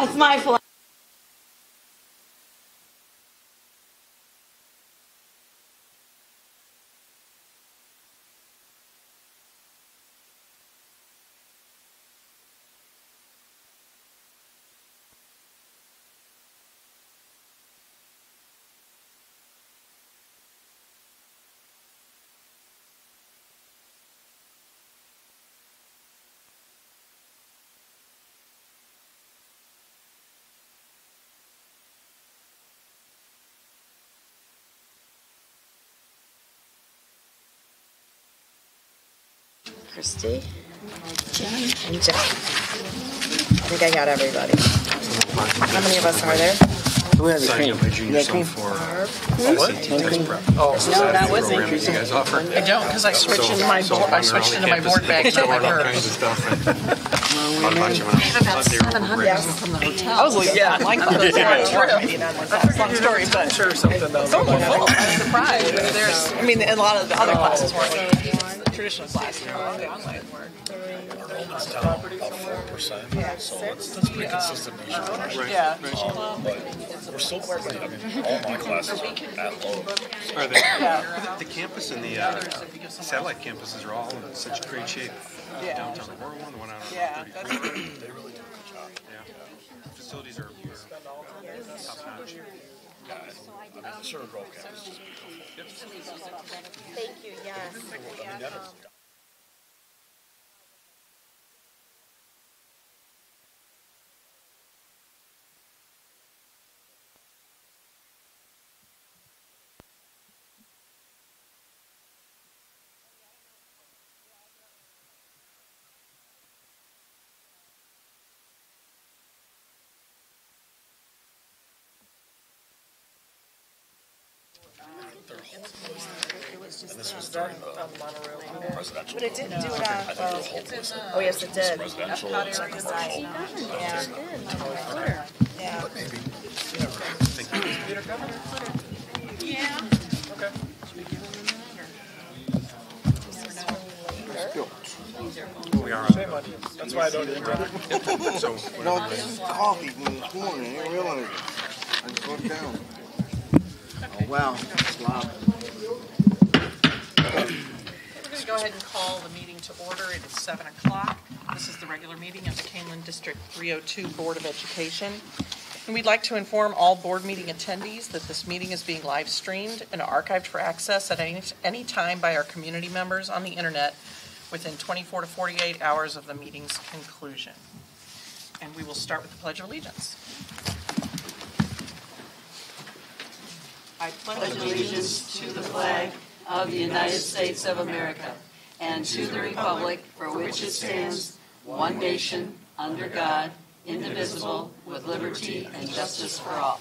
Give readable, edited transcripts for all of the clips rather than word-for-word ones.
That's my flag. Christy, Jan, and Jen. I think I got everybody. How many of us are there? We have the cream. You got cream? Oh, No, that was you interesting. guys offer? I don't, because I switched into my board bag. So all kinds of stuff. A bunch of them. About 700 Yes. from the hotel. I was like, yeah, I like that. Maybe not like that. Long story, but Sure, something else. I'm surprised. There's, I mean, a lot of the other classes weren't like the traditional classes. The online were. It's down about 4%. So that's pretty consistent nationwide. Yeah. We're still pretty, I mean, all my classes are at low. Are they? Yeah. The campus and the satellite campuses are all in such great shape. Downtown Aurora one, the one out on 33. They really do a good job. Yeah. Facilities are top notch. Yeah, I mean, the Sugar Grove campus is beautiful. Thank you, yes. I mean, that is, their whole place there. And this was during the presidential. But it didn't do it on, I think the whole place there. oh yes, it did. Presidential. It's like the whole. Yeah. Yeah. But maybe. We are on. That's why I don't eat it. So, No, this is coffee from this morning. I didn't realize it. I just wrote it down. Oh, wow. It's loud. We're going to go ahead and call the meeting to order. It is 7 o'clock. This is the regular meeting of the Kaneland District 302 Board of Education. And we'd like to inform all board meeting attendees that this meeting is being live streamed and archived for access at any time by our community members on the internet within 24 to 48 hours of the meeting's conclusion. And we will start with the Pledge of Allegiance. I pledge allegiance to the flag of the United States of America and to the republic for which it stands, one nation, under God, indivisible, with liberty and justice for all.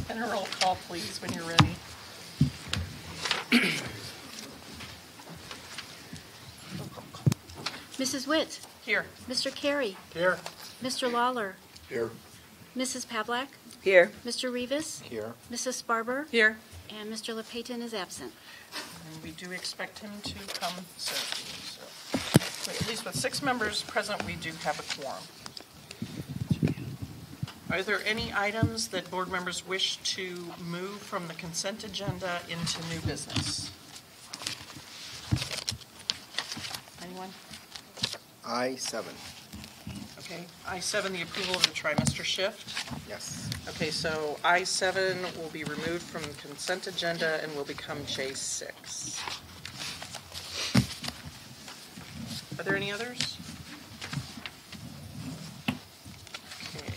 And a roll call, please, when you're ready. Mrs. Witt. Here. Mr. Carey. Here. Mr. Lawler. Here. Mrs. Pavlak. Here. Mr. Rivas. Here. Mrs. Sparber. Here. And Mr. LePayton is absent. And we do expect him to come soon. So, at least with 6 members present, we do have a quorum. Are there any items that board members wish to move from the consent agenda into new business? Anyone? I-7. Okay. I-7, the approval of the trimester shift. Yes. Okay, so I-7 will be removed from the consent agenda and will become J6. Are there any others? Okay.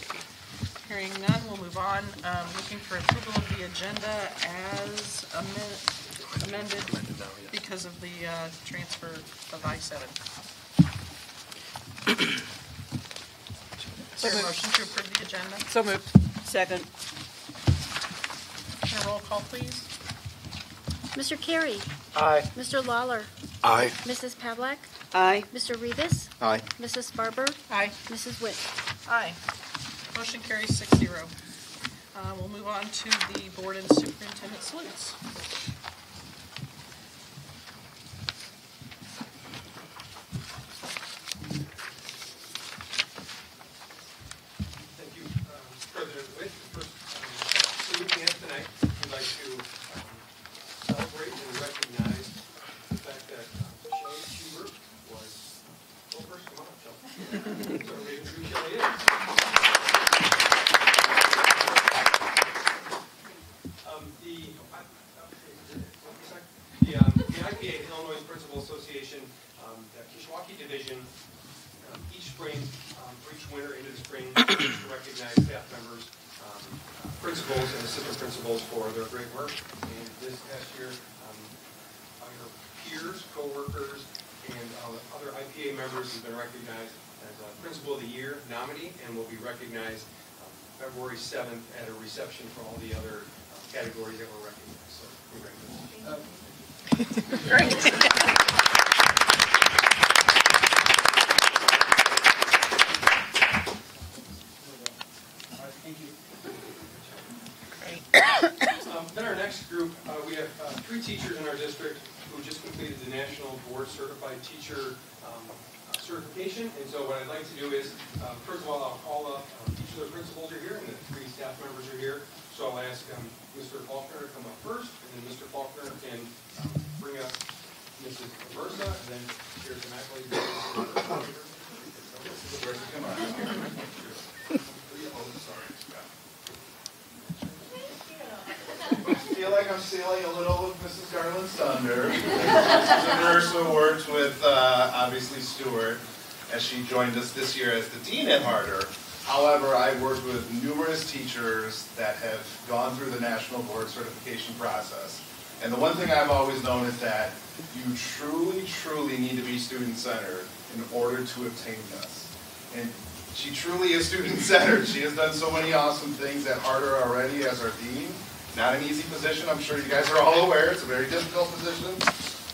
Hearing none, we'll move on. Looking for approval of the agenda as amended because of the transfer of I-7. Is there a motion to approve the agenda? So moved. Second. Can a roll call, please? Mr. Carey. Aye. Mr. Lawler. Aye. Mrs. Pavlak. Aye. Mr. Rivas. Aye. Mrs. Sparber. Aye. Mrs. Witt. Aye. Motion carries 6-0. We'll move on to the board and superintendent salutes. principals and assistant principals for their great work. And this past year, your peers, coworkers, and other IPA members have been recognized as Principal of the Year nominee and will be recognized February 7th at a reception for all the other categories that were recognized. So congratulations. Great. Then our next group, we have 3 teachers in our district who just completed the National Board Certified Teacher certification. And so what I'd like to do is, first of all, I'll call up each of the principals are here and the 3 staff members are here. So I'll ask Mr. Faulkner to come up first, and then Mr. Faulkner can bring up Mrs. Versa, and then here's an accolade. Come on. Oh, sorry. I feel like I'm stealing a little of Mrs. Garland's thunder. Mrs. Versa worked with, obviously, Stuart, as she joined us this year as the dean at Harder. However, I've worked with numerous teachers that have gone through the National Board Certification process. And the one thing I've always known is that you truly, truly need to be student-centered in order to obtain this. And she truly is student-centered. She has done so many awesome things at Harder already as our dean. Not an easy position, I'm sure you guys are all aware. It's a very difficult position.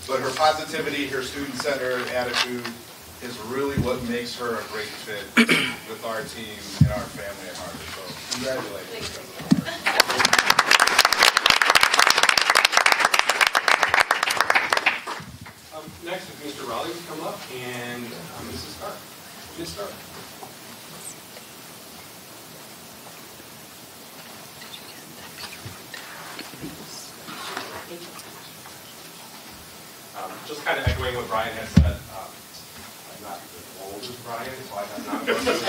But her positivity, her student-centered attitude is really what makes her a great fit with our team and our family at Harvard. So congratulations. Next, if Mr. Raleigh would come up, and Mrs. Stark. Ms. Stark. Just kind of echoing what Brian had said, I'm not as old as Brian, so I have not worked with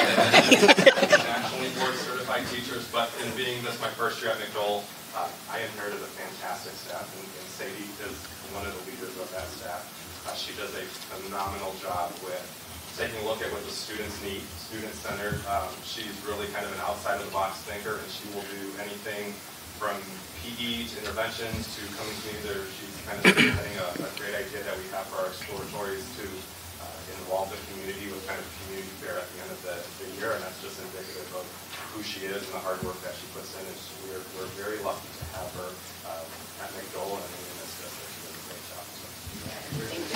nationally board certified teachers, but in being this my first year at McDowell, I inherited a fantastic staff, and Sadie is one of the leaders of that staff. She does a phenomenal job with taking a look at what the students need, student-centered. She's really kind of an outside-of-the-box thinker, and she will do anything from PE to interventions to coming to either. She's kind of having a great idea that we have for our exploratories to involve the community with kind of community fair at the end of the year, and that's just indicative of who she is and the hard work that she puts in. And we're very lucky to have her at McDowell and in this district. She does a great job. So, Thank you.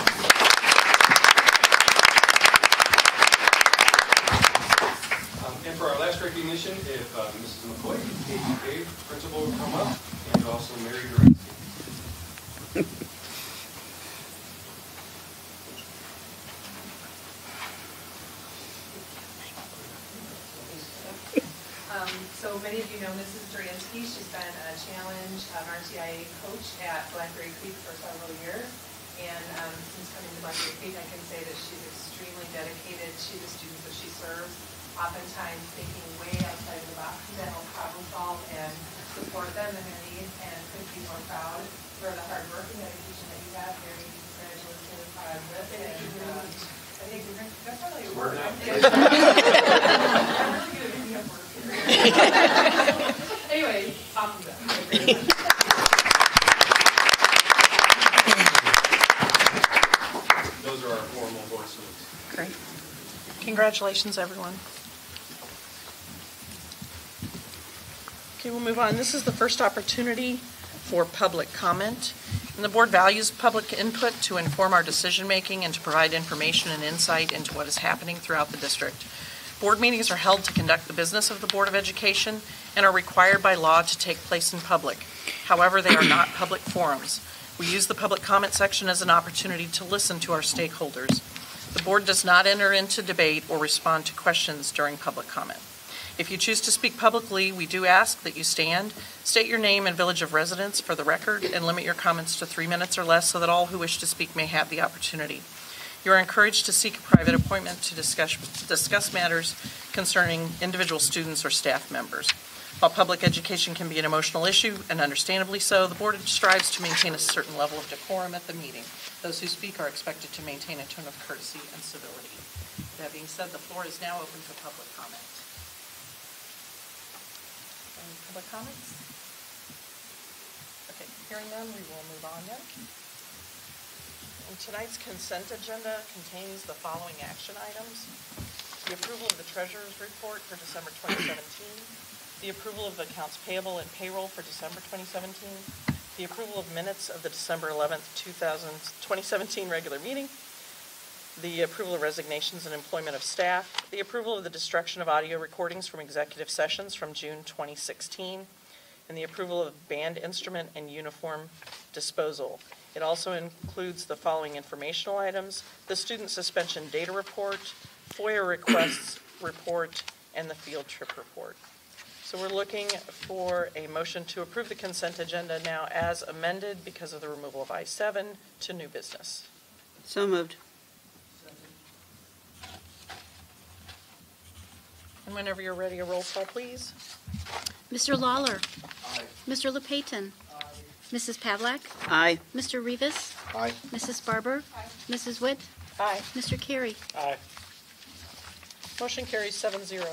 And for our last recognition, if Mrs. McCoy, Dave, principal, would come up, and also Mary Durant. So many of you know Mrs. Duransky. She's been a challenge RTIA coach at Blackberry Creek for several years. And since coming to Blackberry Creek, I can say that she's extremely dedicated to the students that she serves, oftentimes thinking way outside the box to help problem solve and support them in their needs, and couldn't be more proud for the hard work and dedication that you have. Very congratulations on this. And I think that's probably a word. I'm really good at picking up words here. Anyway, awesome job. Those are our formal board salutes. Great. Congratulations, everyone. Okay, we'll move on. This is the first opportunity for public comment. And the board values public input to inform our decision-making and to provide information and insight into what is happening throughout the district. Board meetings are held to conduct the business of the Board of Education and are required by law to take place in public. However, they are not public forums. We use the public comment section as an opportunity to listen to our stakeholders. The board does not enter into debate or respond to questions during public comment. If you choose to speak publicly, we do ask that you stand, state your name and village of residence for the record, and limit your comments to 3 minutes or less so that all who wish to speak may have the opportunity. You are encouraged to seek a private appointment to discuss matters concerning individual students or staff members. While public education can be an emotional issue, and understandably so, the board strives to maintain a certain level of decorum at the meeting. Those who speak are expected to maintain a tone of courtesy and civility. That being said, the floor is now open for public comment. Any public comments? Okay, hearing none, we will move on then. And tonight's consent agenda contains the following action items: the approval of the treasurer's report for December 2017, the approval of the accounts payable and payroll for December 2017, the approval of minutes of the December 11th, 2017 regular meeting, the approval of resignations and employment of staff, the approval of the destruction of audio recordings from executive sessions from June 2016, and the approval of band instrument and uniform disposal. It also includes the following informational items: the student suspension data report, FOIA requests report, and the field trip report. So we're looking for a motion to approve the consent agenda now as amended because of the removal of I-7 to new business. So moved. And whenever you're ready, a roll call, please. Mr. Lawler. Aye. Mr. LePayton. Aye. Mrs. Pavlak. Aye. Mr. Rivas. Aye. Mrs. Barber. Aye. Mrs. Witt. Aye. Mr. Carey. Aye. Motion carries 7-0.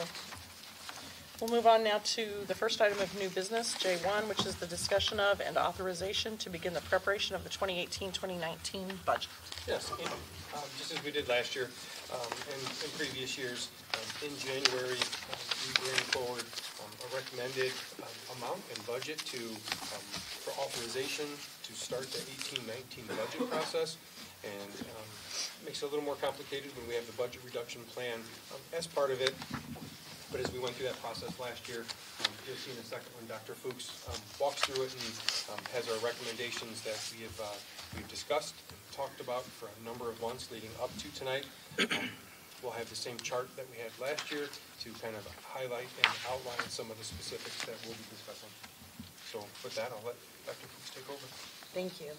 We'll move on now to the first item of new business, J1, which is the discussion of and authorization to begin the preparation of the 2018-2019 budget. Yes, just as we did last year and in previous years, in January, we bring forward a recommended amount and budget for authorization to start the 18-19 budget process. And makes it a little more complicated when we have the budget reduction plan as part of it. But as we went through that process last year, you'll see in a second when Dr. Fuchs walks through it and has our recommendations that we've discussed and talked about for a number of months leading up to tonight. We'll have the same chart that we had last year to kind of highlight and outline some of the specifics that we'll be discussing. So with that, I'll let Dr. Fuchs take over. Thank you.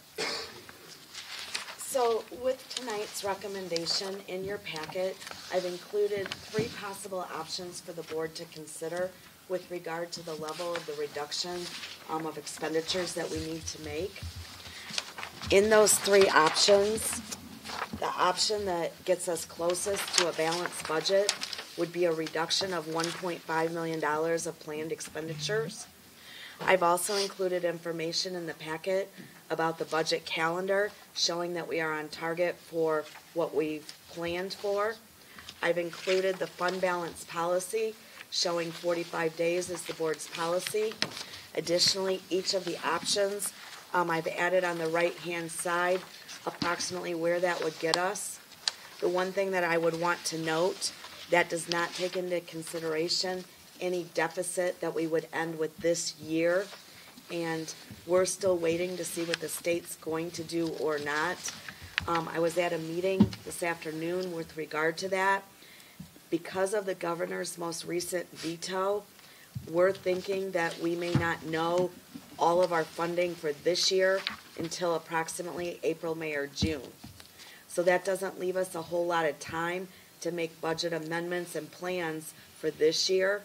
So with tonight's recommendation in your packet, I've included 3 possible options for the board to consider with regard to the level of the reduction of expenditures that we need to make. In those 3 options, the option that gets us closest to a balanced budget would be a reduction of $1.5 million of planned expenditures. I've also included information in the packet about the budget calendar showing that we are on target for what we've planned for. I've included the fund balance policy showing 45 days is the board's policy. Additionally, each of the options I've added on the right-hand side approximately where that would get us. The one thing that I would want to note, that does not take into consideration any deficit that we would end with this year, and we're still waiting to see what the state's going to do or not. I was at a meeting this afternoon with regard to that. Because of the governor's most recent veto, we're thinking that we may not know all of our funding for this year until approximately April, May, or June. So that doesn't leave us a whole lot of time to make budget amendments and plans for this year.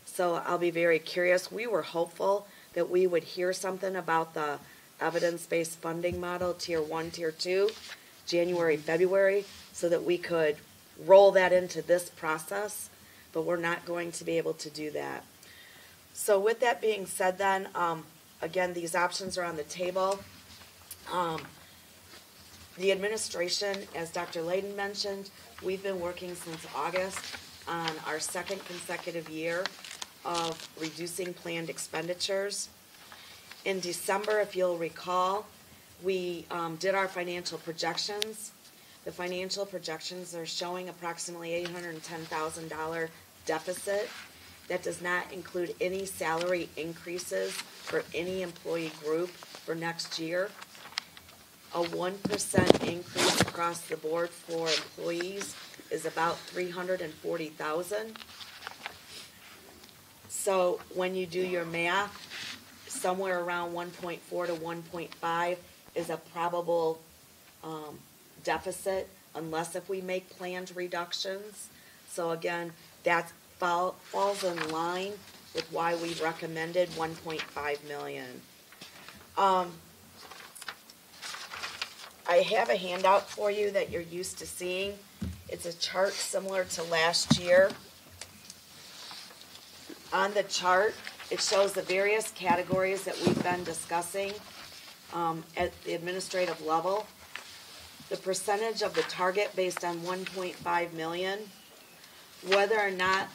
So I'll be very curious. We were hopeful that we would hear something about the evidence-based funding model, Tier 1, Tier 2, January, February, so that we could roll that into this process, but we're not going to be able to do that. So with that being said then, again, these options are on the table. The administration, as Dr. Layden mentioned, we've been working since August on our second consecutive year of reducing planned expenditures. In December, if you'll recall, we did our financial projections. The financial projections are showing approximately $810,000 deficit. That does not include any salary increases for any employee group for next year. A 1% increase across the board for employees is about $340,000. So when you do your math, somewhere around 1.4 to 1.5 is a probable deficit, unless if we make planned reductions. So again, that falls in line with why we recommended 1.5 million. I have a handout for you that you're used to seeing. It's a chart similar to last year. On the chart, it shows the various categories that we've been discussing at the administrative level. The percentage of the target based on 1.5 million, whether or not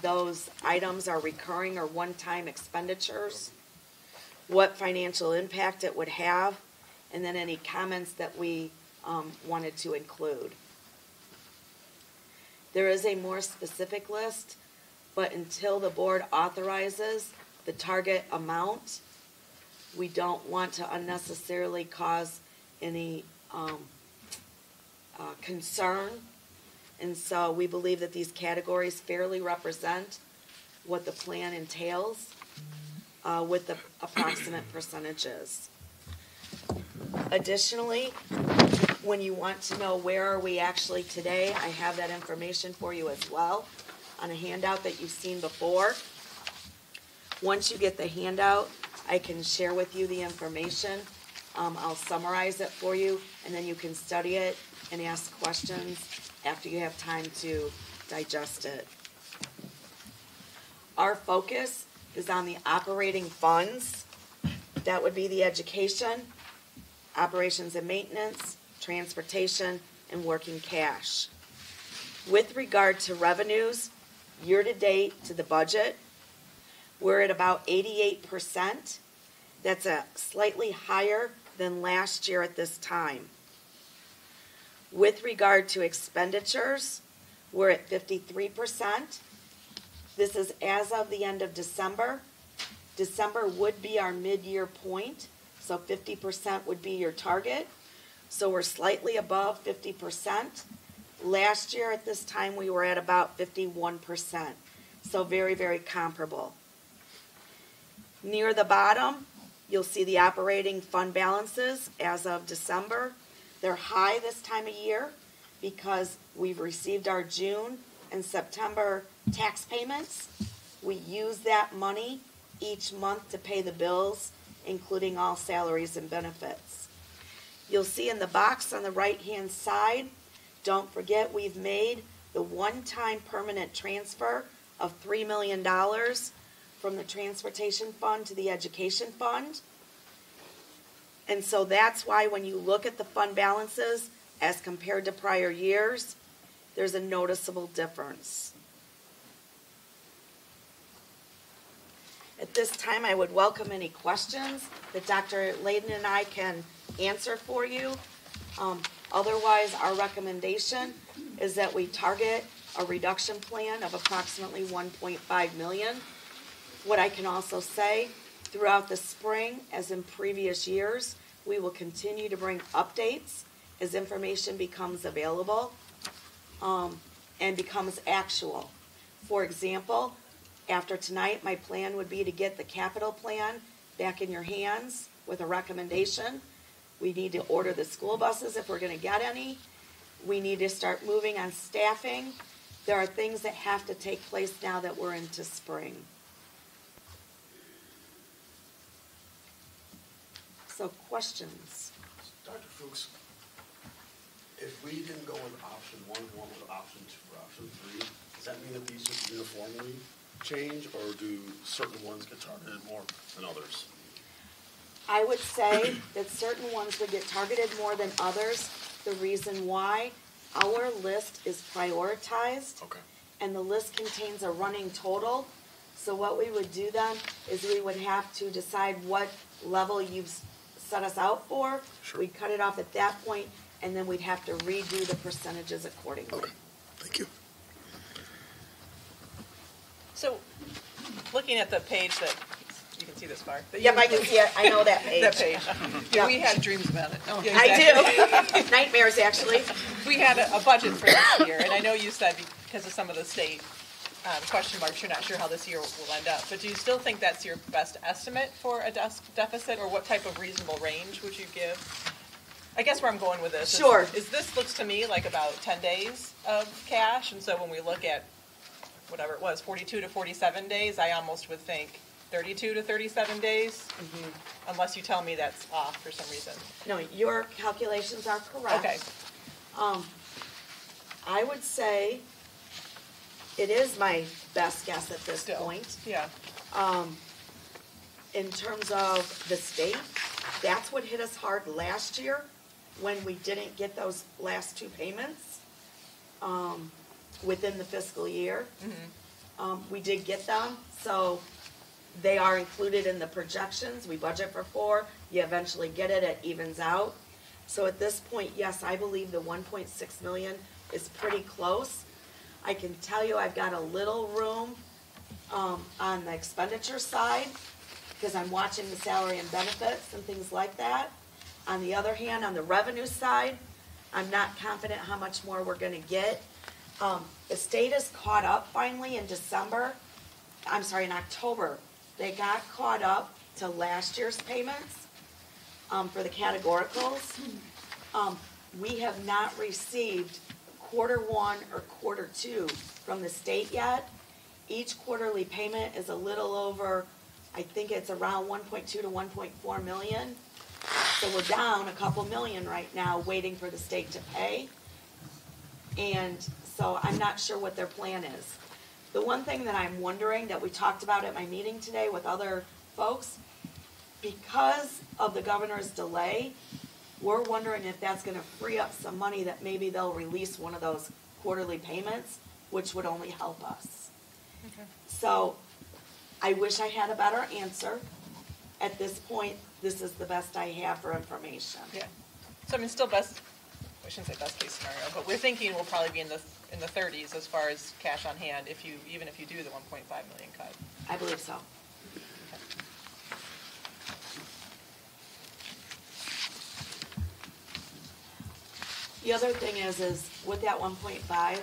those items are recurring or one-time expenditures, what financial impact it would have, and then any comments that we wanted to include. There is a more specific list, but until the board authorizes the target amount, we don't want to unnecessarily cause any concern. And so we believe that these categories fairly represent what the plan entails with the approximate percentages. Additionally, when you want to know where are we actually today, I have that information for you as well on a handout that you've seen before. Once you get the handout, I can share with you the information. I'll summarize it for you, and then you can study it and ask questions after you have time to digest it. Our focus is on the operating funds. That would be the education, operations and maintenance, transportation, and working cash. With regard to revenues, year-to-date to the budget, we're at about 88%. That's slightly higher than last year at this time. With regard to expenditures, we're at 53%. This is as of the end of December. December would be our mid-year point, so 50% would be your target. So we're slightly above 50%. Last year at this time, we were at about 51%. So very, very comparable. Near the bottom, you'll see the operating fund balances as of December. They're high this time of year because we've received our June and September tax payments. We use that money each month to pay the bills, including all salaries and benefits. You'll see in the box on the right-hand side, don't forget we've made the one-time permanent transfer of $3 million from the transportation fund to the education fund. And so that's why when you look at the fund balances as compared to prior years, there's a noticeable difference. At this time, I would welcome any questions that Dr. Layden and I can answer for you. Otherwise, our recommendation is that we target a reduction plan of approximately 1.5 million. What I can also say, throughout the spring, as in previous years, we will continue to bring updates as information becomes available and becomes actual. For example, after tonight, my plan would be to get the capital plan back in your hands with a recommendation. We need to order the school buses if we're going to get any. We need to start moving on staffing. There are things that have to take place now that we're into spring. So questions? Dr. Fuchs, if we didn't go with option 1, we went with option 2 or option 3, does that mean that these just uniformly change, or do certain ones get targeted more than others? I would say that certain ones would get targeted more than others. The reason why, our list is prioritized. Okay. And the list contains a running total. So what we would do then is we would have to decide what level you've set us out for. Sure. We'd cut it off at that point, and then we'd have to redo the percentages accordingly. Okay, thank you. So, looking at the page that, you can see this far. Yep, I can see it. I know that page. That page. Yep. We had dreams about it. Oh, yeah, I do. Nightmares, actually. We had a budget for this year, and I know you said because of some of the state question marks, you're not sure how this year will end up. But do you still think that's your best estimate for a deficit, or what type of reasonable range would you give? I guess where I'm going with this Sure. is this looks to me like about 10 days of cash, and so when we look at whatever it was, 42 to 47 days, I almost would think 32 to 37 days, unless you tell me that's off for some reason. No, your calculations are correct. Okay. I would say it is my best guess at this Still, point. yeah. In terms of the state, that's what hit us hard last year when we didn't get those last two payments within the fiscal year. We did get them, so they are included in the projections. We budget for 4, you eventually get it, it evens out. So at this point, yes, I believe the 1.6 million is pretty close. I can tell you I've got a little room on the expenditure side, because I'm watching the salary and benefits and things like that. On the other hand, on the revenue side, I'm not confident how much more we're gonna get. The state is caught up finally in in October. They got caught up to last year's payments for the categoricals. We have not received Q1 or Q2 from the state yet. Each quarterly payment is a little over, I think it's around 1.2 to 1.4 million. So we're down a couple million right now waiting for the state to pay. And so I'm not sure what their plan is. The one thing that I'm wondering that we talked about at my meeting today with other folks, because of the governor's delay, we're wondering if that's gonna free up some money that maybe they'll release one of those quarterly payments, which would only help us. Okay. So I wish I had a better answer. At this point, this is the best I have for information. Yeah. So I mean, still best, I shouldn't say best case scenario, but we're thinking we'll probably be in the 30s as far as cash on hand even if you do the 1.5 million cut. I believe so. The other thing is with that 1.5,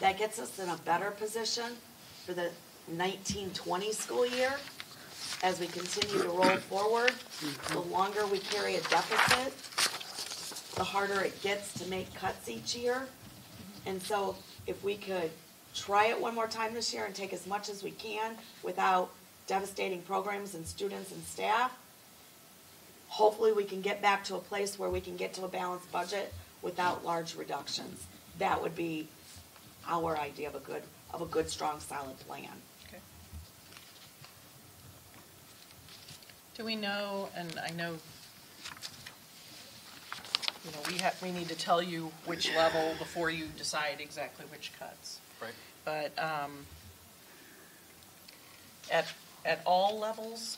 that gets us in a better position for the 19-20 school year. As we continue to roll forward, the longer we carry a deficit, the harder it gets to make cuts each year. And so if we could try it one more time this year and take as much as we can without devastating programs and students and staff, hopefully we can get back to a place where we can get to a balanced budget without large reductions. That would be our idea of a good, strong, solid plan. Okay. Do we know, and I know, we need to tell you which level before you decide exactly which cuts. Right. But at all levels,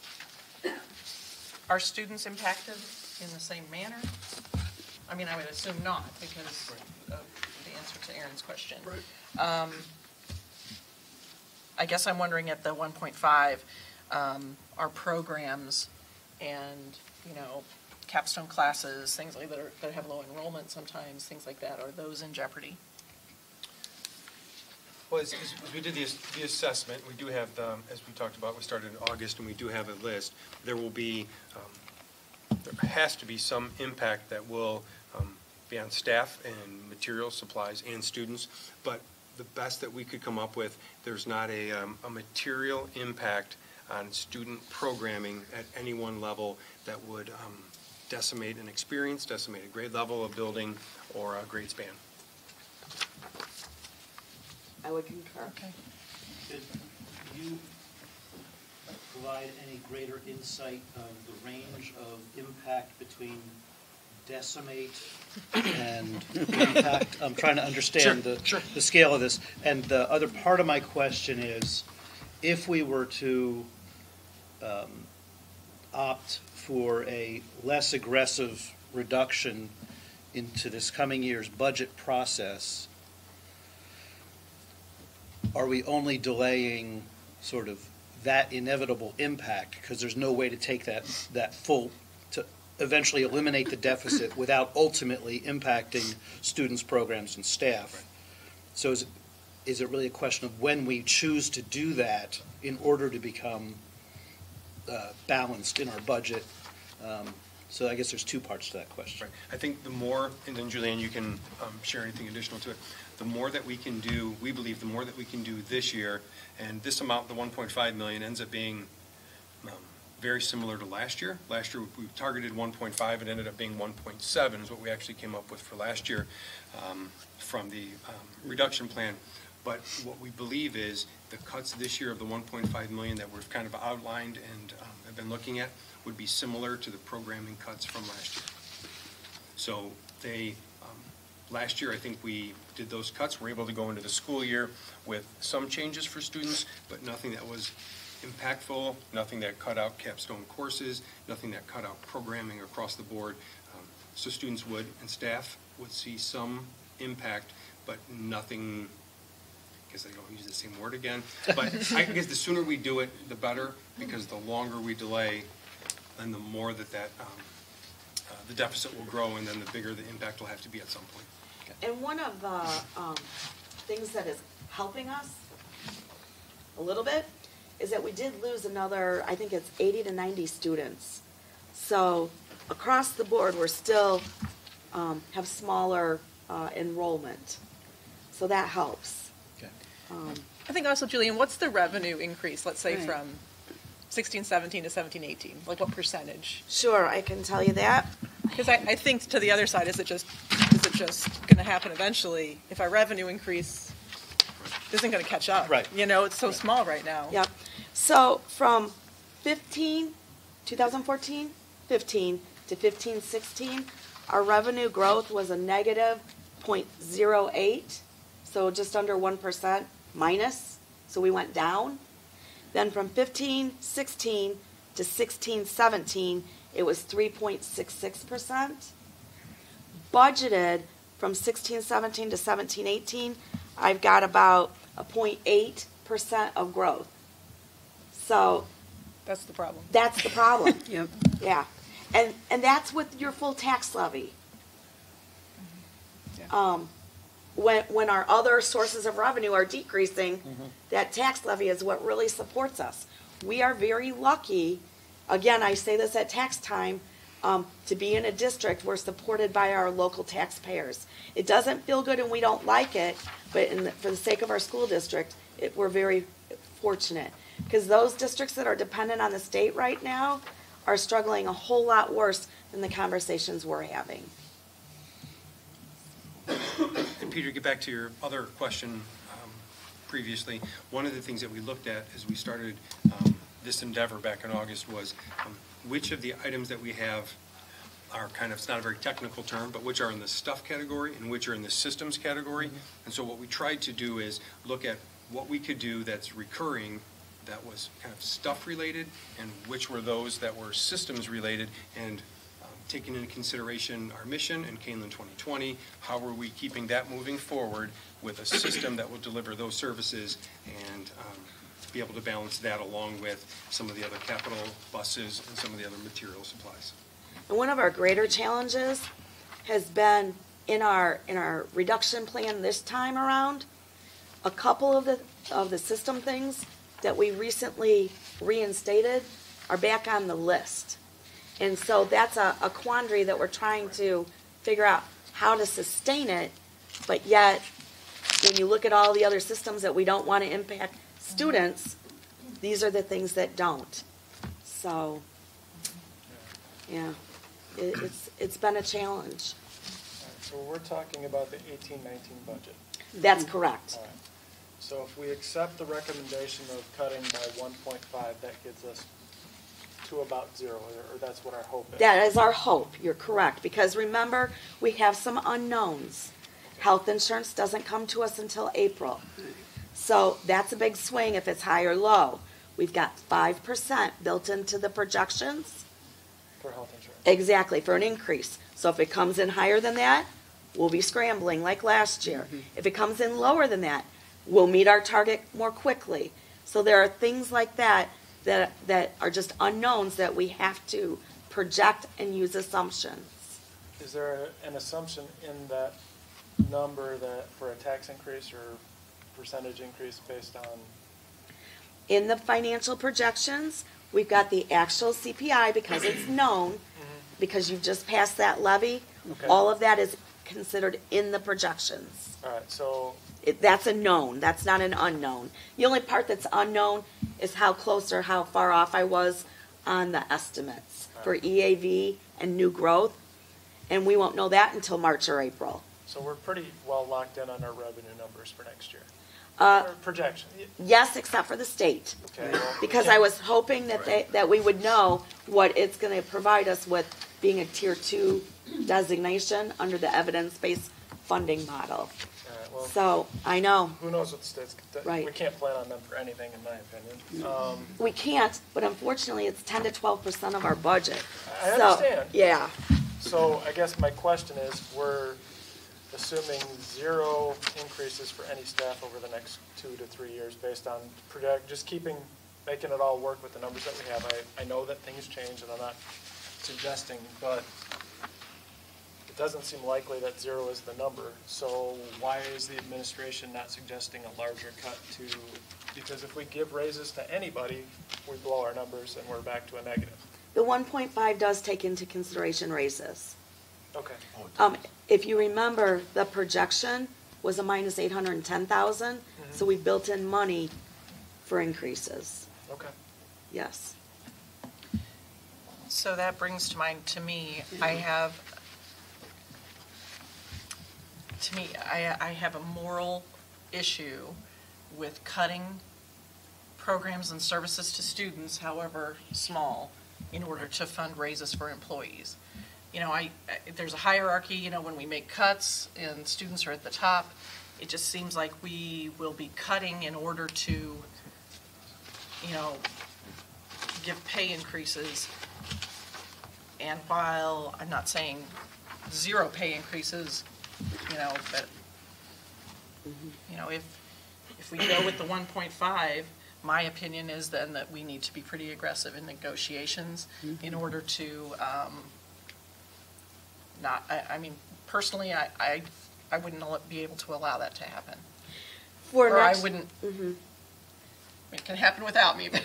are students impacted in the same manner? I mean, I would assume not, because of the answer to Aaron's question. Right. I guess I'm wondering at the 1.5, our programs and, capstone classes, things like that have low enrollment sometimes, things like that, are those in jeopardy? Well, as we did the assessment, we do have, as we talked about, we started in August, and we do have a list. There will be, there has to be some impact that will be on staff and materials, supplies, and students. But the best that we could come up with, there's not a material impact on student programming at any one level that would decimate an experience, decimate a grade level of building, or a grade span. I would concur. Okay. Could you provide any greater insight of the range of impact between decimate and impact? I'm trying to understand the scale of this. And the other part of my question is, if we were to opt for a less aggressive reduction into this coming year's budget process, are we only delaying sort of that inevitable impact because there's no way to take that full, to eventually eliminate the deficit without ultimately impacting students, programs, and staff? Right. So is it really a question of when we choose to do that in order to become balanced in our budget? So I guess there's two parts to that question. Right. I think the more, and then Julianne, you can share anything additional to it, the more that we can do, we believe the more that we can do this year, and this amount, the 1.5 million, ends up being very similar to last year. Last year we targeted 1.5, it ended up being 1.7 is what we actually came up with for last year from the reduction plan. But what we believe is the cuts this year of the 1.5 million that we've kind of outlined and have been looking at would be similar to the programming cuts from last year. So they, last year, I think we did those cuts. We're able to go into the school year with some changes for students, but nothing that was impactful, nothing that cut out capstone courses, nothing that cut out programming across the board. So students would, and staff would see some impact, but nothing, I guess I don't use the same word again, but I guess the sooner we do it, the better, because the longer we delay, then the more that the deficit will grow, and then the bigger the impact will have to be at some point. And one of the things that is helping us a little bit is that we did lose another, I think it's 80 to 90 students. So across the board, we're still have smaller enrollment. So that helps. Okay. I think also, Julian, what's the revenue increase, let's say, Right. from 16-17 to 17-18? Like, what percentage? Sure, I can tell you that. Because I think to the other side, is it just going to happen eventually? If our revenue increase isn't going to catch up. Right. You know, it's so small right now. Yep. So from 2014, 15 to 15, 16, our revenue growth was a negative 0.08, so just under 1% minus, so we went down. Then from 15, 16 to 16, 17, it was 3.66%. Budgeted from 16, 17 to 17, 18, I've got about a 0.8% of growth. So That's the problem. that's the problem. Yep. Yeah. And that's with your full tax levy. When our other sources of revenue are decreasing, that tax levy is what really supports us. We are very lucky, again, I say this at tax time, to be in a district, we're supported by our local taxpayers. It doesn't feel good and we don't like it, but for the sake of our school district, we're very fortunate. Because those districts that are dependent on the state right now are struggling a whole lot worse than the conversations we're having. And Peter, get back to your other question previously. One of the things that we looked at as we started this endeavor back in August was which of the items that we have are kind of, it's not a very technical term, but which are in the stuff category and which are in the systems category. And so what we tried to do is look at what we could do that's recurring, that was kind of stuff related, and which were those that were systems related, and taking into consideration our mission and Kaneland 2020, how are we keeping that moving forward with a system that will deliver those services and be able to balance that along with some of the other capital buses and some of the other material supplies. And one of our greater challenges has been in our reduction plan this time around, a couple of the system things that we recently reinstated are back on the list. And so that's a quandary that we're trying to figure out how to sustain it, but yet when you look at all the other systems that we don't want to impact students, these are the things that don't. So, yeah, it's been a challenge. So we're talking about the 18-19 budget. That's correct. All right. So if we accept the recommendation of cutting by 1.5, that gets us to about zero, or that's what our hope is. That is our hope. You're correct. Because remember, we have some unknowns. Health insurance doesn't come to us until April. So that's a big swing if it's high or low. We've got 5% built into the projections. For health insurance. Exactly, for an increase. So if it comes in higher than that, we'll be scrambling like last year. If it comes in lower than that, we'll meet our target more quickly. So there are things like that that are just unknowns that we have to project and use assumptions. Is there an assumption in that number that for a tax increase or percentage increase based on? In the financial projections, we've got the actual CPI because it's known, because you've just passed that levy. Okay. All of that is considered in the projections. All right, so That's a known, that's not an unknown. The only part that's unknown is how close or how far off I was on the estimates for EAV and new growth, and we won't know that until March or April. so we're pretty well locked in on our revenue numbers for next year. Or projection? Yes, except for the state. Okay, well, Because I was hoping that we would know what it's gonna provide us with being a tier 2 designation under the evidence-based funding model. all right, well, So, I know, who knows what the state's, Right. we can't plan on them for anything, in my opinion. we can't, but unfortunately, it's 10 to 12% of our budget. I So, understand. Yeah, So I guess my question is, we're assuming 0 increases for any staff over the next 2 to 3 years based on just making it all work with the numbers that we have. I know that things change, and I'm not suggesting, but it doesn't seem likely that 0 is the number. So why is the administration not suggesting a larger cut because if we give raises to anybody, we blow our numbers and we're back to a negative. the 1.5 does take into consideration raises. Okay. If you remember, the projection was a minus 810,000, so we built in money for increases. Okay. Yes. So that brings to mind, to me, I have a moral issue with cutting programs and services to students, however small, in order to fund raises for employees. You know, there's a hierarchy, you know, when we make cuts and students are at the top, it just seems like we will be cutting in order to, you know, give pay increases. And while I'm not saying 0 pay increases, you know, but, you know, if we go with the 1.5, my opinion is then that we need to be pretty aggressive in negotiations in order to I mean, personally, I wouldn't be able to allow that to happen. I wouldn't, it can happen without me, but,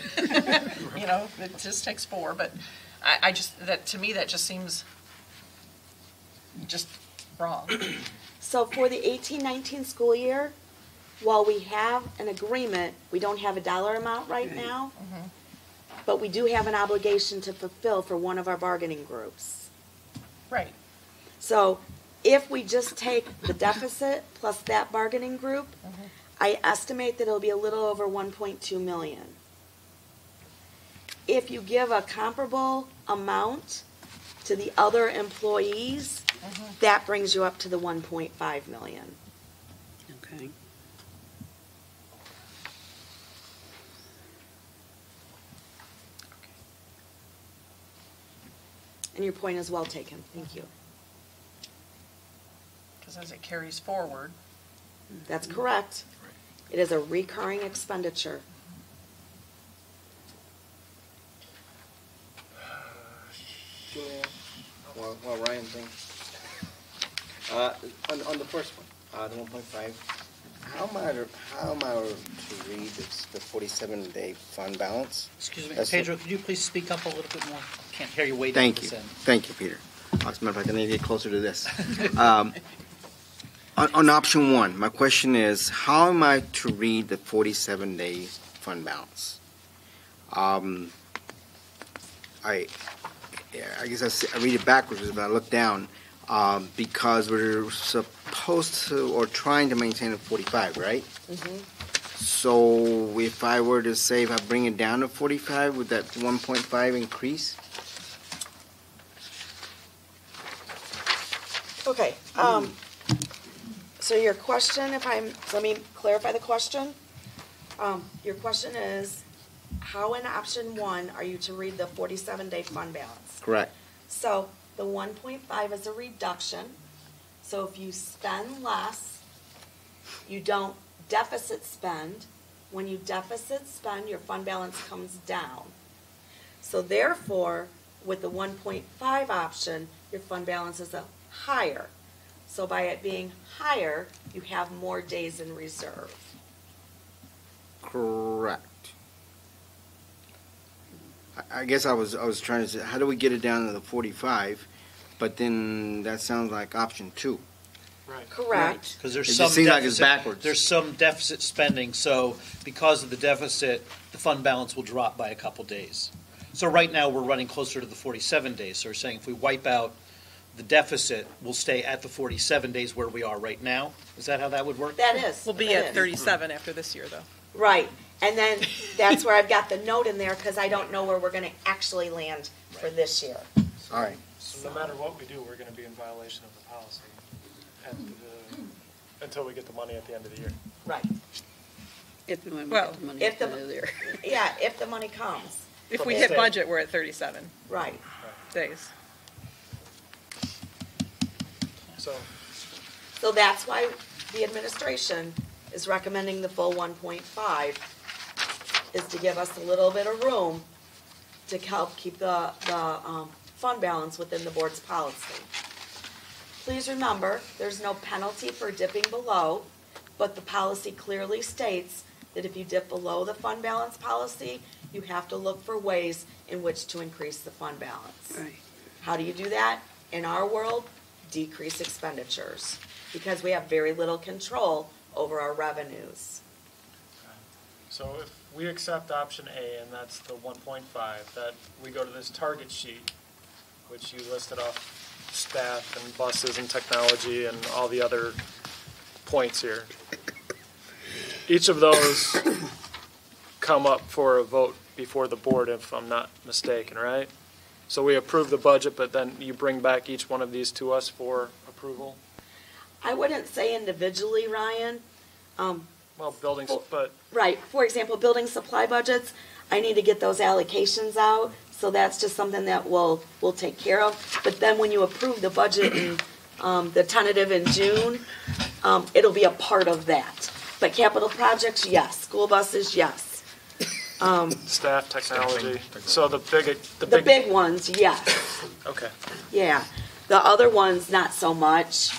you know, it just takes 4, but to me, that just seems just wrong. So for the 18-19 school year, while we have an agreement, we don't have a dollar amount right now, but we do have an obligation to fulfill for one of our bargaining groups. Right. So if we just take the deficit plus that bargaining group, I estimate that it'll be a little over 1.2 million. If you give a comparable amount to the other employees, that brings you up to the 1.5 million. Okay. And your point is well taken. Thank you. Because as it carries forward. That's correct. It is a recurring expenditure. Julian, while Ryan thinks. On the first one, the 1.5, how am I to read the 47-day fund balance? Excuse me, That's Pedro, could you please speak up a little bit more? Can't hear you way down Thank this you. end. Thank you, Peter. As a matter of fact, I need to get closer to this. On option 1, my question is, how am I to read the 47-day fund balance? I guess I read it backwards, but I look down, because we're supposed to, or trying to maintain a 45, right? So if I were to say, if I bring it down to 45, would that 1.5 increase? Okay, so your question, let me clarify the question. Your question is, how in option 1 are you to read the 47-day fund balance? Correct. So the 1.5 is a reduction. So if you spend less, you don't deficit spend. When you deficit spend, your fund balance comes down. So therefore, with the 1.5 option, your fund balance is higher. So by it being higher, you have more days in reserve. Correct. I guess I was trying to say, how do we get it down to the 45? But then that sounds like option 2. Right. Correct. Because there's It some just seems like it's deficit, backwards. there's some deficit spending, so because of the deficit, the fund balance will drop by a couple days. So right now, we're running closer to the 47 days, so we're saying if we wipe out the deficit will stay at the 47 days where we are right now. Is that how that would work? That is. We'll be that at is. 37 after this year, though. Right, and then that's where I've got the note in there, because I don't know where we're gonna actually land for this year. All right. So no matter what we do, we're going to be in violation of the policy until we get the money at the end of the year. Right. If and when we Well, get the money if at the the- end of the year. Yeah, if the money comes. If we hit budget, we're at 37 Right. days. So that's why the administration is recommending the full 1.5, is to give us a little bit of room to help keep the fund balance within the board's policy. Please remember, there's no penalty for dipping below, but the policy clearly states that if you dip below the fund balance policy, you have to look for ways in which to increase the fund balance. Right. How do you do that? In our world, decrease expenditures, because we have very little control over our revenues. So if we accept option A, and that's the 1.5, that we go to this target sheet, which you listed off staff and buses and technology and all the other points here. Each of those come up for a vote before the board, if I'm not mistaken, right? So we approve the budget, but then you bring back each one of these to us for approval? I wouldn't say individually, Ryan. Well, buildings, but Right, for example, building supply budgets, I need to get those allocations out, so that's just something that we'll take care of. But then when you approve the budget in, the tentative in June, it'll be a part of that. But capital projects, yes. School buses, yes. staff, technology. So the The big ones, yes. Okay. Yeah. The other ones, not so much.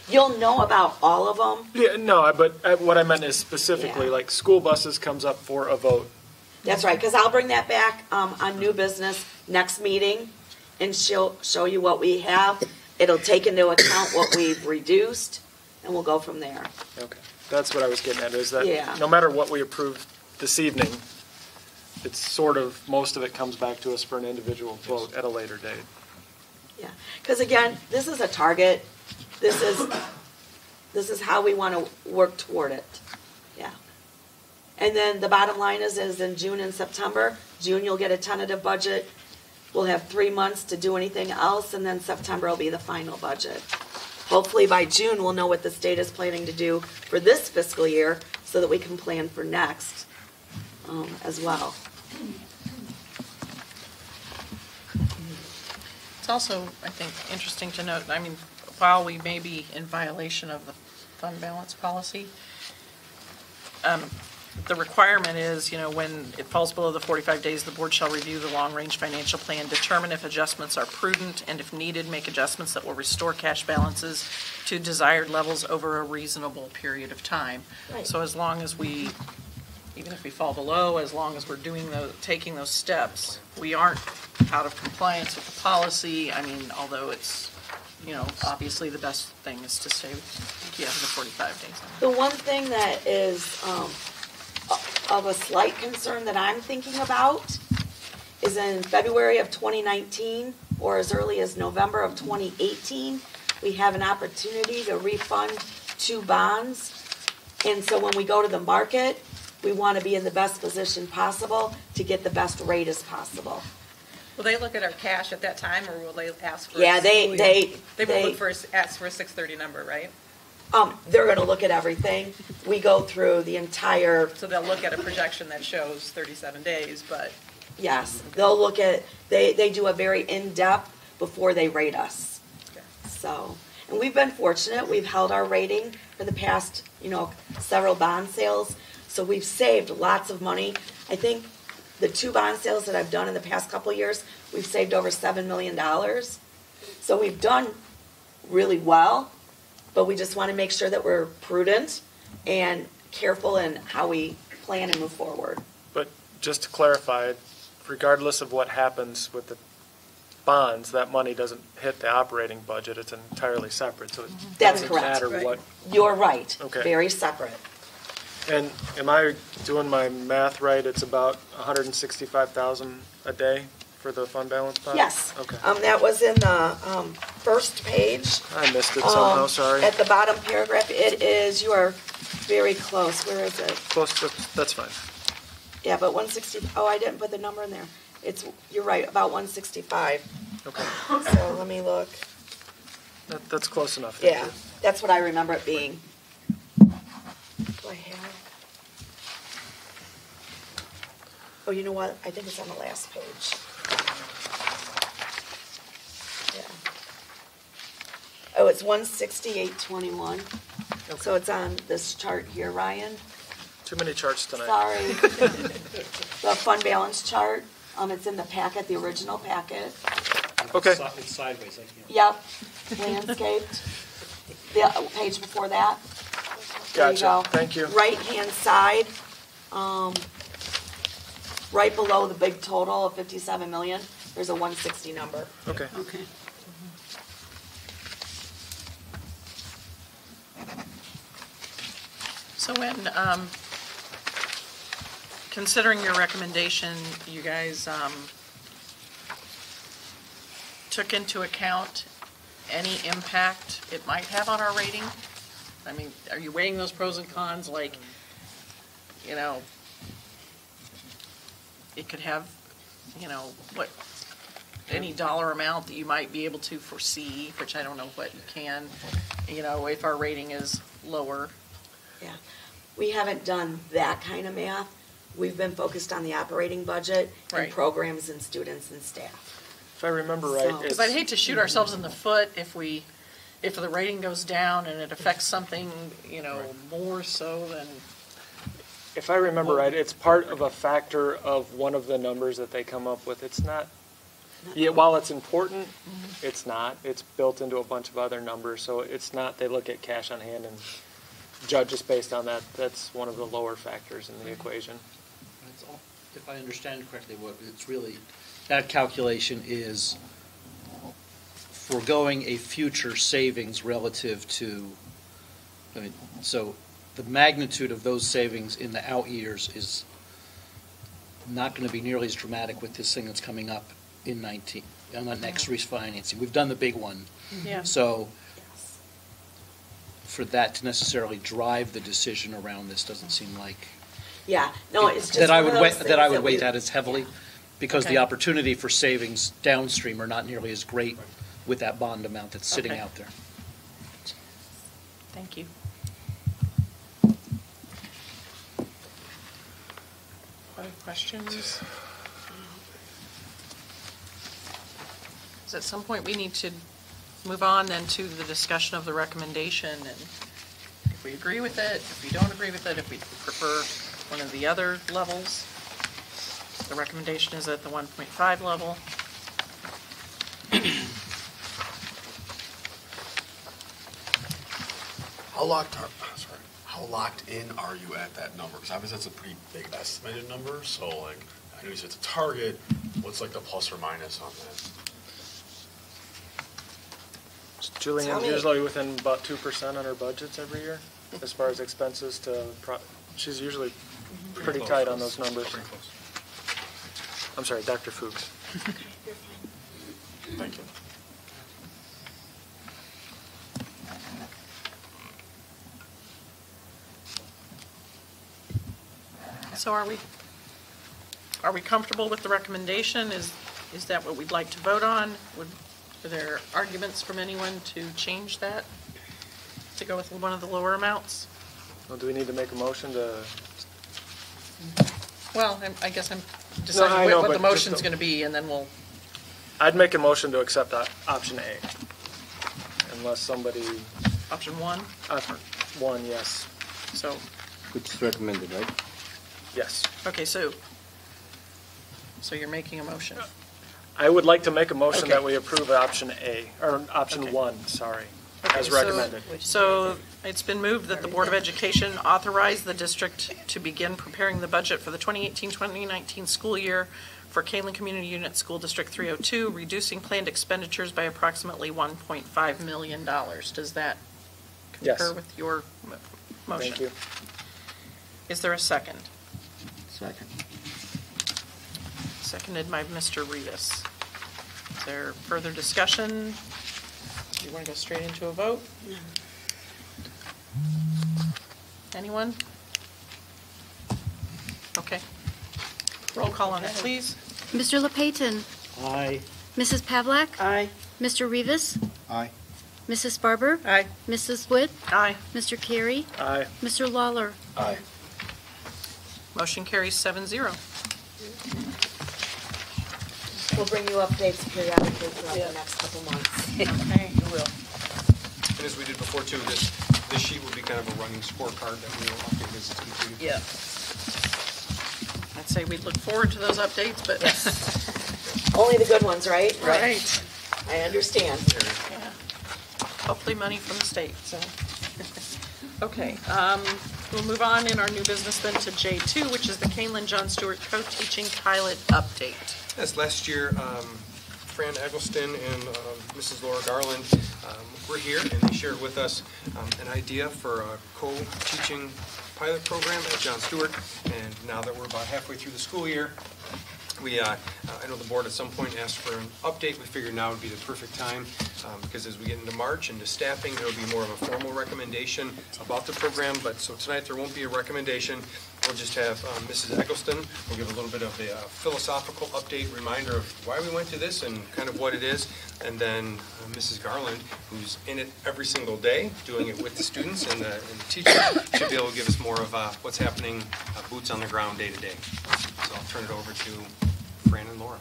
You'll know about all of them. Yeah, no, but what I meant is specifically, Yeah. like, school buses comes up for a vote. That's right, because I'll bring that back on new business next meeting and show you what we have. It'll take into account what we've reduced, and we'll go from there. Okay. That's what I was getting at, is that Yeah. no matter what we approve this evening, it's sort of, most of it comes back to us for an individual vote at a later date. Yeah, because again, this is a target. This is how we want to work toward it. Yeah. And then the bottom line is in June and September. June, you'll get a tentative budget. We'll have 3 months to do anything else, and then September will be the final budget. Hopefully by June, we'll know what the state is planning to do for this fiscal year so that we can plan for next as well. It's also, I think, interesting to note, I mean, while we may be in violation of the fund balance policy, the requirement is, when it falls below the 45 days, the board shall review the long-range financial plan, determine if adjustments are prudent, and if needed, make adjustments that will restore cash balances to desired levels over a reasonable period of time. Right. So as long as we, even if we fall below, as long as we're taking those steps, we aren't out of compliance with the policy. I mean, although it's, obviously the best thing is to stay, the 45 days. The one thing that is of a slight concern that I'm thinking about is in February of 2019 or as early as November of 2018, we have an opportunity to refund 2 bonds. And so when we go to the market, we want to be in the best position possible to get the best rate as possible. Will they look at our cash at that time, or will they ask for? Yeah, they will look for, ask for a 630 number, right? They're going to look at everything. We go through the entire. So they'll look at a projection that shows 37 days, but. Yes, they'll look at, they do a very in-depth before they rate us. Okay. So, and we've been fortunate. We've held our rating for the past, several bond sales. So we've saved lots of money. I think the 2 bond sales that I've done in the past couple of years, we've saved over $7 million. So we've done really well, but we just want to make sure that we're prudent and careful in how we plan and move forward. But just to clarify, regardless of what happens with the bonds, that money doesn't hit the operating budget. It's entirely separate, so it That's doesn't correct. matter what. You're right. Okay. Very separate. And am I doing my math right? It's about $165,000 a day for the fund balance part? Yes. Okay. That was in the, first page. I missed it somehow, sorry. At the bottom paragraph, it is, you are very close. Where is it? Close, that's fine. Yeah, but 160, oh, I didn't put the number in there. It's, you're right, about 165. Okay. So let me look. That's close enough. Thank Yeah, you. that's what I remember it being. Do I have? Oh, you know what? I think it's on the last page. Yeah. Oh, it's 168.21. So it's on this chart here, Ryan. Too many charts tonight. Sorry. The fund balance chart, it's in the packet, the original packet. Okay. It's sideways, I can't. Yep, landscaped. The page before that. There you Gotcha. go. Thank you. Right-hand side, right below the big total of 57 million, there's a 160 number. Okay. Okay. So when, considering your recommendation, you guys took into account any impact it might have on our rating? I mean, are you weighing those pros and cons, like, you know, it could have, you know, what, any dollar amount that you might be able to foresee, which I don't know what you can, you know, if our rating is lower? Yeah, we haven't done that kind of math. We've been focused on the operating budget and Right. programs and students and staff. If I remember right, So- Because I'd hate to shoot ourselves in the foot if the rating goes down and it affects something, you know, more so than, if I remember right, it's part of a factor of one of the numbers that they come up with. It's not, yeah, while it's important, it's not. It's built into a bunch of other numbers, so it's not, they look at cash on hand and judge us based on that. That's one of the lower factors in the equation. That's all. If I understand correctly, what it's really, that calculation is foregoing a future savings relative to, I mean, so the magnitude of those savings in the out years is not going to be nearly as dramatic with this thing that's coming up in 19, on the next refinancing. We've done the big one. yeah. So for that to necessarily drive the decision around this doesn't seem like Yeah, no, it's just that I one would of weigh, those that I things would weigh we- that as heavily, Yeah. because the Okay. opportunity for savings downstream are not nearly as great with that bond amount that's sitting Okay. out there. Thank you. Other questions? Is at some point we need to move on then to the discussion of the recommendation, and if we agree with it, if we don't agree with it, if we prefer one of the other levels. The recommendation is at the 1.5 level. How locked in are you at that number? Because obviously that's a pretty big estimated number, so like, I know you said it's a target, what's like the plus or minus on that? Tell Julian's me. usually within about 2% on her budgets every year, as far as expenses to, she's usually pretty tight on those numbers. Pretty close. I'm sorry, Dr. Fuchs. Thank you. So are we comfortable with the recommendation? Is that what we'd like to vote on? Are there arguments from anyone to change that, to go with one of the lower amounts? Well, do we need to make a motion to, Well, I guess I'm I deciding know, what the but just motion's the- going to be, and then we'll, I'd make a motion to accept option A. Unless somebody, option one, one, yes, so, Which is recommended, right? yes. okay, so you're making a motion. I would like to make a motion Okay. that we approve option A, or option Okay. one, sorry, Okay, as so- recommended. So it's been moved that the Board of Education authorize the district to begin preparing the budget for the 2018-2019 school year for Kaneland Community Unit School District 302, reducing planned expenditures by approximately $1.5 million. Does that Yes. concur with your motion? Thank you. Is there a second? Second. seconded by Mr. Rivas. Is there further discussion? Do you want to go straight into a vote? Anyone? Okay. Roll call on it, please. Mr. LePayton? Aye. Mrs. Pavlak? Aye. Mr. Rivas? Aye. Mrs. Barber? Aye. Mrs. Wood? Aye. Mr. Carey? Aye. Mr. Lawler? Aye. Motion carries 7-0. We'll bring you updates periodically throughout the next couple months. Okay, you will. And as we did before too, this sheet will be kind of a running scorecard that we will update as it's completed. Yeah. I'd say we look forward to those updates, but. Only the good ones, right? Right. I understand. Yeah. Hopefully money from the state, so. Okay, we'll move on in our new business then to J2, which is the Kaneland John Stewart co-teaching pilot update. Yes, last year, Fran Eggleston and Mrs. Laura Garland were here, and they shared with us an idea for a co-teaching pilot program at John Stewart. And now that we're about halfway through the school year, I know the board at some point asked for an update. We figured now would be the perfect time because as we get into March, into staffing, there will be more of a formal recommendation about the program. But so tonight there won't be a recommendation. We'll just have Mrs. Eggleston. We'll give a little bit of a philosophical update, reminder of why we went to this and kind of what it is. And then Mrs. Garland, who's in it every single day, doing it with the students and the teachers, should be able to give us more of what's happening, boots on the ground day to day. So I'll turn it over to Fran and Laura.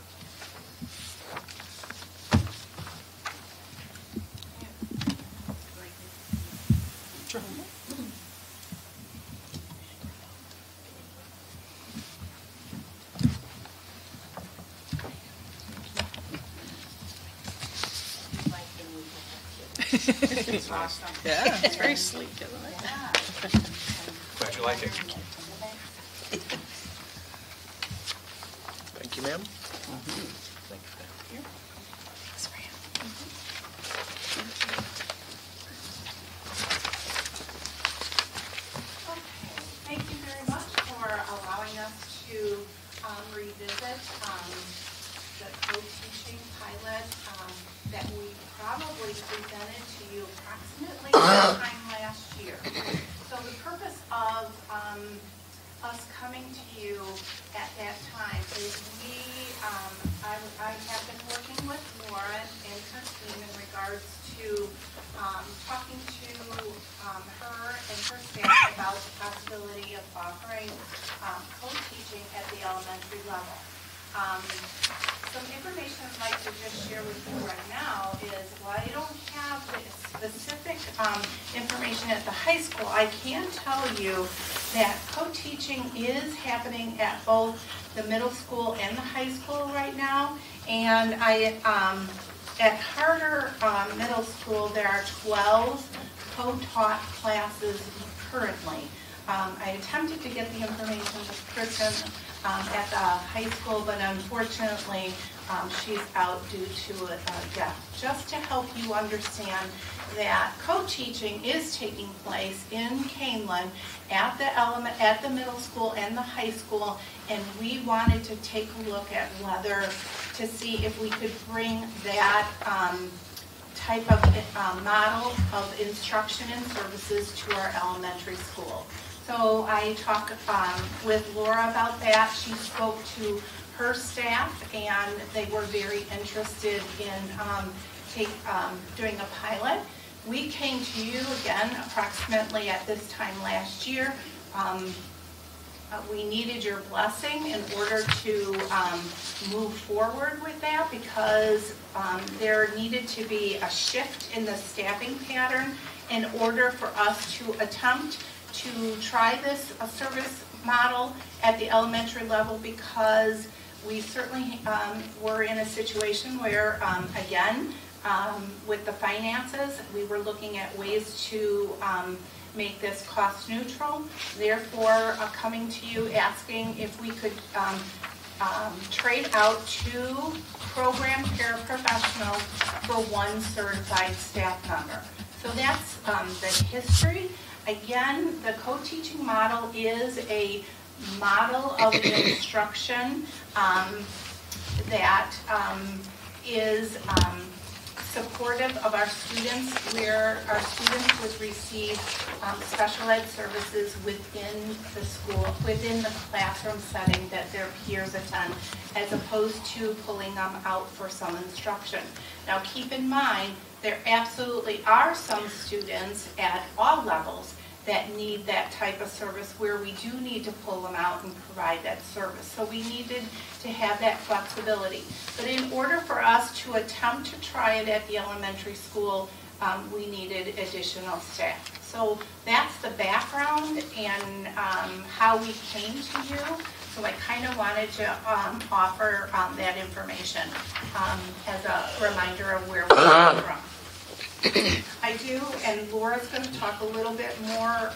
Sure. It's awesome. Yeah, it's very sleek, isn't it? Glad you like it. Thank you, ma'am. Thank you very much for allowing us to revisit the co-teaching pilot that we probably presented to you approximately this time last year. So the purpose of us coming to you at that time is I have been working with Laura and her team in regards to talking to her and her staff about the possibility of offering co-teaching at the elementary level. Some information I'd like to just share with you right now is while I don't have the specific information at the high school, I can tell you that co-teaching is happening at both the middle school and the high school right now. And at Harder Middle School, there are 12 co-taught classes currently. I attempted to get the information with Kristen at the high school, but unfortunately, she's out due to a death. Just to help you understand that co-teaching is taking place in Kaneland at the middle school and the high school, and we wanted to take a look at whether to see if we could bring that type of model of instruction and services to our elementary school. So I talked with Laura about that. She spoke to her staff, and they were very interested in doing a pilot. We came to you again approximately at this time last year. We needed your blessing in order to move forward with that because there needed to be a shift in the staffing pattern in order for us to attempt to try this service model at the elementary level, because we certainly were in a situation where, again, with the finances, we were looking at ways to make this cost neutral. Therefore, coming to you asking if we could trade out 2 program paraprofessionals for 1 certified staff member. So that's the history. Again, the co-teaching model is a model of instruction that is supportive of our students, where our students would receive special ed services within the school, within the classroom setting that their peers attend, as opposed to pulling them out for some instruction. Now keep in mind, there absolutely are some students at all levels that need that type of service, where we do need to pull them out and provide that service. So we needed to have that flexibility. But in order for us to attempt to try it at the elementary school, we needed additional staff. So that's the background and how we came to you. So I kind of wanted to offer that information as a reminder of where we came from. I do, and Laura's going to talk a little bit more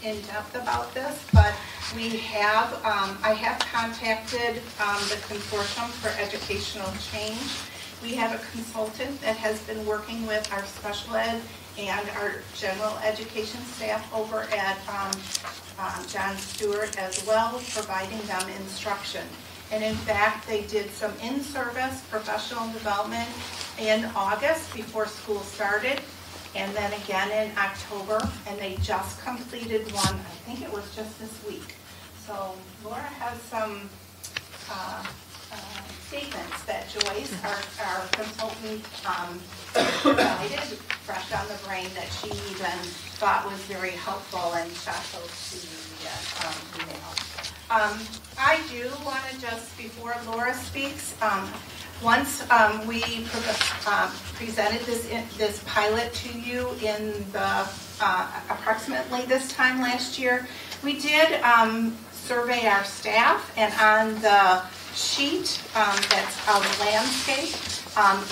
in depth about this, but we have, I have contacted the Consortium for Educational Change. We have a consultant that has been working with our special ed and our general education staff over at John Stewart as well, providing them instruction. And in fact, they did some in-service professional development in August before school started, and then again in October, and they just completed one, I think it was just this week. So Laura has some statements that Joyce, our consultant, provided fresh on the brain that she even thought was very helpful, and shot those to the email. I do want to just, before Laura speaks, once we presented this pilot to you in the approximately this time last year, we did survey our staff, and on the sheet that's on the landscape,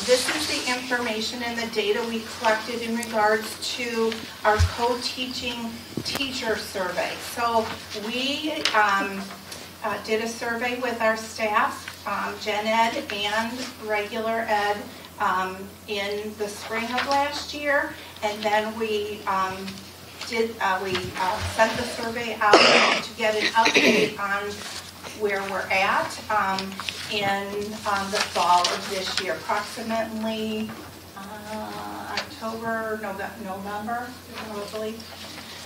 this is the information and the data we collected in regards to our co-teaching teacher survey. So we did a survey with our staff, gen ed and regular ed, in the spring of last year, and then we sent the survey out to get an update on where we're at in the fall of this year, approximately October, November, hopefully.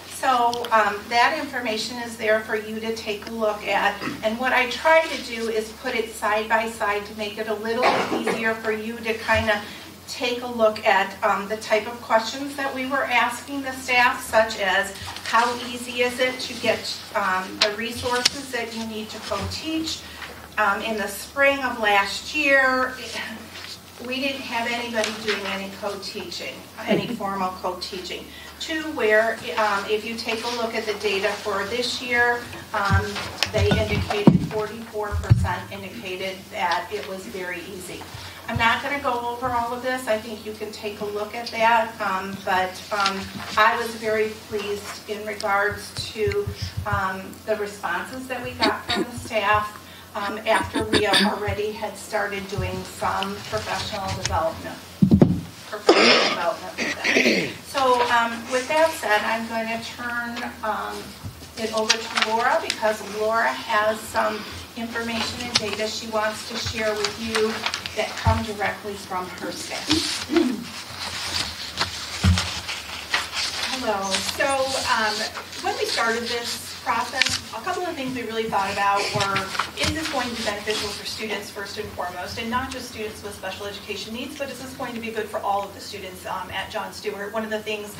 So that information is there for you to take a look at. And what I try to do is put it side by side to make it a little bit easier for you to kind of take a look at the type of questions that we were asking the staff, such as how easy is it to get the resources that you need to co-teach. In the spring of last year, we didn't have anybody doing any co-teaching, any formal co-teaching. To where, if you take a look at the data for this year, they indicated 44% indicated that it was very easy. I'm not going to go over all of this. I think you can take a look at that. But I was very pleased in regards to the responses that we got from the staff after we already had started doing some professional development. So with that said, I'm going to turn it over to Laura, because Laura has some information and data she wants to share with you that come directly from her staff. Hello. So when we started this process, a couple of things we really thought about were, is this going to be beneficial for students first and foremost, and not just students with special education needs, but is this going to be good for all of the students at John Stewart? One of the things,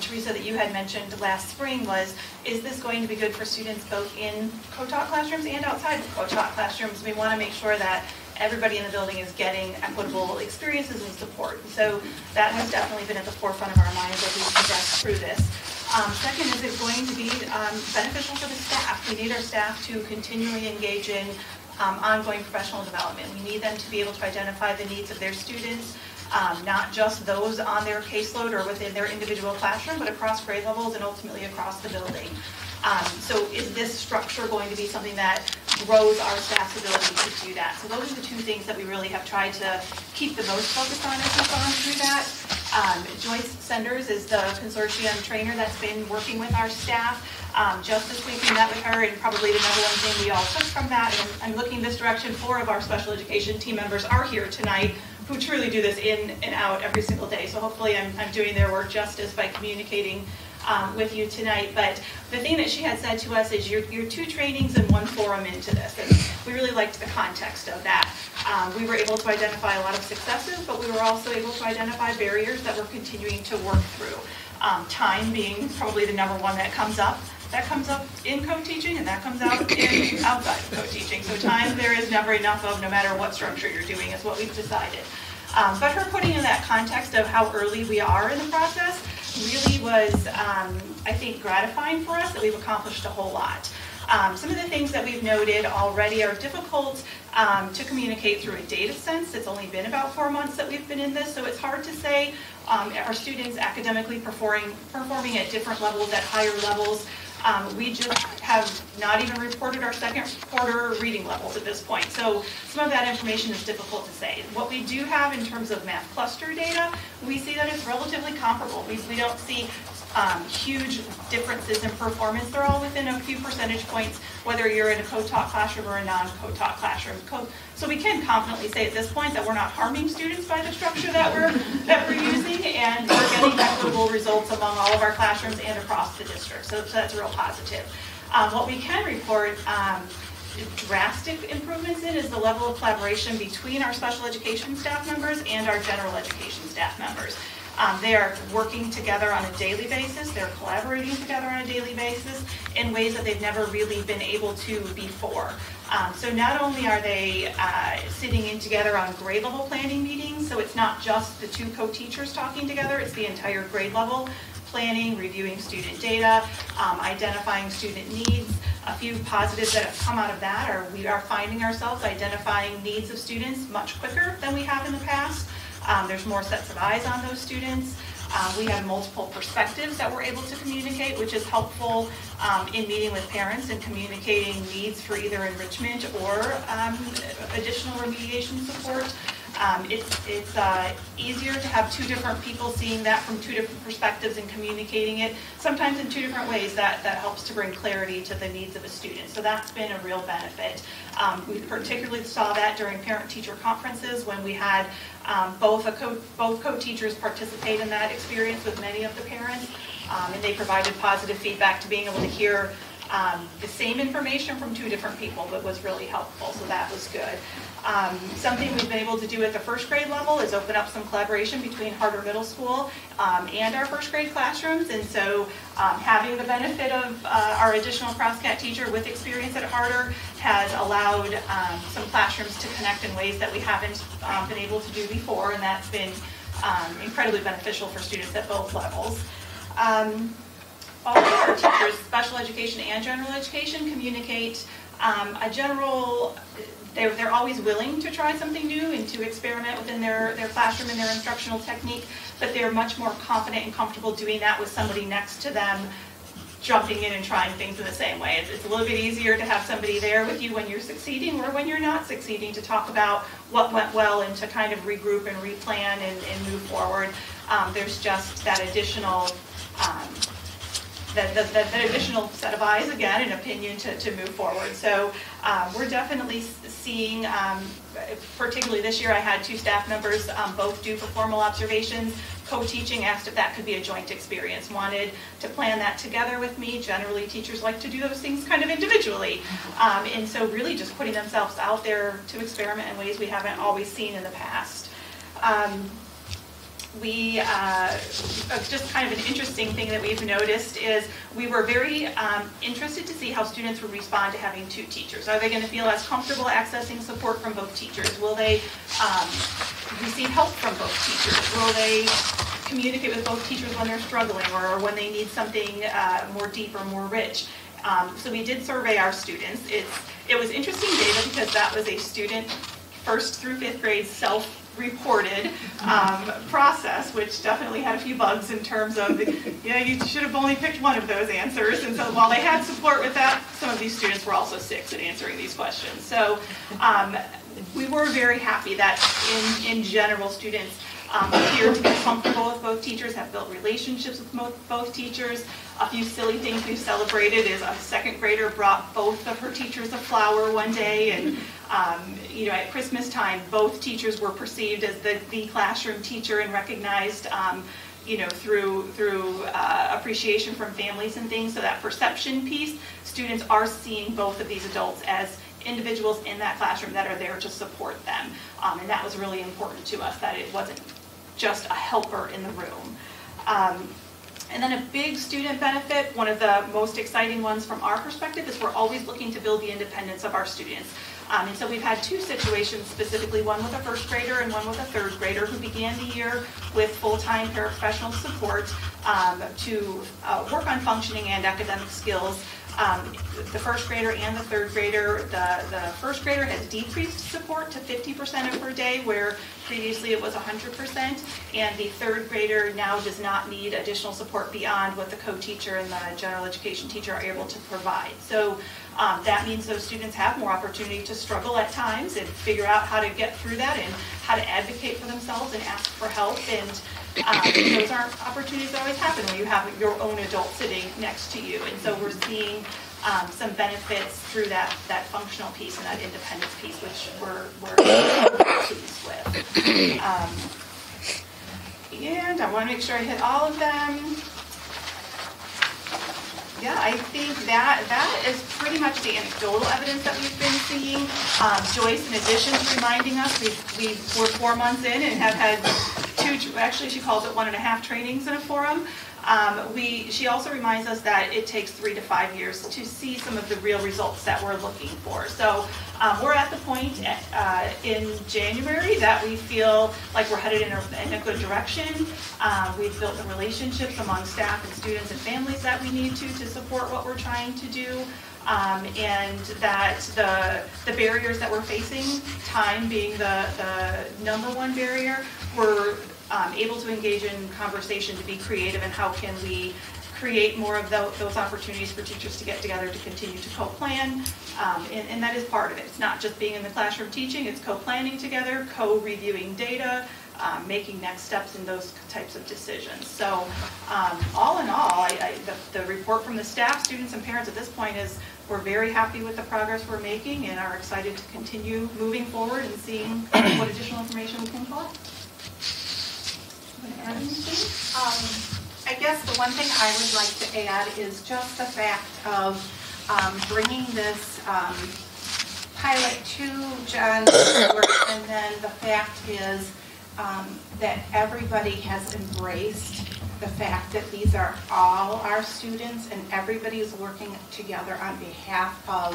Teresa, that you had mentioned last spring was, is this going to be good for students both in co-taught classrooms and outside of co-taught classrooms? We want to make sure that everybody in the building is getting equitable experiences and support. So that has definitely been at the forefront of our minds as we progress through this. Second, is it going to be beneficial for the staff? We need our staff to continually engage in ongoing professional development. We need them to be able to identify the needs of their students, not just those on their caseload or within their individual classroom, but across grade levels and ultimately across the building. So is this structure going to be something that grows our staff's ability to do that? So those are the two things that we really have tried to keep the most focused on as we've gone through that. Joyce Senders is the consortium trainer that's been working with our staff. Just this week we met with her, and probably the number one thing we all took from that, and I'm looking this direction, 4 of our special education team members are here tonight who truly do this in and out every single day. So hopefully I'm doing their work justice by communicating with you tonight. But the thing that she had said to us is you're 2 trainings and 1 forum into this. And we really liked the context of that. We were able to identify a lot of successes, but we were also able to identify barriers that we're continuing to work through. Time being probably the number one that comes up. That comes up in co-teaching, and that comes out in outside of co-teaching. So time there is never enough of, no matter what structure you're doing, is what we've decided. But her putting in that context of how early we are in the process really was, I think, gratifying for us that we've accomplished a whole lot. Some of the things that we've noted already are difficult to communicate through a data sense. It's only been about 4 months that we've been in this, so it's hard to say are students academically performing at different levels, at higher levels. We just have not even reported our second quarter reading levels at this point. So some of that information is difficult to say. What we do have in terms of math cluster data, we see that it's relatively comparable. We don't see huge differences in performance. They're all within a few percentage points, whether you're in a co-taught classroom or a non-co-taught classroom. So we can confidently say at this point that we're not harming students by the structure that we're using, and we're getting equitable results among all of our classrooms and across the district. So that's real positive. What we can report drastic improvements in is the level of collaboration between our special education staff members and our general education staff members. They are working together on a daily basis. They're collaborating together on a daily basis in ways that they've never really been able to before. So not only are they sitting in together on grade level planning meetings, so it's not just the 2 co-teachers talking together, it's the entire grade level planning, reviewing student data, identifying student needs. A few positives that have come out of that are we are finding ourselves identifying needs of students much quicker than we have in the past. There's more sets of eyes on those students. We have multiple perspectives that we're able to communicate, which is helpful in meeting with parents and communicating needs for either enrichment or additional remediation support. It's easier to have 2 different people seeing that from 2 different perspectives and communicating it, sometimes in 2 different ways. That helps to bring clarity to the needs of a student. So that's been a real benefit. We particularly saw that during parent-teacher conferences when we had both co-teachers participate in that experience with many of the parents, and they provided positive feedback to being able to hear the same information from 2 different people that was really helpful, so that was good. Something we've been able to do at the 1st grade level is open up some collaboration between Harder Middle School and our 1st grade classrooms, and so having the benefit of our additional cross-cat teacher with experience at Harder has allowed some classrooms to connect in ways that we haven't been able to do before, and that's been incredibly beneficial for students at both levels. All of our teachers, special education and general education, communicate a general, they're always willing to try something new and to experiment within their classroom and their instructional technique, but they're much more confident and comfortable doing that with somebody next to them, jumping in and trying things in the same way. It's a little bit easier to have somebody there with you when you're succeeding or when you're not succeeding to talk about what went well and to kind of regroup and replan and move forward. There's just that additional that additional set of eyes, again, and opinion to move forward. So we're definitely seeing, particularly this year, I had 2 staff members both do for formal observations. Co-teaching, asked if that could be a joint experience, wanted to plan that together with me. Generally, teachers like to do those things kind of individually. And so really just putting themselves out there to experiment in ways we haven't always seen in the past. We, just kind of an interesting thing that we've noticed is we were very interested to see how students would respond to having 2 teachers. Are they going to feel as comfortable accessing support from both teachers? Will they receive help from both teachers? Will they communicate with both teachers when they're struggling or when they need something more deep or more rich? So we did survey our students. It was interesting data because that was a student 1st through 5th grade self-reported process, which definitely had a few bugs in terms of, yeah, you should have only picked one of those answers. And so while they had support with that, some of these students were also 6 at answering these questions. So we were very happy that in general students appear to be comfortable with both teachers, have built relationships with both teachers. A few silly things we've celebrated is a second grader brought both of her teachers a flower one day, and at Christmas time, both teachers were perceived as the classroom teacher and recognized through appreciation from families and things. So that perception piece, students are seeing both of these adults as individuals in that classroom that are there to support them. And that was really important to us, that it wasn't just a helper in the room. And then a big student benefit, one of the most exciting ones from our perspective, is we're always looking to build the independence of our students. And so we've had two situations, specifically one with a first grader and one with a third grader, who began the year with full-time paraprofessional support to work on functioning and academic skills. The first grader and the third grader, the first grader has decreased support to 50% of her day, where previously it was 100%, and the third grader now does not need additional support beyond what the co-teacher and the general education teacher are able to provide. So that means those students have more opportunity to struggle at times and figure out how to get through that and how to advocate for themselves and ask for help. And those aren't opportunities that always happen when you have your own adult sitting next to you. And so we're seeing some benefits through that functional piece and that independence piece, which we're pleased with. And I want to make sure I hit all of them. Yeah, I think that is pretty much the anecdotal evidence that we've been seeing. Joyce, in addition to reminding us, we're 4 months in and have had actually she calls it 1.5 trainings in a forum. She also reminds us that it takes 3 to 5 years to see some of the real results that we're looking for. So we're at the point in January that we feel like we're headed in a good direction. We've built the relationships among staff and students and families that we need to support what we're trying to do. And that the barriers that we're facing, time being the number one barrier, we're able to engage in conversation to be creative and how can we create more of those opportunities for teachers to get together to continue to co-plan. And that is part of it. It's not just being in the classroom teaching, it's co-planning together, co-reviewing data, making next steps in those types of decisions. So all in all, the report from the staff, students, and parents at this point is we're very happy with the progress we're making and are excited to continue moving forward and seeing what additional information we can collect. I guess the one thing I would like to add is just the fact of bringing this pilot to John's work, and then the fact is that everybody has embraced the fact that these are all our students and everybody is working together on behalf of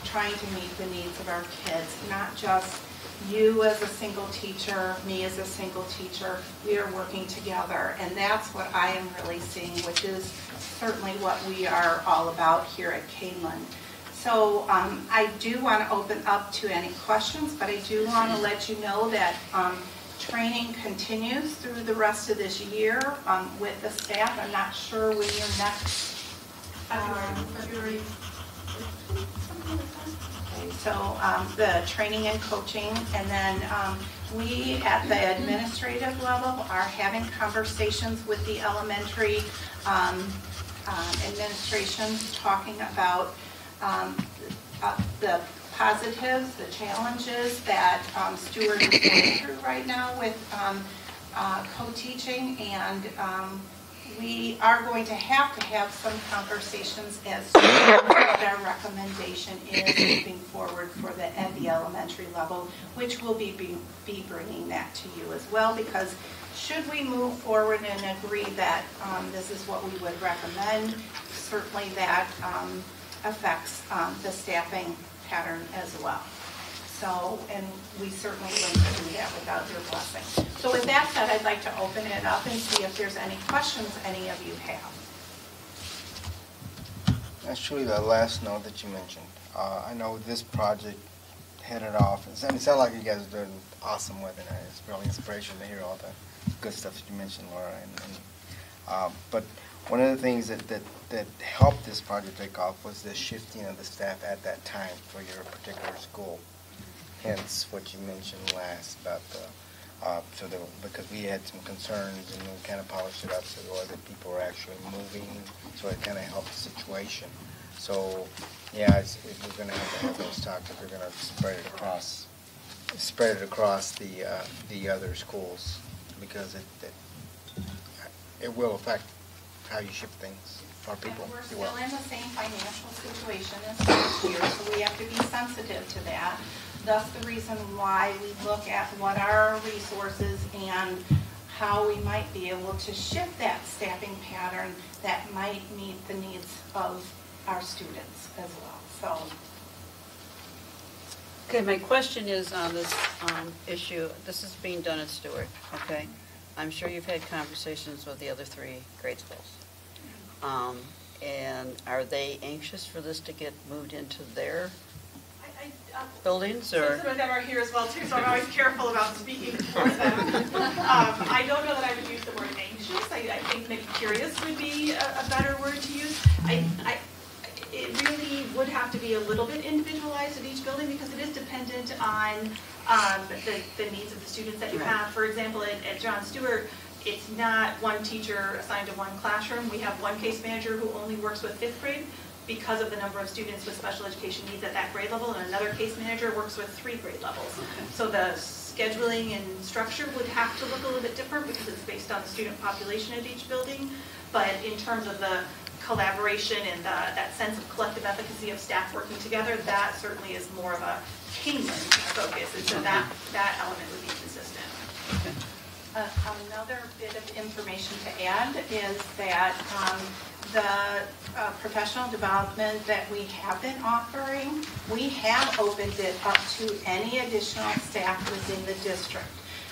trying to meet the needs of our kids, not just you as a single teacher, me as a single teacher. We are working together, and that's what I am really seeing, which is certainly what we are all about here at Kaneland. So I do want to open up to any questions, but I do want to let you know that training continues through the rest of this year with the staff. I'm not sure when your next February. So the training and coaching, and then we at the administrative level are having conversations with the elementary administration, talking about the positives, the challenges that Stuart is going through right now with co-teaching, and we are going to have some conversations as to what our recommendation is moving forward at the elementary level, which will be bringing that to you as well, because should we move forward and agree that this is what we would recommend, certainly that affects the staffing pattern as well. So, and we certainly wouldn't do that without your blessing. So with that said, I'd like to open it up and see if there's any questions any of you have. Actually, the last note that you mentioned, I know this project headed off, and it sounds like you guys are doing awesome with it. It's really inspirational to hear all the good stuff that you mentioned, Laura. But one of the things that helped this project take off was the shifting of the staff at that time for your particular school. Hence what you mentioned last about Because we had some concerns and we kind of polished it up so that people were actually moving, so it kind of helped the situation. So, yeah, we're going to have those talks if we're going to spread it across the other schools, because it will affect how you ship things for people. And we're still in the same financial situation as last year, so we have to be sensitive to that. Thus the reason why we look at what are our resources and how we might be able to shift that staffing pattern that might meet the needs of our students as well. So. Okay, my question is on this issue. This is being done at Stewart, okay? I'm sure you've had conversations with the other 3 grade schools. And are they anxious for this to get moved into their buildings, or? Some of them are here as well too, so I'm always careful about speaking for them. I don't know that I would use the word anxious. I think maybe curious would be a better word to use. It really would have to be a little bit individualized at each building because it is dependent on the needs of the students that you have. For example, at John Stewart, it's not one teacher assigned to one classroom. We have one case manager who only works with 5th grade because of the number of students with special education needs at that grade level, and another case manager works with 3 grade levels. So the scheduling and structure would have to look a little bit different because it's based on the student population at each building. But in terms of the collaboration and that sense of collective efficacy of staff working together, that certainly is more of a Kaneland focus, and so that element would be consistent. Another bit of information to add is that the professional development that we have been offering, we have opened it up to any additional staff within the district.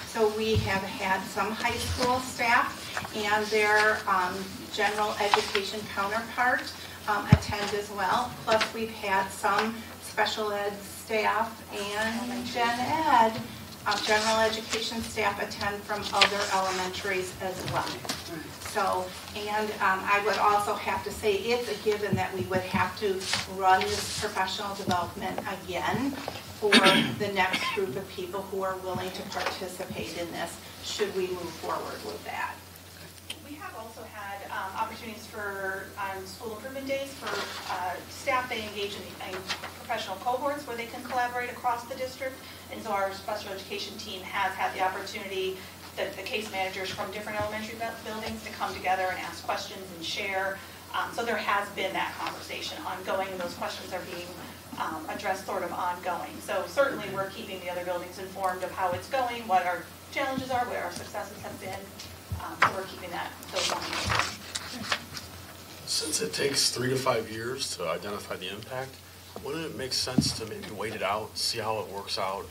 So we have had some high school staff and their general education counterpart attend as well. Plus we've had some special ed staff and gen ed general education staff attend from other elementaries as well. So, and I would also have to say it's a given that we would have to run this professional development again for the next group of people who are willing to participate in this, should we move forward with that. We have also had opportunities for school improvement days for staff they engage in professional cohorts where they can collaborate across the district. And so our special education team has had the opportunity, the case managers from different elementary buildings to come together and ask questions and share. So there has been that conversation ongoing, and those questions are being addressed sort of ongoing. So certainly we're keeping the other buildings informed of how it's going, what our challenges are, what our successes have been. So we're keeping those lines. Since it takes 3 to 5 years to identify the impact, wouldn't it make sense to maybe wait it out, see how it works out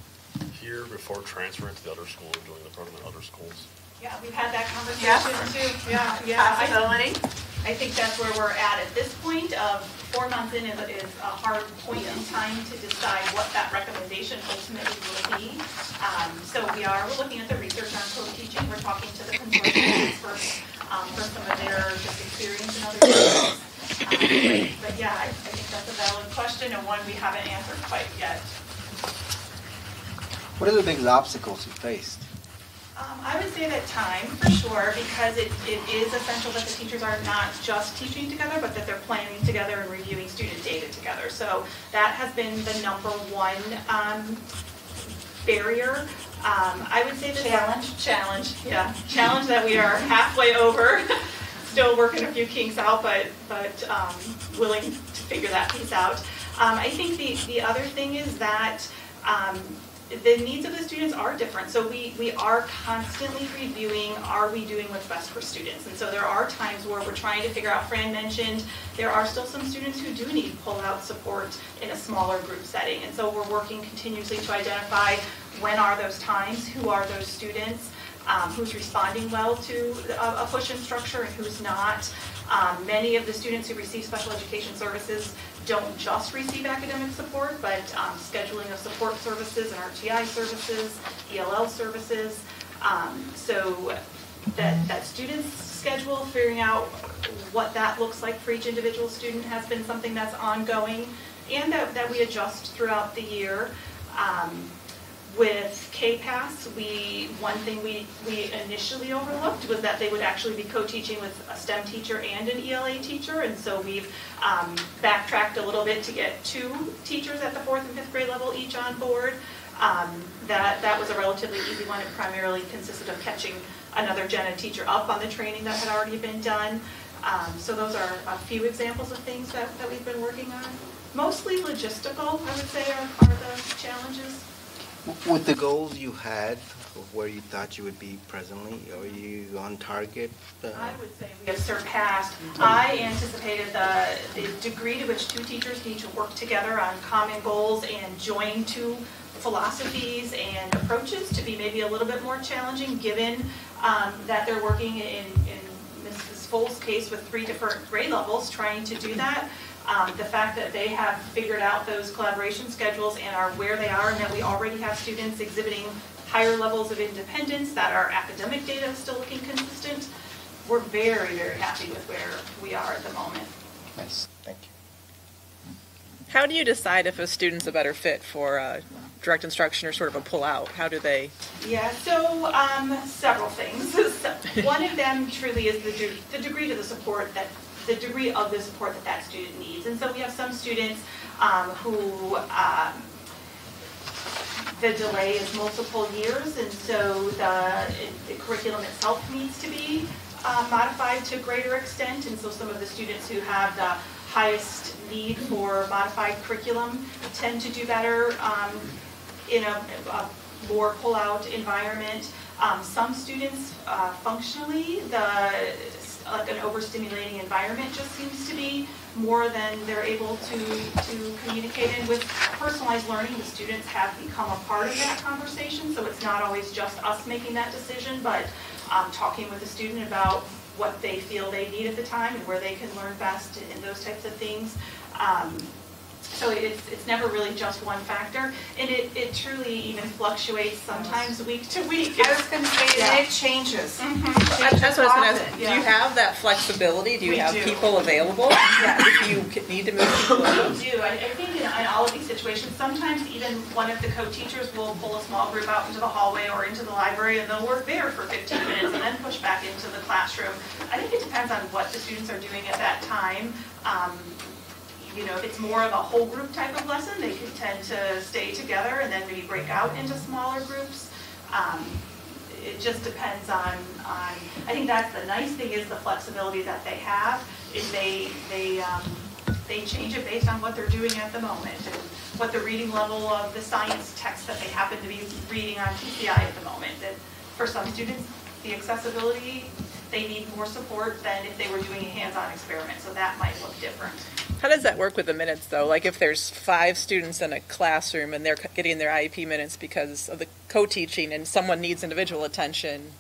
here before transferring to the other school or doing the program at other schools? Yeah, we've had that conversation too. Yeah. I think that's where we're at this point. Of 4 months in is a hard point in time to decide what that recommendation ultimately will be. So we're looking at the research on co-teaching. We're talking to the consortium for some of their just experience in other schools. But yeah, I think that's a valid question and one we haven't answered quite yet. What are the biggest obstacles you faced? I would say that time, for sure, because it is essential that the teachers are not just teaching together, but that they're planning together and reviewing student data together. So that has been the #1 barrier. I would say the challenge that we are halfway over. Still working a few kinks out, but willing to figure that piece out. I think the other thing is that the needs of the students are different. So we are constantly reviewing, are we doing what's best for students? And so there are times where we're trying to figure out, Fran mentioned, there are still some students who do need pull-out support in a smaller group setting. And so we're working continuously to identify when are those times, who are those students, who's responding well to a push-in structure and who's not. Many of the students who receive special education services don't just receive academic support, but scheduling of support services and RTI services, ELL services. So that student's schedule, figuring out what that looks like for each individual student has been something that's ongoing and that we adjust throughout the year. With K-PASS, one thing we initially overlooked was that they would actually be co-teaching with a STEM teacher and an ELA teacher, and so we've backtracked a little bit to get 2 teachers at the 4th and 5th grade level each on board. That was a relatively easy one. It primarily consisted of catching another gen ed teacher up on the training that had already been done. So those are a few examples of things that we've been working on. Mostly logistical, I would say, are the challenges. With the goals you had of where you thought you would be presently, are you on target? I would say we have surpassed. I anticipated the degree to which 2 teachers need to work together on common goals and join 2 philosophies and approaches to be maybe a little bit more challenging, given that they're working in Mrs. Full's case with 3 different grade levels trying to do that. The fact that they have figured out those collaboration schedules and are where they are, and that we already have students exhibiting higher levels of independence, that our academic data is still looking consistent, we're very, very happy with where we are at the moment. Nice, thank you. How do you decide if a student's a better fit for direct instruction or sort of a pull-out? How do they? Yeah, so several things. One of them truly is the degree of the support that student needs. And so we have some students who the delay is multiple years, and so the curriculum itself needs to be modified to a greater extent. And so some of the students who have the highest need for modified curriculum tend to do better in a more pull-out environment. Some students, functionally, like an overstimulating environment just seems to be more than they're able to communicate in. With personalized learning, the students have become a part of that conversation, so it's not always just us making that decision, but talking with the student about what they feel they need at the time and where they can learn best and those types of things. So it's never really just one factor, and it truly even fluctuates sometimes week to week. I was going to say, Yeah. it changes. That's what I was going to ask. Yeah. Do you have that flexibility? Do you have people available? Yeah. If you need to move people around? We do. I think in all of these situations, sometimes even one of the co-teachers will pull a small group out into the hallway or into the library, and they'll work there for 15 minutes and then push back into the classroom. I think it depends on what the students are doing at that time. If it's more of a whole group type of lesson, they can tend to stay together and then maybe break out into smaller groups. It just depends on, I think that's the nice thing, is the flexibility that they have, is they change it based on what they're doing at the moment and what the reading level of the science text that they happen to be reading on TCI at the moment. That for some students, the accessibility, they need more support than if they were doing a hands-on experiment, so that might look different. How does that work with the minutes, though? Like if there's 5 students in a classroom and they're getting their IEP minutes because of the co-teaching and someone needs individual attention,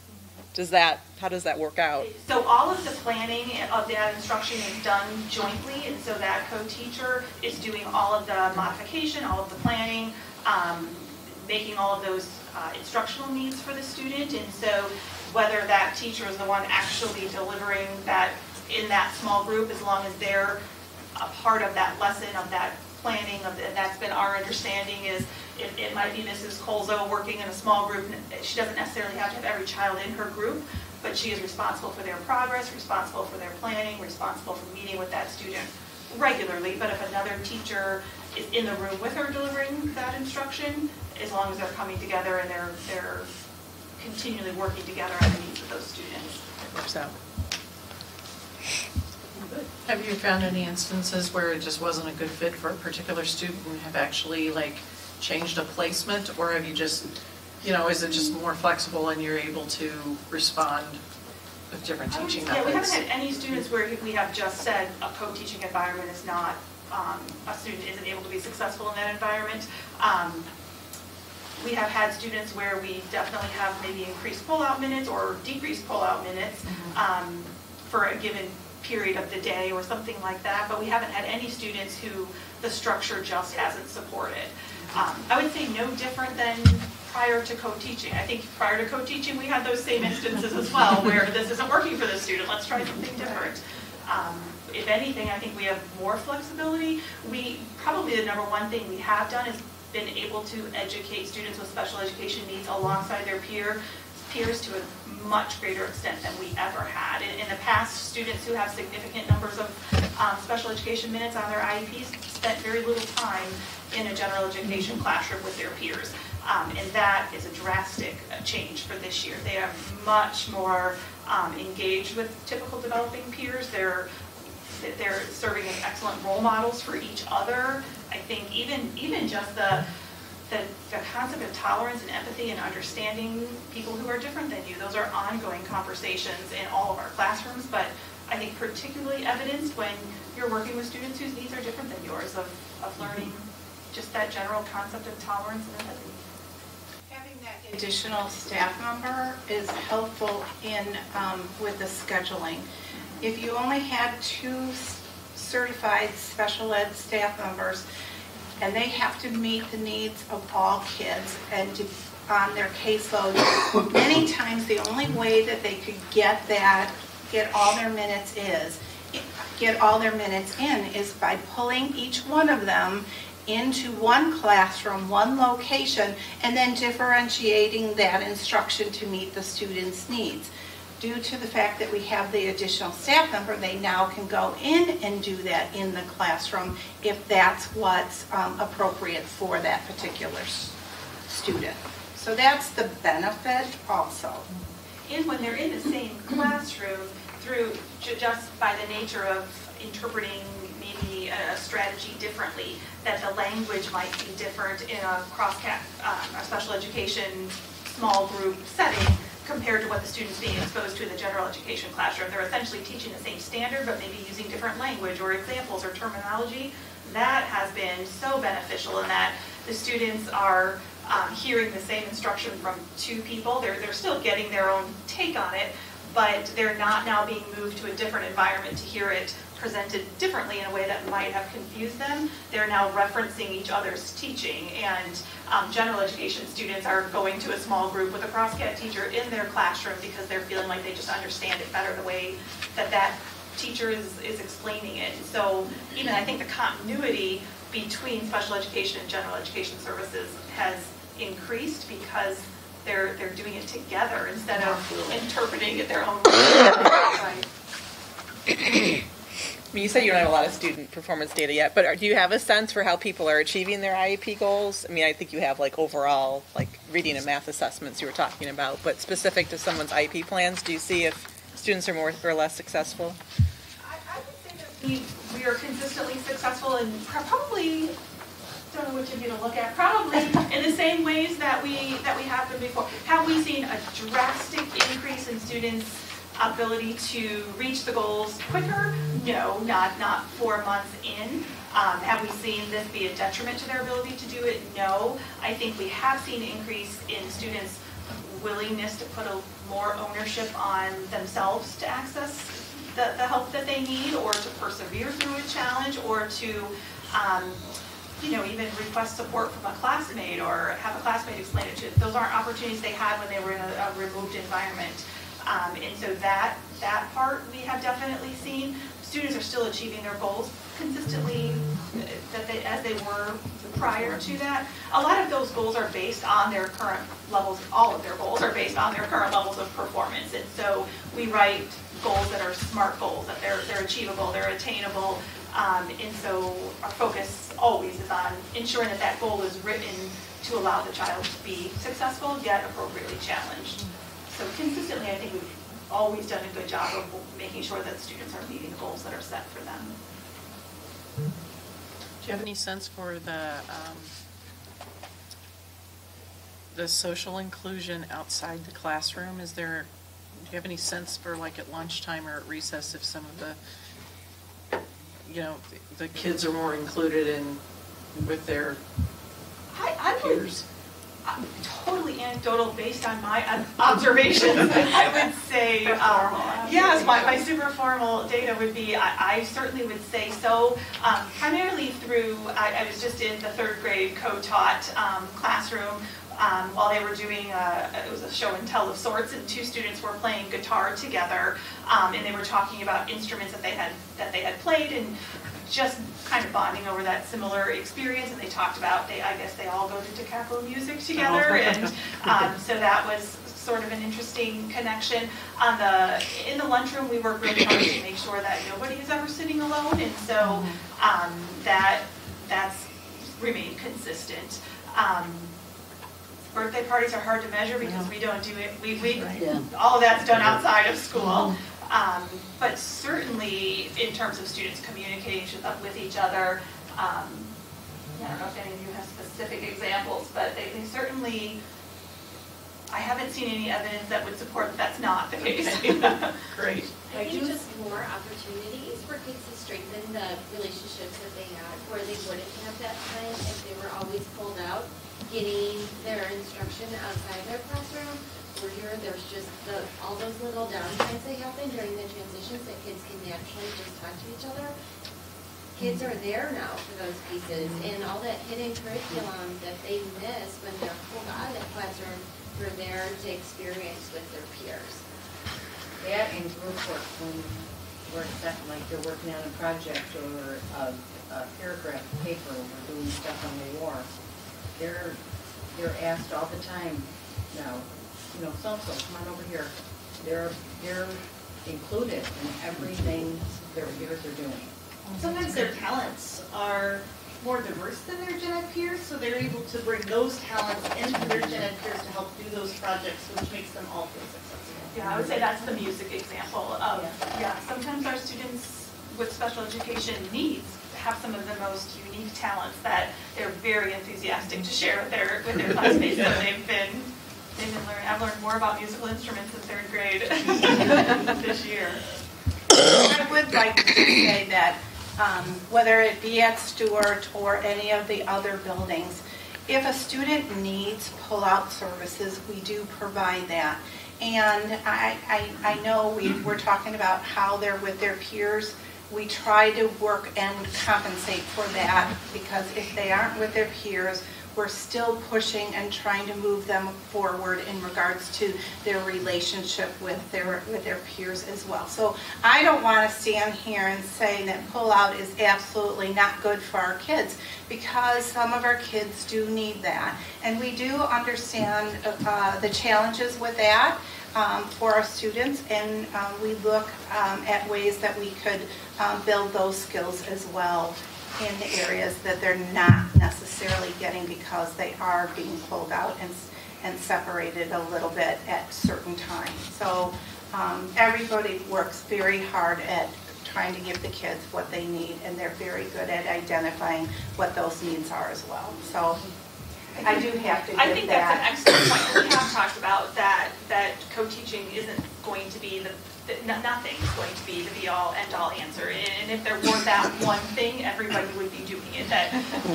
how does that work out? So all of the planning of that instruction is done jointly, and so that co-teacher is doing all of the modification, all of the planning, making all of those instructional needs for the student. And so whether that teacher is the one actually delivering that in that small group, as long as they're a part of that lesson, of that planning, that's been our understanding, is it might be Mrs. Colzo working in a small group. She doesn't necessarily have to have every child in her group, but she is responsible for their progress, responsible for their planning, responsible for meeting with that student regularly. But if another teacher is in the room with her delivering that instruction, as long as they're coming together and they're continually working together on the needs of those students. It works out. Have you found any instances where it just wasn't a good fit for a particular student and have actually changed a placement, or have you just, is it just more flexible and you're able to respond with different teaching methods? Yeah, we haven't had any students where we have just said a co-teaching environment is not, a student isn't able to be successful in that environment. We have had students where we definitely have maybe increased pull-out minutes or decreased pull-out minutes for a given period of the day or something like that, but we haven't had any students who the structure just hasn't supported. I would say no different than prior to co-teaching. I think prior to co-teaching we had those same instances as well where this isn't working for the student, let's try something different. If anything, I think we have more flexibility. Probably the number one thing we have done is been able to educate students with special education needs alongside their peers to a much greater extent than we ever had. In the past, students who have significant numbers of special education minutes on their IEPs spent very little time in a general education classroom with their peers. And that is a drastic change for this year. They are much more engaged with typical developing peers. They're serving as excellent role models for each other. I think even just the concept of tolerance and empathy and understanding people who are different than you, those are ongoing conversations in all of our classrooms, but I think particularly evidenced when you're working with students whose needs are different than yours, of learning just that general concept of tolerance and empathy. Having that additional staff member is helpful in with the scheduling. If you only had 2 certified special ed staff members, and they have to meet the needs of all kids and on their caseload, many times the only way that they could get all their minutes in is by pulling each one of them into one classroom, one location, and then differentiating that instruction to meet the student's needs. Due to the fact that we have the additional staff member, they now can go in and do that in the classroom if that's what's appropriate for that particular student. So that's the benefit also. And when they're in the same classroom, through just by the nature of interpreting maybe a strategy differently, that the language might be different in a a special education small group setting compared to what the student's being exposed to in the general education classroom. They're essentially teaching the same standard, but maybe using different language or examples or terminology. That has been so beneficial in that the students are hearing the same instruction from 2 people. They're still getting their own take on it, but they're not now being moved to a different environment to hear it presented differently in a way that might have confused them. They're now referencing each other's teaching, and general education students are going to a small group with a cross-cat teacher in their classroom because they're feeling like they just understand it better the way that teacher is explaining it. And so even I think the continuity between special education and general education services has increased because they're doing it together instead of interpreting it their own way. Right. I mean, you say you don't have a lot of student performance data yet, but do you have a sense for how people are achieving their IEP goals? I mean, I think you have like overall, like reading and math assessments you were talking about, but specific to someone's IEP plans, do you see if students are more or less successful? I would say that we are consistently successful and probably, don't know which of you to look at, probably in the same ways that we have been before. Have we seen a drastic increase in students' ability to reach the goals quicker? No, not 4 months in. Have we seen this be a detriment to their ability to do it? No. I think we have seen an increase in students' willingness to put more ownership on themselves to access the help that they need, or to persevere through a challenge, or to even request support from a classmate or have a classmate explain it to them. Those aren't opportunities they had when they were in a removed environment. And so that part we have definitely seen. Students are still achieving their goals consistently as they were prior to that. A lot of those goals are based on their current levels. All of their goals are based on their current levels of performance. And so we write goals that are SMART goals, that they're achievable, they're attainable. And so our focus always is on ensuring that goal is written to allow the child to be successful, yet appropriately challenged. So consistently, I think we've always done a good job of making sure that students are meeting the goals that are set for them. Do you have any sense for the social inclusion outside the classroom? Do you have any sense for, like, at lunchtime or at recess, if some of the kids are more included with their peers? Totally anecdotal based on my observations. I would say, yes, my super formal data would be, I certainly would say so. Primarily through, I was just in the 3rd grade co-taught classroom while they were doing, it was a show and tell of sorts, and 2 students were playing guitar together, and they were talking about instruments that they had played, and just kind of bonding over that similar experience, and they talked about, I guess they all go to Capital Music together, and so that was sort of an interesting connection. In the lunchroom, we work really hard to make sure that nobody is ever sitting alone, and so that's remained consistent. Birthday parties are hard to measure because we don't do it, all of that's done outside of school. But certainly in terms of students communicating with each other, I don't know if any of you have specific examples, but they certainly, I haven't seen any evidence that would support that that's not the case. Great. I think just more opportunities for kids to strengthen the relationships that they have, where they wouldn't have that time if they were always pulled out, getting their instruction outside their classroom. Where here, there's just all those little downtimes that happen during the transitions that kids can naturally just talk to each other. Kids are there now for those pieces, and all that hidden curriculum that they miss when they're pulled out of that classroom, they're there to experience with their peers. That and group work, when we're like they're working on a project or a paragraph paper, or doing stuff on the war, they're asked all the time now, so-and-so, come on over here. They're included in everything their peers are doing. Sometimes their talents are more diverse than their gen ed peers, so they're able to bring those talents into their gen ed peers to help do those projects, which makes them all feel successful. Yeah, I would say that's the music example of, sometimes our students with special education needs have some of the most unique talents that they're very enthusiastic to share with their classmates. So they've been learning. I've learned more about musical instruments in third grade this year. I would like to say that whether it be at Stewart or any of the other buildings, if a student needs pull-out services, we do provide that. And I know we're talking about how they're with their peers. We try to work and compensate for that, because if they aren't with their peers, we're still pushing and trying to move them forward in regards to their relationship with their peers as well. So I don't want to stand here and say that pull-out is absolutely not good for our kids, because some of our kids do need that. And we do understand the challenges with that for our students, and we look at ways that we could build those skills as well in the areas that they're not necessarily getting because they are being pulled out and separated a little bit at certain times. So everybody works very hard at trying to give the kids what they need, and they're very good at identifying what those needs are as well. So I do have to give I think that's an excellent point. We have talked about that co-teaching isn't going to be nothing is going to be the be-all, end-all answer. And if there were that one thing, everybody would be doing it. That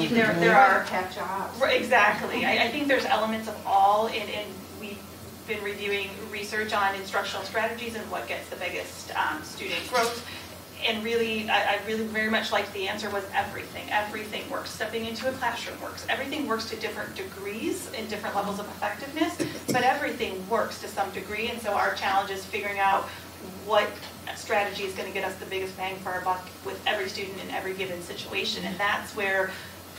there are jobs. Exactly. I think there's elements of all, and we've been reviewing research on instructional strategies and what gets the biggest student growth. And really, I really very much liked the answer was everything. Everything works. Stepping into a classroom works. Everything works to different degrees and different levels of effectiveness, but everything works to some degree. And so our challenge is figuring out what strategy is going to get us the biggest bang for our buck with every student in every given situation. And that's where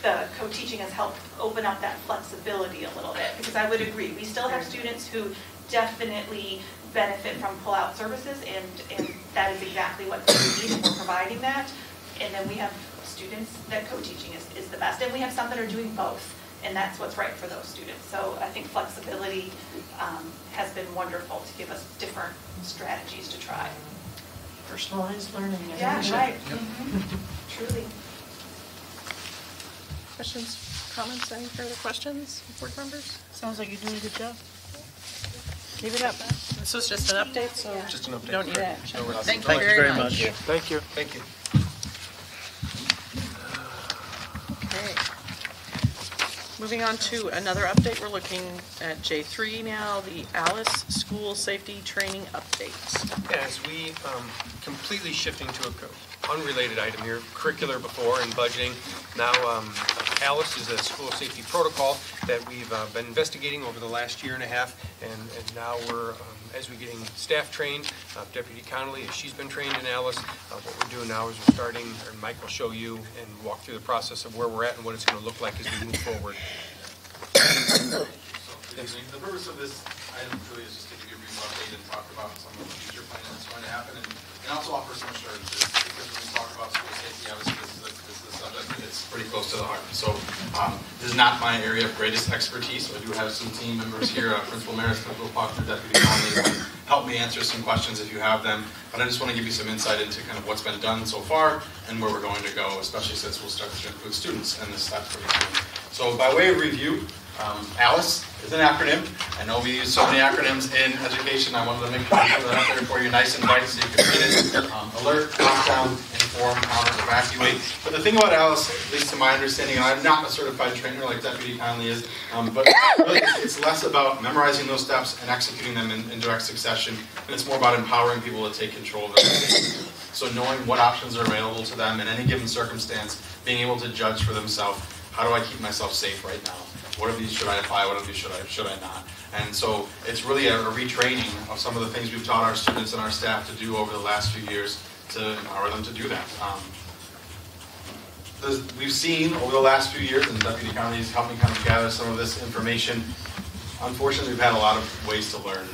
the co-teaching has helped open up that flexibility a little bit. Because I would agree, we still have students who definitely benefit from pull-out services, and that is exactly what they need, and we're providing that. And then we have students that co-teaching is the best, and we have some that are doing both, and that's what's right for those students. So I think flexibility has been wonderful to give us different strategies to try. Personalized learning. Yeah, right. Truly. Questions, comments, any further questions, board members? Sounds like you're doing a good job. Keep it up. This was just an update, so Just an update. you don't need action. No, Thank you thank very much. Thank you. Thank you. Okay. Moving on to another update, we're looking at J3 now, the Alice School Safety Training Update. As we completely shifting to a unrelated item here, curricular before and budgeting, now ALICE is a school safety protocol that we've been investigating over the last year and a half, and now we're, as we're getting staff trained, Deputy Connolly, as she's been trained in ALICE, what we're doing now is we're starting, and Mike will show you and walk through the process of where we're at and what it's going to look like as we move forward. The purpose of this item really is just to give you a brief update and talk about some of the future plans that's going to happen, and also offer some assurances, because when we talk about school safety, obviously this is a subject that's pretty close to the heart. So this is not my area of greatest expertise. I do have some team members here, Principal Maris, Principal Faulkner, Deputy Conley, who can help me answer some questions if you have them. But I just want to give you some insight into kind of what's been done so far and where we're going to go, especially since we'll start to include students in this step pretty soon. So by way of review, ALICE is an acronym. I know we use so many acronyms in education. I wanted to make sure they're out there for you nice and bright so you can read it. Alert, lockdown, inform, counter, evacuate. But the thing about ALICE, at least to my understanding, and I'm not a certified trainer like Deputy Conley is, but really it's less about memorizing those steps and executing them in direct succession, and it's more about empowering people to take control of their lives. So knowing what options are available to them in any given circumstance, being able to judge for themselves, how do I keep myself safe right now? What of these should I apply? What of these should I not? And so it's really a retraining of some of the things we've taught our students and our staff to do over the last few years to empower them to do that. We've seen over the last few years, and Deputy Conley has helped me kind of gather some of this information. Unfortunately, we've had a lot of ways to learn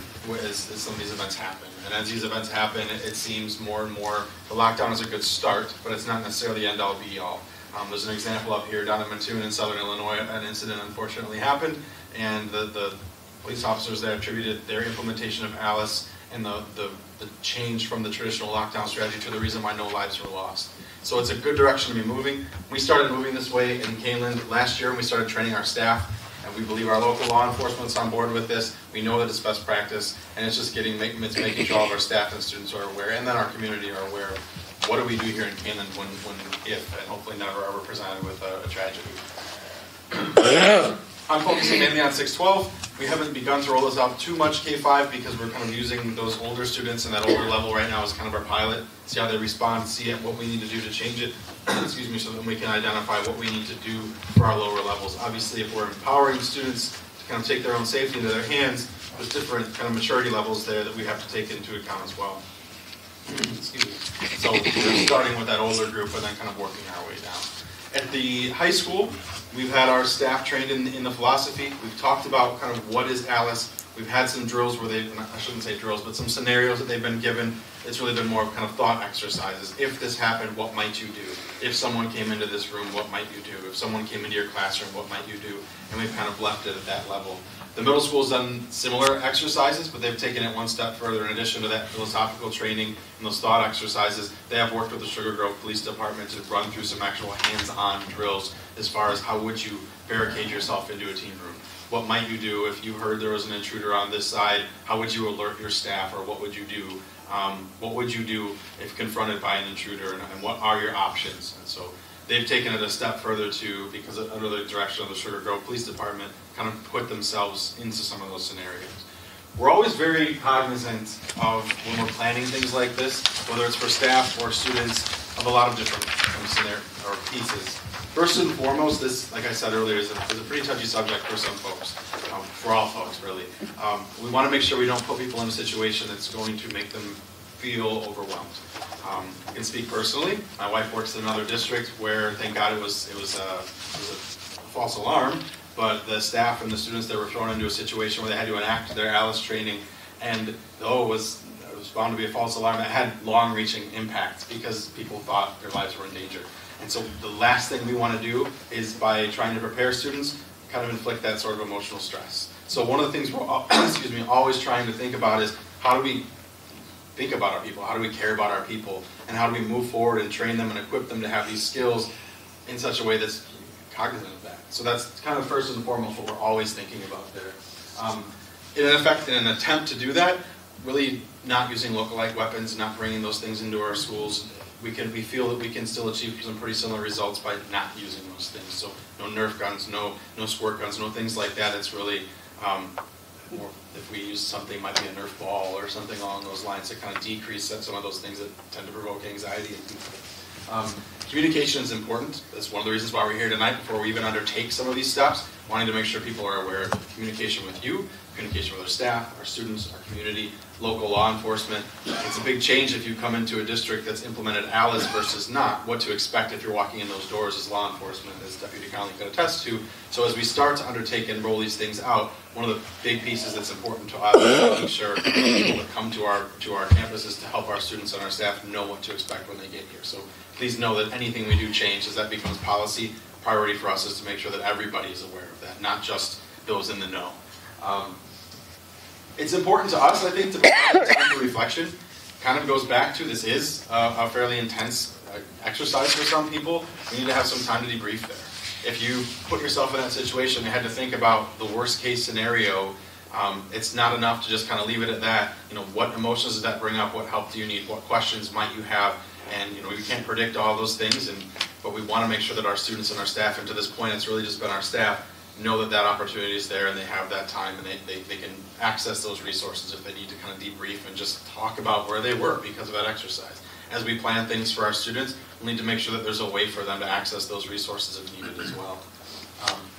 as some of these events happen. And as these events happen, it seems more and more the lockdown is a good start, but it's not necessarily the end-all be-all. There's an example up here down in Mattoon in southern Illinois. An incident unfortunately happened, and the police officers there attributed their implementation of ALICE and the change from the traditional lockdown strategy to the reason why no lives were lost. So it's a good direction to be moving. We started moving this way in Kaneland last year, and we started training our staff, and we believe our local law enforcement's on board with this. We know that it's best practice, and it's just making sure all of our staff and students are aware, and then our community are aware of what do we do here in Kaneland if, and hopefully never ever presented with a tragedy. I'm focusing mainly on 612. We haven't begun to roll this out too much K-5 because we're kind of using those older students and that older level right now as kind of our pilot, see how they respond, see what we need to do to change it, excuse me, so that we can identify what we need to do for our lower levels. Obviously, if we're empowering students to kind of take their own safety into their hands, there's different kind of maturity levels there that we have to take into account as well. Excuse me. So we're starting with that older group and then kind of working our way down. At the high school, we've had our staff trained in the philosophy. We've talked about kind of what is ALICE. We've had some drills where I shouldn't say drills, but some scenarios that they've been given. It's really been more of kind of thought exercises. If this happened, what might you do? If someone came into this room, what might you do? If someone came into your classroom, what might you do? And we've kind of left it at that level. The middle school's done similar exercises, but they've taken it one step further. In addition to that philosophical training and those thought exercises, they have worked with the Sugar Grove Police Department to run through some actual hands-on drills as far as how would you barricade yourself into a team room. What might you do if you heard there was an intruder on this side? How would you alert your staff, or what would you do? What would you do if confronted by an intruder, and what are your options? And so they've taken it a step further too, because under the direction of the Sugar Grove Police Department, kind of put themselves into some of those scenarios. We're always very cognizant of, when we're planning things like this, whether it's for staff or students, of a lot of different scenarios or pieces. First and foremost, this, like I said earlier, is a pretty touchy subject for some folks, for all folks really. We want to make sure we don't put people in a situation that's going to make them feel overwhelmed. I can speak personally. My wife works in another district where, thank God, it was a false alarm, but the staff and the students that were thrown into a situation where they had to enact their ALICE training, and though it was bound to be a false alarm, that had long-reaching impacts because people thought their lives were in danger. And so the last thing we want to do is, by trying to prepare students, kind of inflict that sort of emotional stress. So one of the things we're always trying to think about is, how do we think about our people? How do we care about our people? And how do we move forward and train them and equip them to have these skills in such a way that's cognizant of that? So that's kind of first and foremost what we're always thinking about there. In an attempt to do that, really not using look-alike weapons, not bringing those things into our schools, we feel that we can still achieve some pretty similar results by not using those things. So no Nerf guns, no squirt guns, no things like that. It's really more, if we use something, might be a Nerf ball or something along those lines to kind of decrease some of those things that tend to provoke anxiety in people. Communication is important. That's one of the reasons why we're here tonight before we even undertake some of these steps, wanting to make sure people are aware of communication with you, communication with our staff, our students, our community, local law enforcement. It's a big change if you come into a district that's implemented ALIS versus not, what to expect if you're walking in those doors as law enforcement, as Deputy Kaneland could attest to. So as we start to undertake and roll these things out, one of the big pieces that's important to us is making sure people that come to our campuses to help our students and our staff know what to expect when they get here. So please know that anything we do change, as that becomes policy, priority for us is to make sure that everybody is aware of that, not just those in the know. It's important to us, I think, to provide time for reflection. Kind of goes back to this is a fairly intense exercise for some people. We need to have some time to debrief there. If you put yourself in that situation and had to think about the worst case scenario, it's not enough to just kind of leave it at that. You know, what emotions does that bring up? What help do you need? What questions might you have? And you know, we can't predict all those things, but we want to make sure that our students and our staff, and to this point, it's really just been our staff, know that that opportunity is there and they have that time and they can access those resources if they need to kind of debrief and just talk about where they were because of that exercise. As we plan things for our students, we'll need to make sure that there's a way for them to access those resources if needed as well.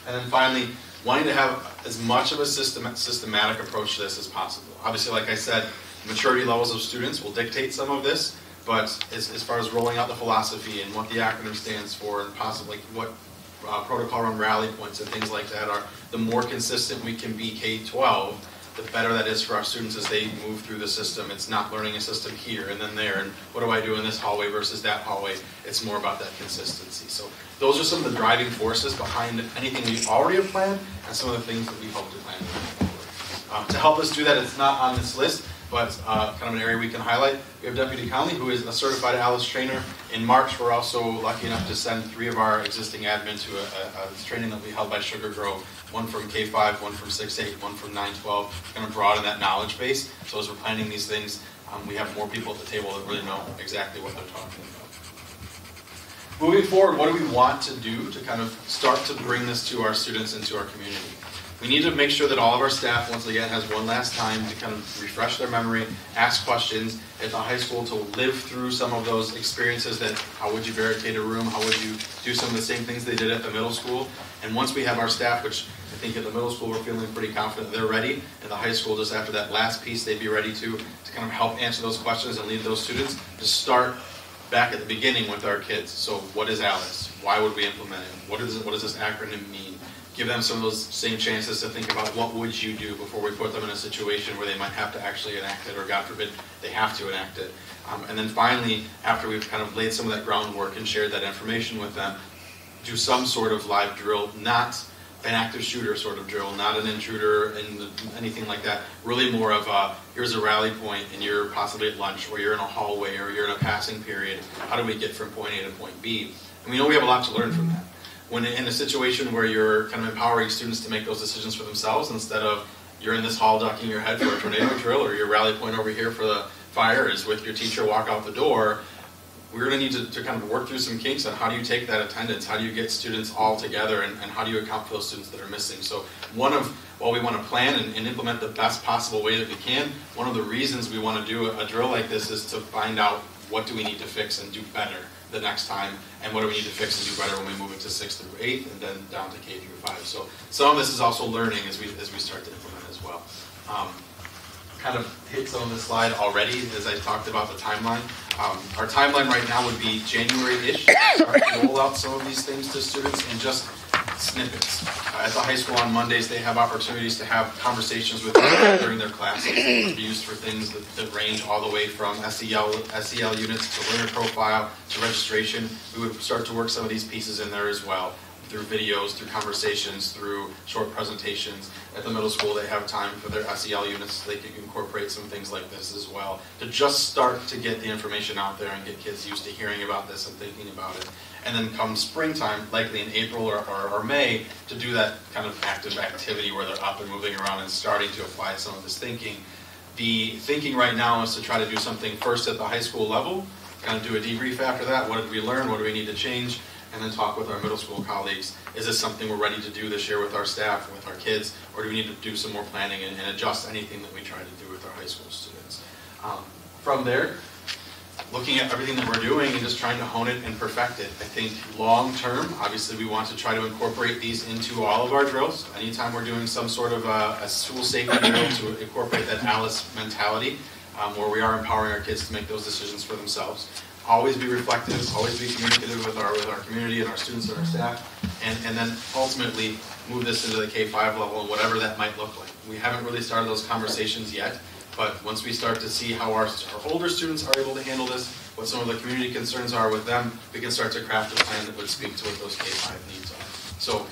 And then finally, wanting to have as much of a systematic approach to this as possible. Obviously, like I said, maturity levels of students will dictate some of this, but as far as rolling out the philosophy and what the acronym stands for and possibly what protocol run rally points and things like that are, the more consistent we can be K-12, the better that is for our students as they move through the system. It's not learning a system here and then there, and what do I do in this hallway versus that hallway. It's more about that consistency. So those are some of the driving forces behind anything we already have planned and some of the things that we hope to plan moving forward. To help us do that, it's not on this list, but kind of an area we can highlight. We have Deputy Kaneland, who is a certified ALIS trainer. In March, we're also lucky enough to send 3 of our existing admins to a training that we held by Sugar Grove, one from K-5, one from 6-8, one from 9-12, kind of broaden that knowledge base. So as we're planning these things, we have more people at the table that really know exactly what they're talking about. Moving forward, what do we want to do to kind of start to bring this to our students and to our community? We need to make sure that all of our staff, once again, has one last time to kind of refresh their memory, ask questions at the high school, to live through some of those experiences that, how would you barricade a room, how would you do some of the same things they did at the middle school. And once we have our staff, which I think at the middle school we're feeling pretty confident they're ready, and the high school, just after that last piece, they'd be ready to kind of help answer those questions and lead those students to start back at the beginning with our kids. So what is ALIS? Why would we implement it? What does this acronym mean? Give them some of those same chances to think about what would you do before we put them in a situation where they might have to actually enact it, or God forbid, they have to enact it. And then finally, after we've kind of laid some of that groundwork and shared that information with them, do some sort of live drill, not an active shooter sort of drill, not an intruder and anything like that. Really more of here's a rally point and you're possibly at lunch, or you're in a hallway, or you're in a passing period. How do we get from point A to point B? And we know we have a lot to learn from that. When in a situation where you're kind of empowering students to make those decisions for themselves, instead of you're in this hall ducking your head for a tornado drill, or your rally point over here for the fire is with your teacher walk out the door, we're going to need to kind of work through some kinks on how do you take that attendance, how do you get students all together, and how do you account for those students that are missing. So while we want to plan and implement the best possible way that we can, one of the reasons we want to do a drill like this is to find out what do we need to fix and do better the next time, and what do we need to fix and do better when we move into 6th through 8th and then down to K through 5. So some of this is also learning as we start to implement as well. Kind of hit some of this slide already as I talked about the timeline. Our timeline right now would be January-ish, start to roll out some of these things to students in just snippets. At the high school on Mondays, they have opportunities to have conversations with them during their classes, to be used for things that range all the way from SEL units to learner profile to registration. We would start to work some of these pieces in there as well, through videos, through conversations, through short presentations. At the middle school, they have time for their SEL units, so they can incorporate some things like this as well, to just start to get the information out there and get kids used to hearing about this and thinking about it. And then come springtime, likely in April or May, to do that kind of active activity where they're up and moving around and starting to apply some of this thinking. The thinking right now is to try to do something first at the high school level, kind of do a debrief after that. What did we learn? What do we need to change? And then talk with our middle school colleagues. Is this something we're ready to do this year with our staff, with our kids, or do we need to do some more planning and adjust anything that we try to do with our high school students? From there, looking at everything that we're doing and just trying to hone it and perfect it. I think long-term, obviously we want to try to incorporate these into all of our drills. Anytime we're doing some sort of a school safety drill, to incorporate that Alice mentality, where we are empowering our kids to make those decisions for themselves. Always be reflective, always be communicative with our community and our students and our staff, and then ultimately move this into the K-5 level and whatever that might look like. We haven't really started those conversations yet, but once we start to see how our older students are able to handle this, what some of the community concerns are with them, we can start to craft a plan that would speak to what those K-5 needs are. So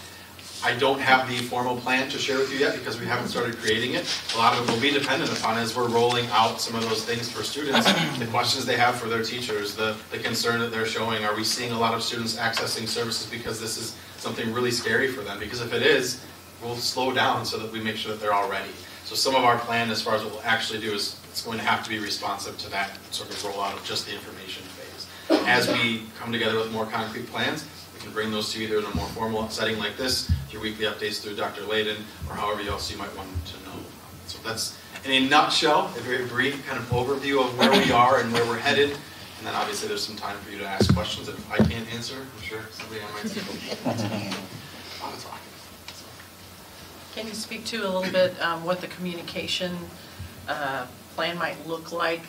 I don't have the formal plan to share with you yet because we haven't started creating it. A lot of it will be dependent upon as we're rolling out some of those things for students, the questions they have for their teachers, the concern that they're showing. Are we seeing a lot of students accessing services because this is something really scary for them? Because if it is, we'll slow down so that we make sure that they're all ready. So some of our plan as far as what we'll actually do is it's going to have to be responsive to that sort of rollout of just the information phase. As we come together with more concrete plans, we can bring those to you either in a more formal setting like this, your weekly updates through Dr. Layden, or however else you might want to know. So that's, in a nutshell, a very brief kind of overview of where we are and where we're headed. And then obviously there's some time for you to ask questions. And if I can't answer, I'm sure somebody on my team will talk. Can you speak to a little bit what the communication plan might look like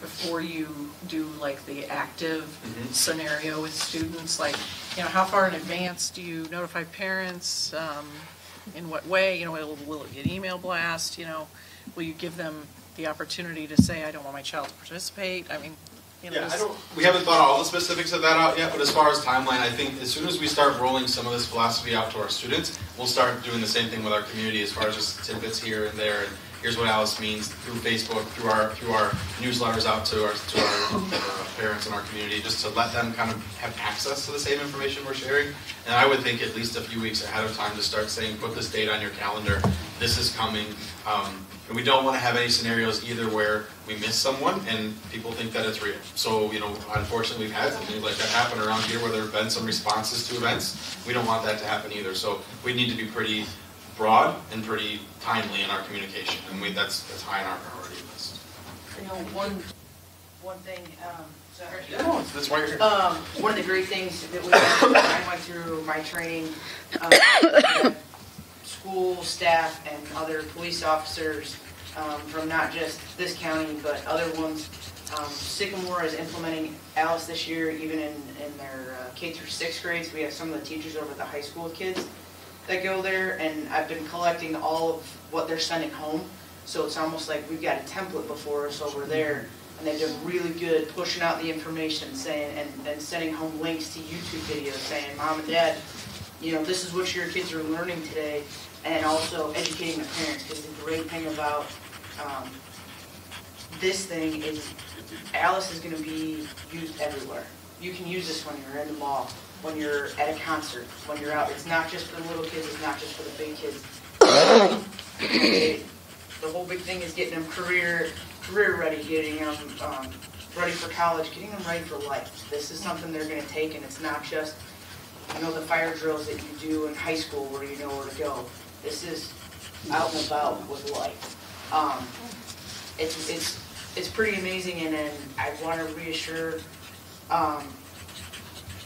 before you do like the active scenario with students? Like, you know, how far in advance do you notify parents? In what way? You know, will it be an email blast? You know, will you give them the opportunity to say, I don't want my child to participate? I mean, you know, yeah, we haven't thought all the specifics of that out yet, but as far as timeline, I think as soon as we start rolling some of this philosophy out to our students, we'll start doing the same thing with our community as far as just tidbits here and there. And here's what Alice means through Facebook, through our newsletters out to our parents in our community, just to let them kind of have access to the same information we're sharing. And I would think at least a few weeks ahead of time to start saying, put this date on your calendar, this is coming. And we don't want to have any scenarios either where we miss someone and people think that it's real. So, you know, unfortunately we've had something like that happen around here where there have been some responses to events. We don't want that to happen either. So we need to be pretty broad and pretty timely in our communication, and that's high on our priority list. You know, one thing, sorry. No, that's why you're here. One of the great things that we when I went through my training, school staff and other police officers from not just this county but other ones. Sycamore is implementing Alice this year, even in their K through 6th grades. We have some of the teachers over at the high school kids that go there, and I've been collecting all of what they're sending home. So it's almost like we've got a template before us over there, and they've done really good pushing out the information, saying and sending home links to YouTube videos saying, Mom and Dad, you know, this is what your kids are learning today, and also educating the parents, because the great thing about this thing is Alice is going to be used everywhere. You can use this when you're in the mall, when you're at a concert, when you're out. It's not just for the little kids, it's not just for the big kids. The whole big thing is getting them career ready, getting them ready for college, getting them ready for life. This is something they're going to take, and it's not just, you know, the fire drills that you do in high school where you know where to go. This is out and about with life. It's pretty amazing, and I want to reassure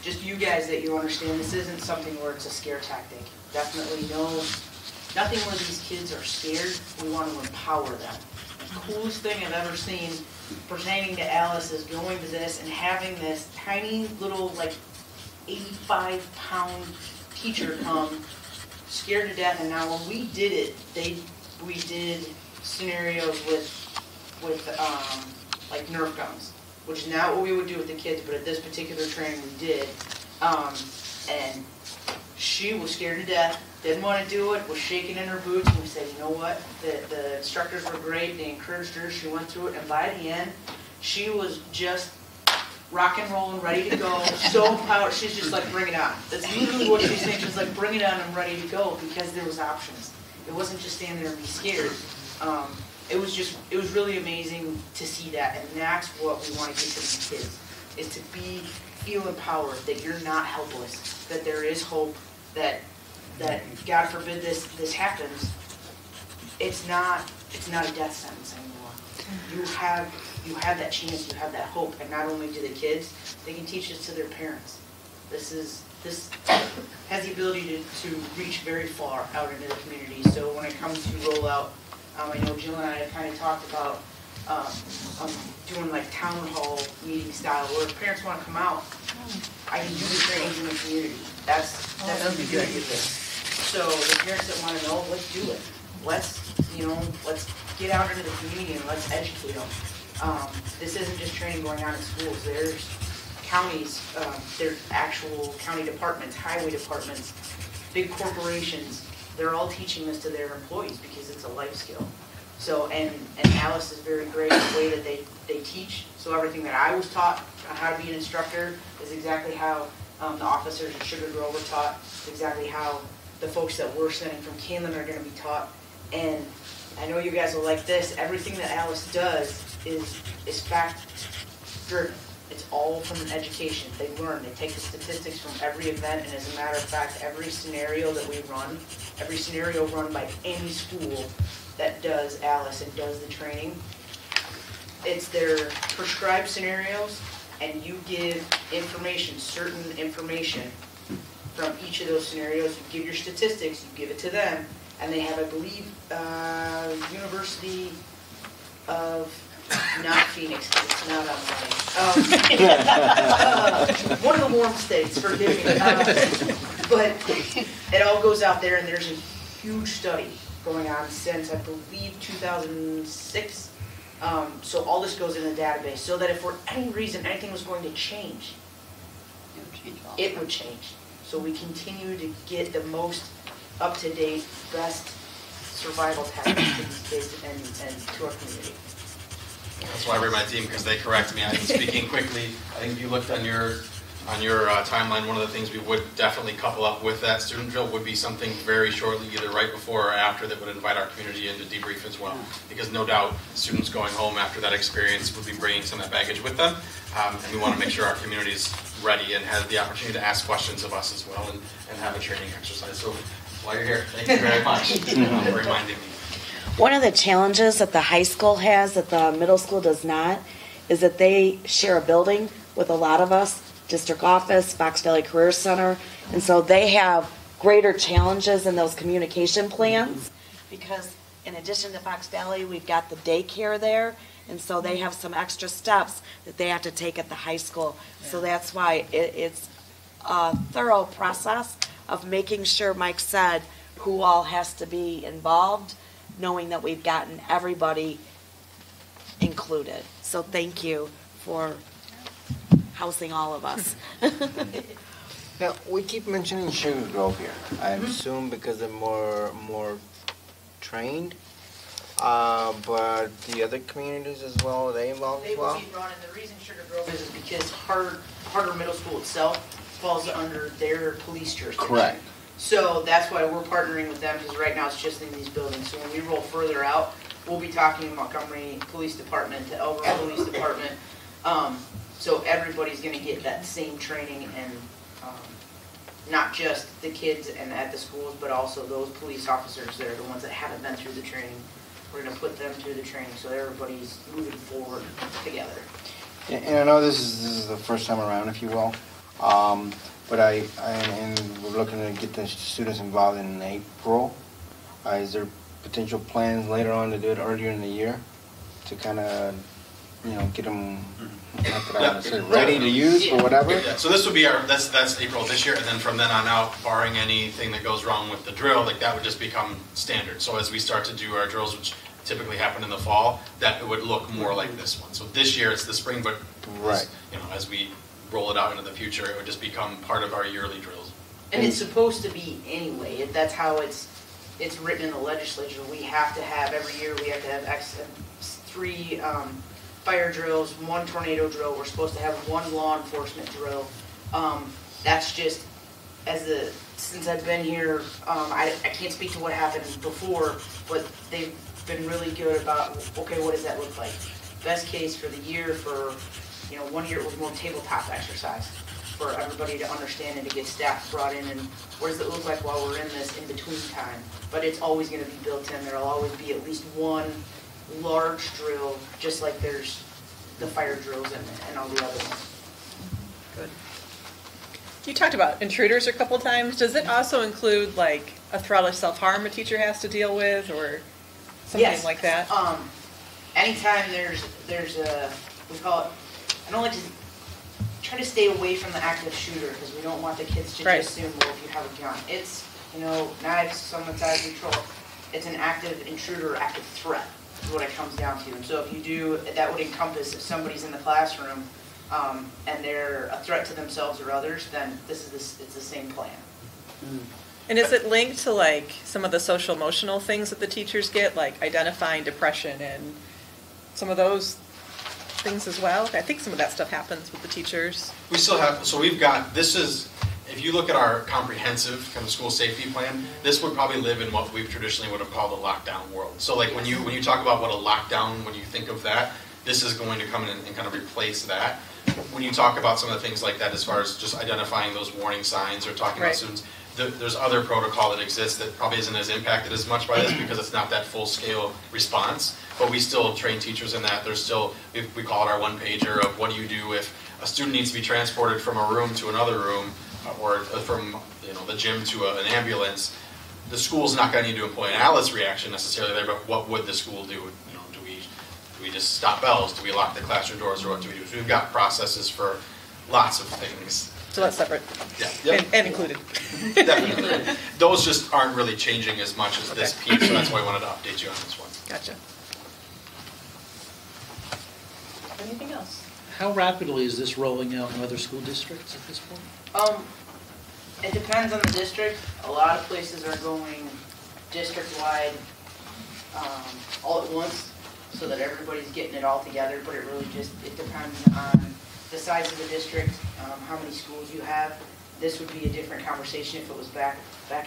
just you guys that you understand this isn't something where it's a scare tactic. Definitely nothing where these kids are scared. We want to empower them. The coolest thing I've ever seen pertaining to Alice is going to this and having this tiny little, like, 85-pound teacher come, scared to death. And now when we did it, we did scenarios with like Nerf guns, which is not what we would do with the kids, but at this particular training we did. And she was scared to death, didn't want to do it, was shaking in her boots, and we said, you know what, the instructors were great, they encouraged her, she went through it, and by the end, she was just rock and rolling, ready to go, so empowered, she's just like, bring it on. That's literally what she's saying, she's like, bring it on, I'm ready to go, because there was options. It wasn't just stand there and be scared. It was really amazing to see that, and that's what we want to get to these kids, is to feel empowered, that you're not helpless, that there is hope, that God forbid this happens, it's not a death sentence anymore. You have you have that chance, you have that hope, and not only do the kids, they can teach this to their parents. This has the ability to reach very far out into the community. So when it comes to rollout, I know Jill and I have kind of talked about doing like town hall meeting style, where if parents want to come out, I can do the trainings in the community. That's the beauty of this. So the parents that want to know, let's do it. Let's get out into the community and let's educate them. This isn't just training going on in schools. There's counties, there's actual county departments, highway departments, big corporations. They're all teaching this to their employees because it's a life skill. So, and Alice is very great in the way that they teach. So everything that I was taught on how to be an instructor is exactly how the officers at Sugar Grove were taught. It's exactly how the folks that we're sending from Kaneland are going to be taught. And I know you guys will like this. Everything that Alice does is fact-driven. It's all from an education. They learn. They take the statistics from every event, and as a matter of fact, every scenario that we run, every scenario run by any school that does Alice and does the training, it's their prescribed scenarios, and you give information, certain information from each of those scenarios. You give your statistics, you give it to them, and they have, I believe, University of, not Phoenix, because it's not online. One of the warm states, forgive me. But it all goes out there, and there's a huge study going on since, I believe, 2006. So all this goes in the database, so that if for any reason anything was going to change, it would change. So we continue to get the most up-to-date, best survival tactics to these kids and to our community. That's why I bring my team, because they correct me. I'm speaking quickly. I think if you looked on your timeline, one of the things we would definitely couple up with that student drill would be something very shortly, either right before or after, that would invite our community in to debrief as well. Because no doubt, students going home after that experience would be bringing some of that baggage with them. And we want to make sure our community is ready and has the opportunity to ask questions of us as well and have a training exercise. So while you're here, thank you very much for reminding me. One of the challenges that the high school has that the middle school does not is that they share a building with a lot of us, district office, Fox Valley Career Center, and so they have greater challenges in those communication plans because in addition to Fox Valley, we've got the daycare there, and so they have some extra steps that they have to take at the high school. So that's why it's a thorough process of making sure, Mike said, who all has to be involved, knowing that we've gotten everybody included. So thank you for housing all of us. Now, we keep mentioning Sugar Grove here. I assume because they're more trained, but the other communities as well, are they involved as well? They will be run, and the reason Sugar Grove is because Harder Middle School itself falls under their police jurisdiction. Correct. So that's why we're partnering with them, because right now it's just in these buildings. So when we roll further out, we'll be talking to Montgomery Police Department, to Elbert Police Department. So everybody's going to get that same training, and not just the kids and at the schools, but also those police officers that are the ones that haven't been through the training. We're going to put them through the training so everybody's moving forward together. And I know this is the first time around, if you will. But and we're looking to get the students involved in April. Is there potential plans later on to do it earlier in the year to kind of, get them ready to use or whatever? Yeah, so this would be that's April this year, and then from then on out, barring anything that goes wrong with the drill, that would just become standard. So as we start to do our drills, which typically happen in the fall, that it would look more like this one. So this year it's the spring, but right. As we roll it out into the future, it would just become part of our yearly drills. And it's supposed to be anyway. That's how it's written in the legislature. We have to have, every year, we have to have 3 fire drills, 1 tornado drill. We're supposed to have 1 law enforcement drill. That's just, since I've been here, I can't speak to what happened before, but they've been really good about, okay, what does that look like? Best case for the year, for 1 year it was more tabletop exercise for everybody to understand and to get staff brought in, and what does it look like while we're in this in-between time. But it's always going to be built in. There will always be at least 1 large drill, just like there's the fire drills and all the other ones. Good. You talked about intruders a couple times. Does it also include like a threat of self-harm a teacher has to deal with, or something Yes. like that? Anytime there's a, we call it, I don't like to try to stay away from the active shooter because we don't want the kids to Right. just assume, well, if you have a gun, it's, knives, someone's out of control. It's an active intruder or active threat is what it comes down to. And so if you do, that would encompass if somebody's in the classroom and they're a threat to themselves or others, then it's the same plan. And is it linked to like some of the social emotional things that the teachers get, like identifying depression and some of those things as well? I think some of that stuff happens with the teachers. We still have, so we've got, this is, if you look at our comprehensive kind of school safety plan, this would probably live in what we traditionally would have called a lockdown world. So like when you talk about what a lockdown, when you think of that, this is going to come in and kind of replace that. When you talk about some of the things like that, as far as just identifying those warning signs or talking about students, there's other protocol that exists that probably isn't as impacted as much by this because it's not that full-scale response. But we still train teachers in that. There's still, we call it our one-pager of what do you do if a student needs to be transported from a room to another room or from the gym to an ambulance. The school's not going to need to employ an Alice reaction necessarily there, but what would the school do? Do we just stop bells? Do we lock the classroom doors, or what do we do? So we've got processes for lots of things. So that's separate. Yeah. And included. Definitely. Those just aren't really changing as much as this piece, so that's why I wanted to update you on this one. Gotcha. Anything else? How rapidly is this rolling out in other school districts at this point? It depends on the district. A lot of places are going district-wide all at once so that everybody's getting it all together, but it really it depends on the size of the district, how many schools you have. This would be a different conversation if it was back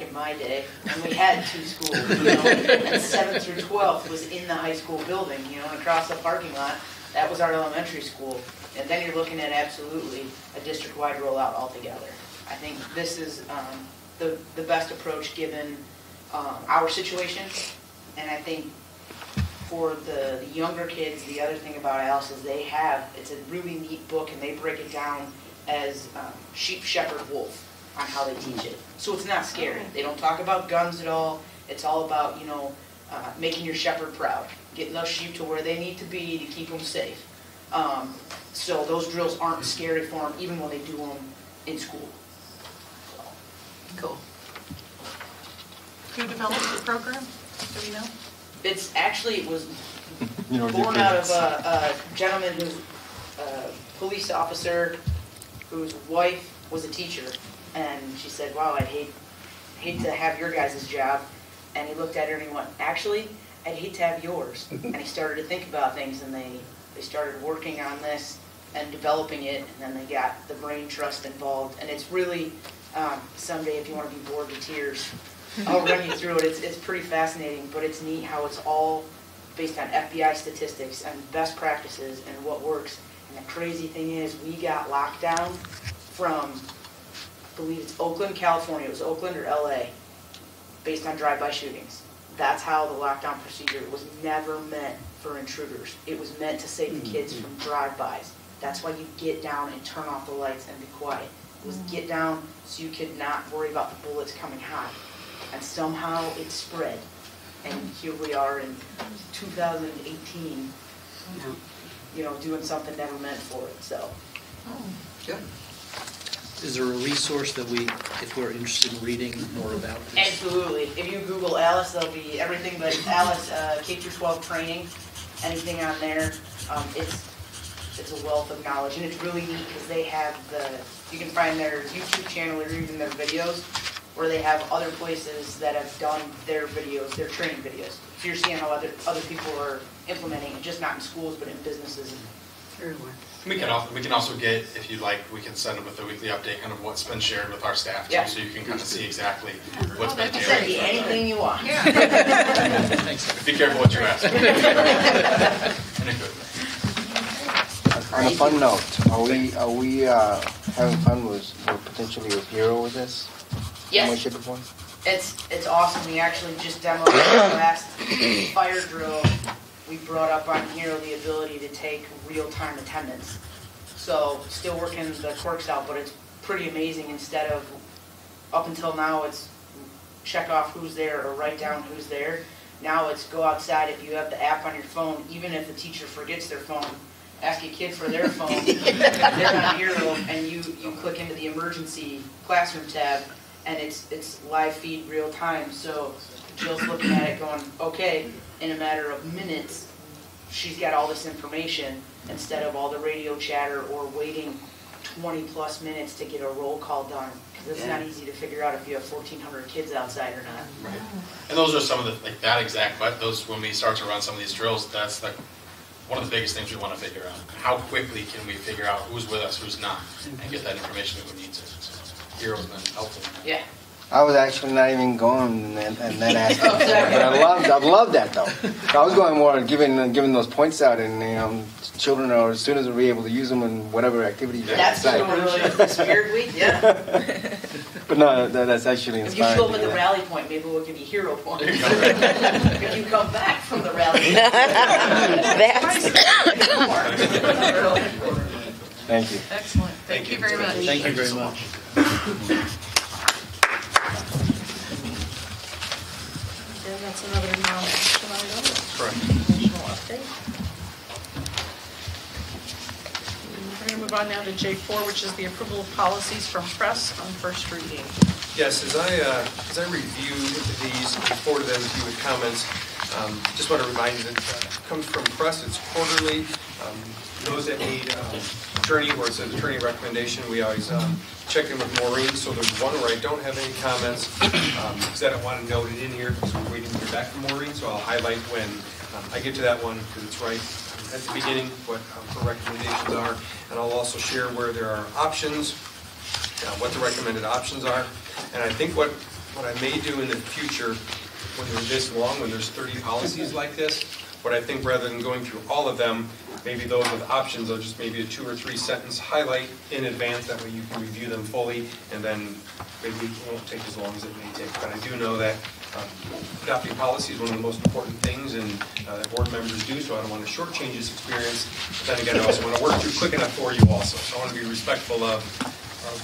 in my day, and we had 2 schools, and 7th through 12th was in the high school building, and across the parking lot, that was our elementary school. And then you're looking at absolutely a district-wide rollout altogether. I think this is the best approach given our situation, and I think for the younger kids, the other thing about Alice is it's a really neat book, and they break it down as sheep, shepherd, wolf on how they teach it. So it's not scary. They don't talk about guns at all. It's all about, making your shepherd proud, getting those sheep to where they need to be to keep them safe. So those drills aren't scary for them, even when they do them in school. Cool. Who developed the program? Do we know? It was born out of a gentleman who's a police officer whose wife was a teacher, and she said, wow, I'd hate to have your guys' job. And he looked at her and he went, actually, I'd hate to have yours. And he started to think about things, and they started working on this and developing it, and then they got the brain trust involved. And it's really, someday if you want to be bored to tears, I'll run you through it. It's pretty fascinating, but it's neat how it's all based on FBI statistics and best practices and what works. And the crazy thing is we got locked down from, I believe it's Oakland, California. It was Oakland or LA, based on drive-by shootings. That's how the lockdown procedure was never meant for intruders. It was meant to save the kids from drive-bys. That's why you get down and turn off the lights and be quiet. It was get down so you could not worry about the bullets coming hot. And somehow it spread. And here we are in 2018, doing something never meant for it, so. Good. Is there a resource that if we're interested in reading more about this? Absolutely. If you Google Alice, there'll be everything but Alice K-12 training, anything on there. It's a wealth of knowledge, and it's really neat because they have you can find their YouTube channel or even their videos, where they have other places that have done their videos, their training videos. So you're seeing how other people are implementing it, just not in schools, but in businesses and everywhere. We can also get, if you'd like, we can send them with a weekly update, kind of what's been shared with our staff, too, so you can kind of see exactly what's been shared. Send you anything you want. Thanks. Be careful what you ask. On a fun note, are we having fun potentially with Hero with this? Yes. It's awesome. We actually just demoed the last fire drill we brought up on here the ability to take real-time attendance. So still working the quirks out, but it's pretty amazing. Instead of, up until now, it's check off who's there or write down who's there. Now it's go outside. If you have the app on your phone, even if the teacher forgets their phone, ask a kid for their phone. They're on Hero, and you click into the emergency classroom tab, and it's live feed real time. So Jill's looking at it going, okay, in a matter of minutes, she's got all this information instead of all the radio chatter or waiting 20 plus minutes to get a roll call done. Because it's not easy to figure out if you have 1,400 kids outside or not. Right. And those are some of the, like that exact, but those, when we start to run some of these drills, that's like one of the biggest things we want to figure out. How quickly can we figure out who's with us, who's not, and get that information that we need to. Hero's been helpful. Yeah. I was actually not even going and then asking, but I love that though. I was going more giving those points out, and children or students will be able to use them in whatever activity. That's the Spirit Week, yeah. But no, that's actually If you inspiring. show up at the rally point, maybe we'll give you hero points. If you come back from the rally. Thank you. Excellent. Thank you very much. Thank you very much. And that's another non-action item. Correct. Informational update. We're going to move on now to J4, which is the approval of policies from press on first reading. Yes, as I reviewed these and forwarded them to you with comments, just want to remind you that it comes from press, it's quarterly. Those that need attorney, where it says attorney recommendation, we always check in with Maureen. So there's one where I don't have any comments because I don't want to note it in here because we're waiting to hear back from Maureen. So I'll highlight when I get to that one because it's right at the beginning what her recommendations are. And I'll also share where there are options, what the recommended options are. And I think what I may do in the future when they're this long, when there's 30 policies like this, what I think rather than going through all of them, maybe those with options, I'll just maybe a 2 or 3 sentence highlight in advance, that way you can review them fully, and then maybe it won't take as long as it may take. But I do know that adopting policy is one of the most important things and that board members do, so I don't want to shortchange this experience. But then again, I also want to work through quick enough for you also. So I want to be respectful of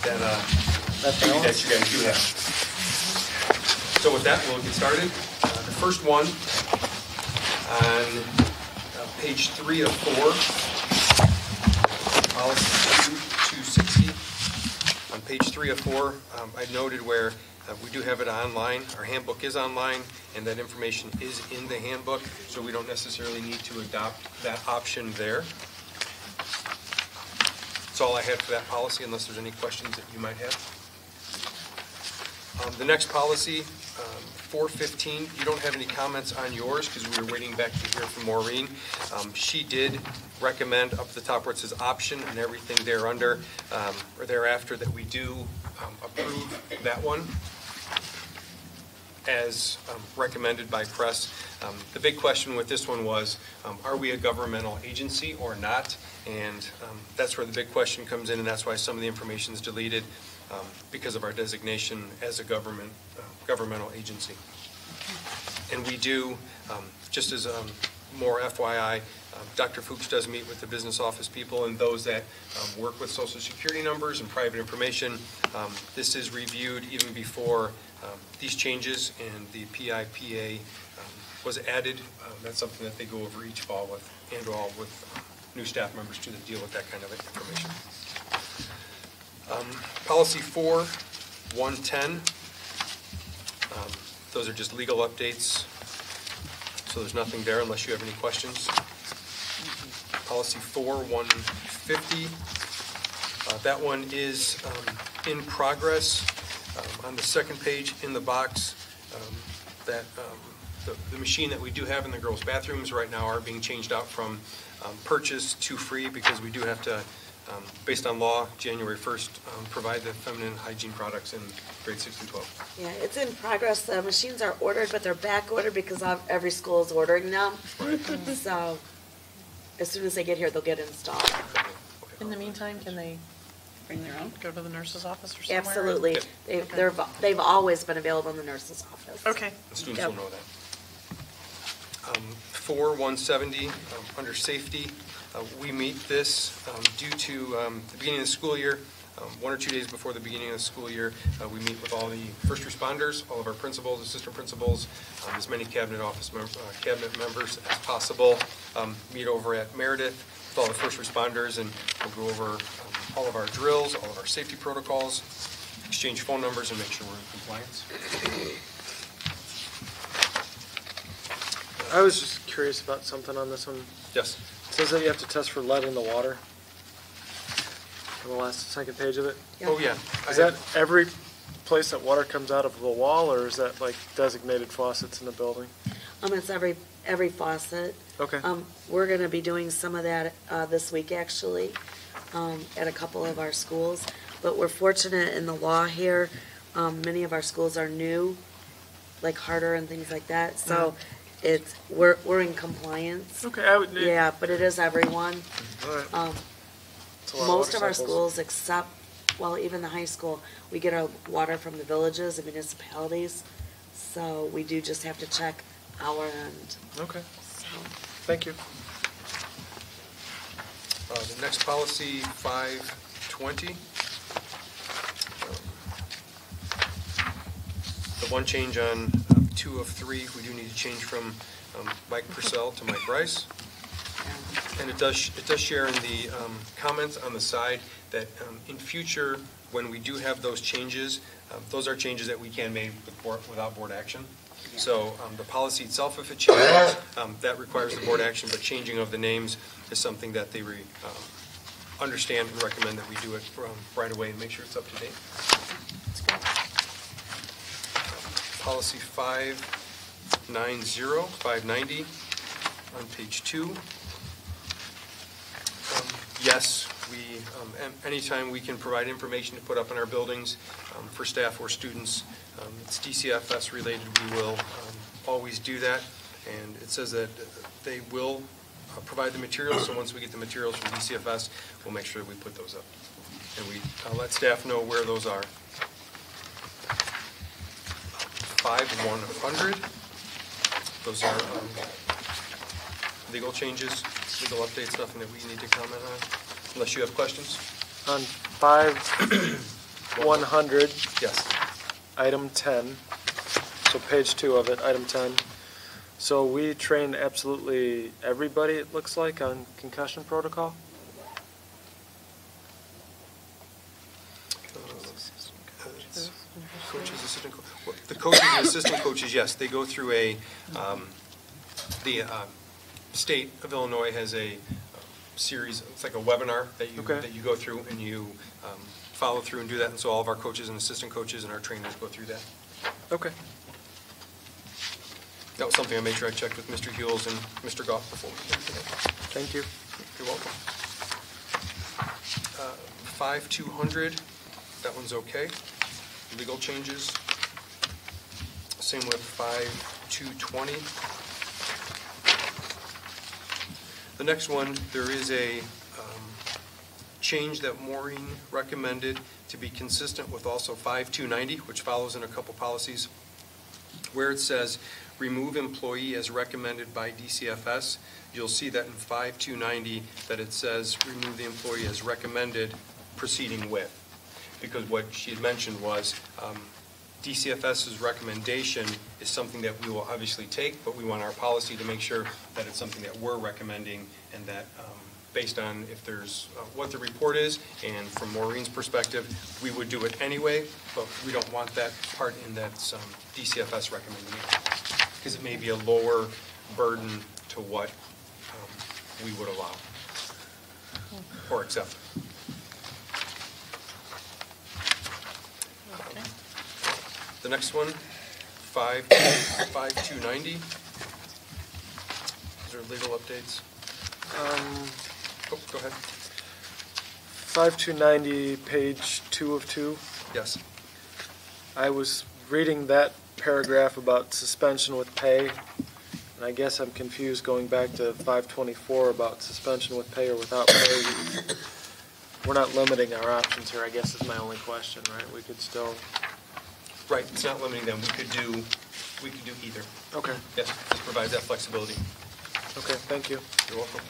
that duty that you guys do have. So with that, we'll get started. The first one, on page 3 of 4, policy 260. On page 3 of 4, I noted where we do have it online. Our handbook is online, and that information is in the handbook, so we don't necessarily need to adopt that option there. That's all I have for that policy, unless there's any questions that you might have. The next policy, 415, you don't have any comments on yours because we were waiting back to hear from Maureen. She did recommend up at the top where it says option and everything there under or thereafter that we do approve that one as recommended by press. The big question with this one was, are we a governmental agency or not? And that's where the big question comes in, and that's why some of the information is deleted because of our designation as a governmental agency. And we do, just as more FYI, Dr. Fuchs does meet with the business office people and those that work with Social Security numbers and private information. This is reviewed even before these changes, and the PIPA was added. That's something that they go over each fall with, and all with new staff members too that deal with that kind of information. Policy 4.110. Those are just legal updates, so there's nothing there unless you have any questions. Policy 4.150. That one is in progress. On the second page in the box, that the machine that we do have in the girls' bathrooms right now are being changed out from purchase to free because we do have to, based on law, January 1st, provide the feminine hygiene products in grade 6 and 12. Yeah, it's in progress. The machines are ordered, but they're back ordered because every school is ordering them. Right. So as soon as they get here, they'll get installed. In the meantime, can they bring their own? Go to the nurse's office or somewhere? Absolutely. Yep. They've always been available in the nurse's office. Okay. The students will know that. 4170, under safety. We meet this due to the beginning of the school year. 1 or 2 days before the beginning of the school year, we meet with all the first responders, all of our principals, assistant principals, as many cabinet members as possible. Meet over at Meredith with all the first responders, and we'll go over all of our drills, all of our safety protocols, exchange phone numbers, and make sure we're in compliance. I was just curious about something on this one. Yes. It says that you have to test for lead in the water. On the second page of it. Yeah. Oh, yeah. Is that every place that water comes out of the wall, or is that like designated faucets in the building? It's every faucet. Okay. We're going to be doing some of that this week, actually, at a couple of our schools. But we're fortunate in the law here. Many of our schools are new, like Harder and things like that. So we're in compliance. Okay. Yeah, but it is everyone. All right. Most of our schools, except, well, even the high school, we get our water from the villages and municipalities. So we do just have to check our end. Okay. So. Thank you. The next policy, 520. The one change on 2 of 3, we do need to change from Mike Purcell to Mike Rice. And it does share in the comments on the side that in future, when we do have those changes, those are changes that we can make without board action. Yeah. So the policy itself, if it changes, that requires the board action, but changing of the names is something that they understand and recommend that we do it right away and make sure it's up to date. Policy 590 on page 2. Yes, anytime we can provide information to put up in our buildings for staff or students, it's DCFS related, we will always do that. And it says that they will provide the materials, so once we get the materials from DCFS, we'll make sure we put those up. And we let staff know where those are. 5100, those are legal changes, legal updates, nothing that we need to comment on, unless you have questions. On 5100. Yes. Item 10, so page 2 of it, item 10. So we trained absolutely everybody, it looks like, on concussion protocol? Coaches, assistant the coaches and assistant coaches, yes, they go through the state of Illinois has a series, it's like a webinar that you go through, and you follow through and do that, and so all of our coaches and assistant coaches and our trainers go through that. Okay. That was something I made sure I checked with Mr. Hewells and Mr. Goff before we came today. Thank you. You're welcome. 5200, that one's okay. Legal changes. Same with 5220. The next one, there is a change that Maureen recommended to be consistent with also 5290, which follows in a couple policies, where it says remove employee as recommended by DCFS. You'll see that in 5290 that it says remove the employee as recommended proceeding with. Because what she had mentioned was DCFS's recommendation is something that we will obviously take, but we want our policy to make sure that it's something that we're recommending, and that based on if there's what the report is, and from Maureen's perspective, we would do it anyway, but we don't want that part in that DCFS recommendation, because it may be a lower burden to what we would allow or accept. The next one, 5290. These are legal updates. Go ahead. 5290, page 2 of 2. Yes. I was reading that paragraph about suspension with pay, and I guess I'm confused going back to 524 about suspension with pay or without pay. We're not limiting our options here, I guess is my only question, right? We could still... Right, it's not limiting them. We could do either. Okay. Yes, this provides that flexibility. Okay, thank you. You're welcome.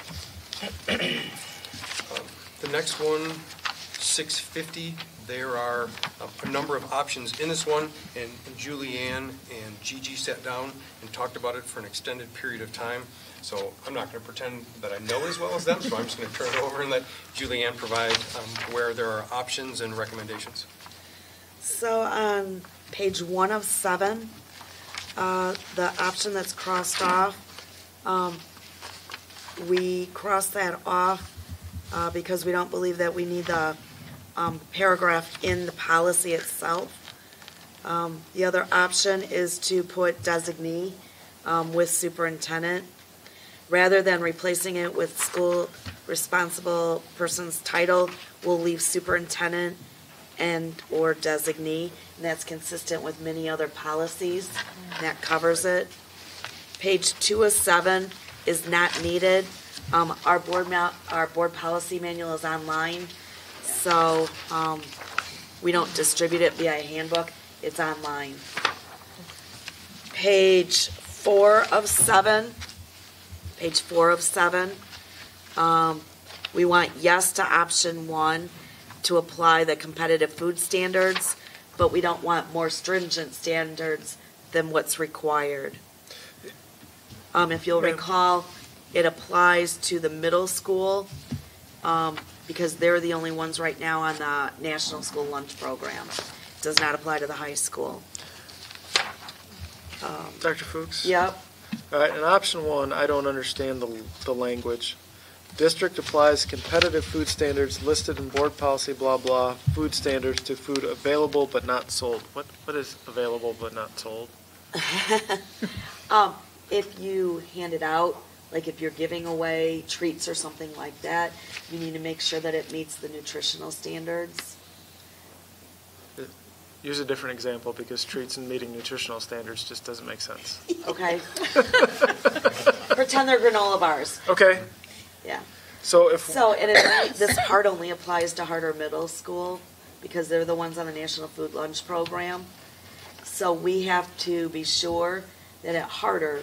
The next one, 650, there are a number of options in this one, and Julianne and Gigi sat down and talked about it for an extended period of time. So I'm not going to pretend that I know as well as them, so I'm just going to turn it over and let Julianne provide where there are options and recommendations. So on page 1 of 7, the option that's crossed off, we cross that off because we don't believe that we need the paragraph in the policy itself. The other option is to put designee with superintendent. Rather than replacing it with school responsible person's title, we'll leave superintendent and or designee, and that's consistent with many other policies, and that covers it. Page 2 of 7 is not needed. Our board policy manual is online, so we don't distribute it via handbook. It's online. Page 4 of 7. Page 4 of 7. We want yes to option 1 to apply the competitive food standards, but we don't want more stringent standards than what's required. If you'll recall, it applies to the middle school because they're the only ones right now on the National School Lunch Program. It does not apply to the high school. Dr. Fuchs? Yep. All right, in option 1, I don't understand the language. District applies competitive food standards listed in board policy, blah, blah, food standards to food available but not sold. What is available but not sold? If you hand it out, like if you're giving away treats or something like that, you need to make sure that it meets the nutritional standards. Use a different example because treats and meeting nutritional standards just doesn't make sense. Okay. Pretend they're granola bars. Okay. Yeah. So if this part only applies to Harder Middle School because they're the ones on the National Food Lunch Program. So we have to be sure that at Harder,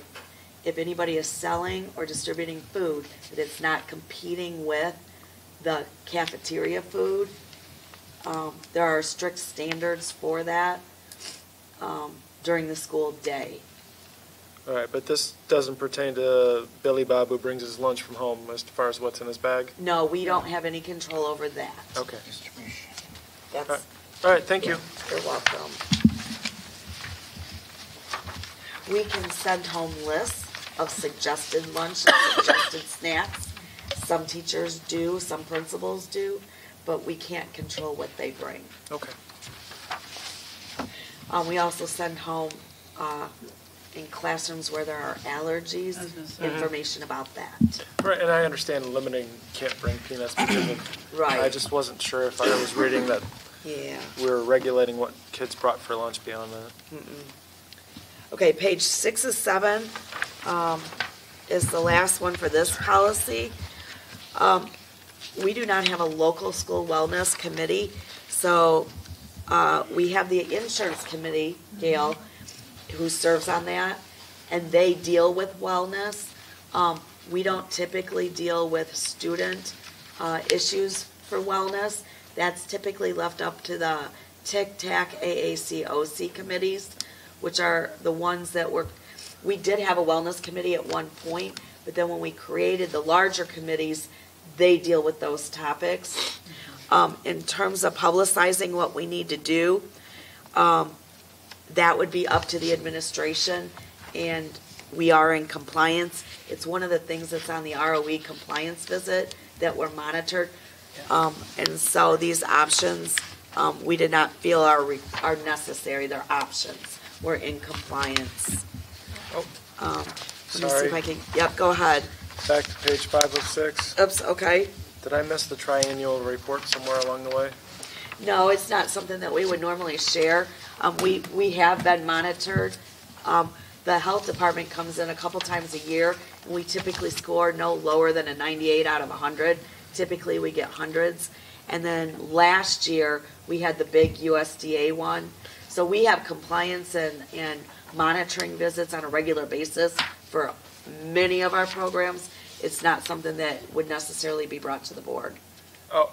if anybody is selling or distributing food, that it's not competing with the cafeteria food. There are strict standards for that during the school day. All right, but this doesn't pertain to Billy Bob who brings his lunch from home as far as what's in his bag? No, we don't have any control over that. Okay. That's, all right, thank you. You're welcome. We can send home lists of suggested lunch and suggested snacks. Some teachers do, some principals do, but we can't control what they bring. Okay. We also send home, in classrooms where there are allergies, information about that. Right, and I understand limiting can't bring peanuts because of, Right. I just wasn't sure if I was reading that Yeah. we were regulating what kids brought for lunch beyond that. Okay, page 6 of 7 is the last one for this policy. We do not have a local school wellness committee, so we have the insurance committee, Gail, who serves on that, and they deal with wellness. We don't typically deal with student issues for wellness. That's typically left up to the TIC-TAC, AAC, OC committees, which are the ones that we did have a wellness committee at one point, but then when we created the larger committees, they deal with those topics. In terms of publicizing what we need to do, that would be up to the administration, and we are in compliance. It's one of the things that's on the ROE compliance visit that we're monitored. And so these options, we did not feel are necessary. They're options. We're in compliance. Let me see if I can, yep, go ahead. Back to page 5 of 6. Oops, okay. Did I miss the triennial report somewhere along the way? No, it's not something that we would normally share. We have been monitored. The health department comes in a couple times a year, and we typically score no lower than a 98 out of 100. Typically, we get hundreds. And then last year, we had the big USDA one. So we have compliance and monitoring visits on a regular basis for many of our programs, it's not something that would necessarily be brought to the board. Oh,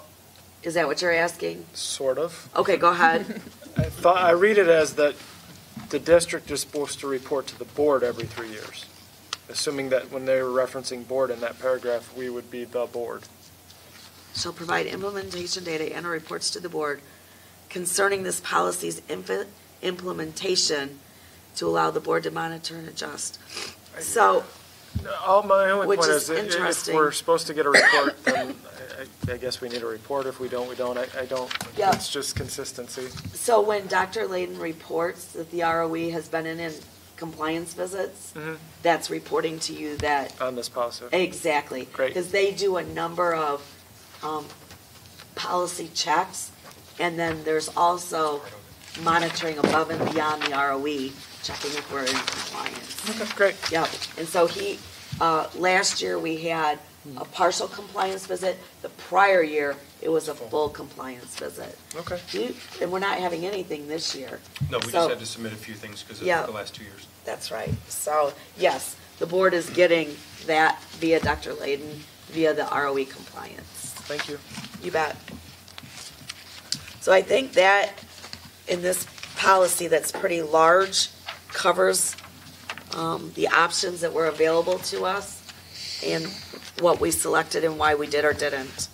Is that what you're asking? sort of. Okay, go ahead. I read it as that the district is supposed to report to the board every 3 years, assuming that when they were referencing board in that paragraph, we would be the board. Shall provide implementation data and reports to the board concerning this policy's implementation to allow the board to monitor and adjust. So, My only which point is is, if interesting. we're supposed to get a report, then I guess we need a report. If we don't, we don't. I don't. Yeah. It's just consistency. So when Dr. Layden reports that the ROE has been in compliance visits, that's reporting to you that. On this policy. Exactly. Great. Because they do a number of policy checks, and then there's also monitoring above and beyond the ROE, checking if we're in compliance. Okay, great. Yep. And so last year we had a partial compliance visit. The prior year, it was a full compliance visit. Okay. And we're not having anything this year. No, we So- just had to submit a few things because Yeah. of the last 2 years. That's right. So, yes, the board is getting that via Dr. Layden, via the ROE compliance. Thank you. You bet. So I think that in this policy that's pretty large covers the options that were available to us and what we selected and why we did or didn't.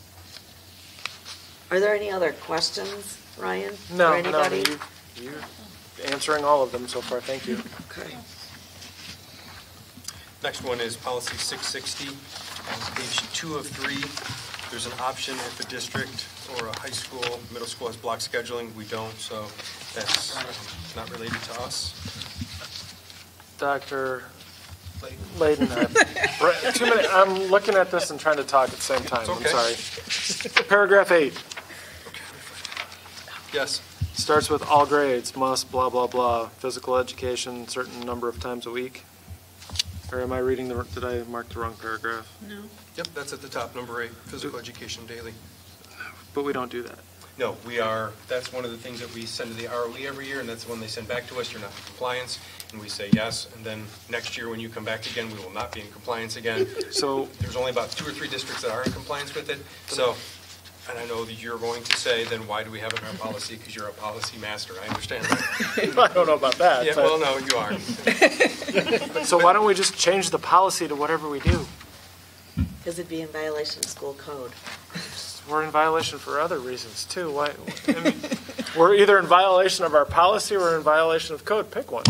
Are there any other questions, Ryan? No, Or anybody? no, you're answering all of them so far. Thank you. Okay. Next one is policy 660, on page 2 of 3. There's an option if a district or a high school, middle school has block scheduling. We don't, so that's not related to us. Dr. Layden, I'm looking at this and trying to talk at the same time. I'm okay. sorry. Paragraph 8. Yes. Starts with all grades must blah, blah, blah, physical education, certain number of times a week. Or am I reading did I mark the wrong paragraph? No. Yep, that's at the top, number 8, physical education daily. But we don't do that. No, that's one of the things that we send to the ROE every year, and that's the one they send back to us, you're not in compliance, and we say yes, and then next year when you come back again, we will not be in compliance again. So there's only about 2 or 3 districts that are in compliance with it, so, and I know that you're going to say, then why do we have it in our policy? Because you're a policy master, I understand that. I don't know about that. Yeah, well, no, you are. So why don't we just change the policy to whatever we do? Because it'd be in violation of school code. We're in violation for other reasons too. Why? I mean, we're either in violation of our policy or we're in violation of code. Pick one.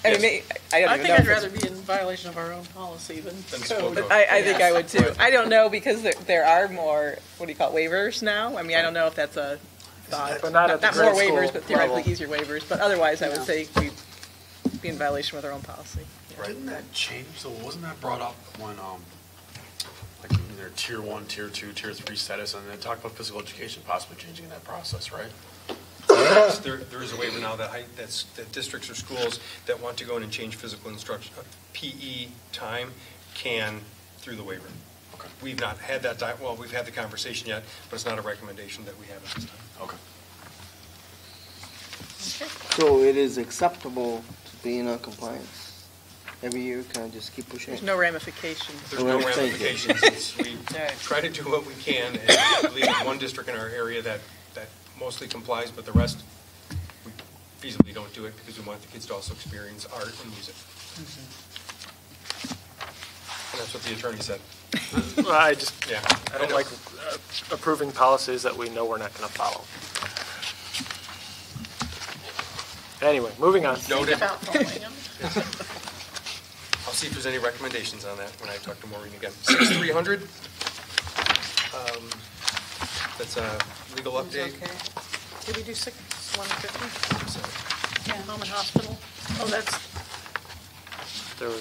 I think I'd rather be in violation of our own policy than code. I think I would too. I don't know, because there are more, what do you call it, waivers now? I mean, I don't know if that's a thought. But not at the Not more grade waivers, school but theoretically level. easier waivers. But otherwise, I would say we'd be in violation with our own policy. Didn't that change, though, wasn't that brought up when, like, in their tier 1, tier 2, tier 3 status, and they talked about physical education possibly changing that process, right? There is a waiver now that districts or schools that want to go in and change physical instruction, PE time, can through the waiver. Okay. We've not had that, we've had the conversation yet, but it's not a recommendation that we have at this time. Okay. So it is acceptable to be in non-compliance? Every year, kind of just keep pushing There's it? no ramifications. There's no ramifications. We try to do what we can, and I believe there's one district in our area that mostly complies, but the rest, we feasibly don't do it because we want the kids to also experience art and music. And that's what the attorney said. Well, I don't know. like approving policies that we know we're not going to follow. Anyway, moving on. Noted. I'll see if there's any recommendations on that when I talk to Maureen again. 6300. That's a legal update. Did we do 6150? Yeah, home and hospital. Oh, that's.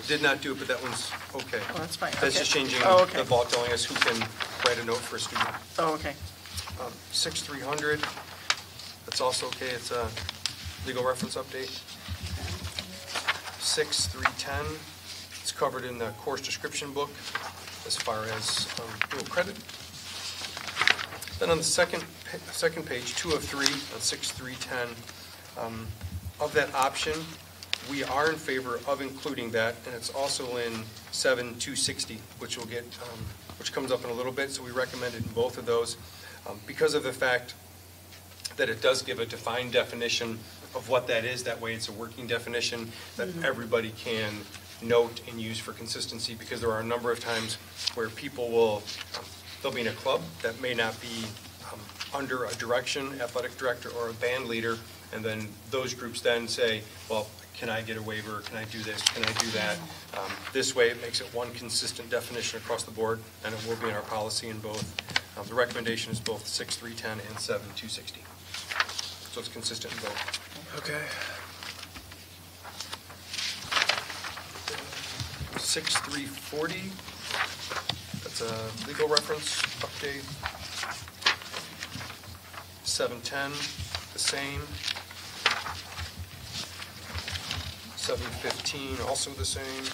Did not do it, but that one's okay. Oh, that's fine. That's Okay. just changing Oh, okay. the law, telling us who can write a note for a student. Oh, okay. 6300. That's also okay. It's a legal reference update. 6310. It's covered in the course description book as far as dual credit. Then on the second page, 2 of 3 on 6310, of that option, we are in favor of including that, and it's also in 7260, which will get, which comes up in a little bit, so we recommend it in both of those because of the fact that it does give a defined definition of what that is. That way it's a working definition that everybody can note and use for consistency, because there are a number of times where people will, they'll be in a club that may not be under a direction, athletic director or a band leader, and then those groups then say, well, can I get a waiver? Can I do this? Can I do that? This way it makes it one consistent definition across the board, and it will be in our policy in both. The recommendation is both 6310 and 7260. So it's consistent in both. Okay. 6340, that's a legal reference update. 710, the same. 715, also the same.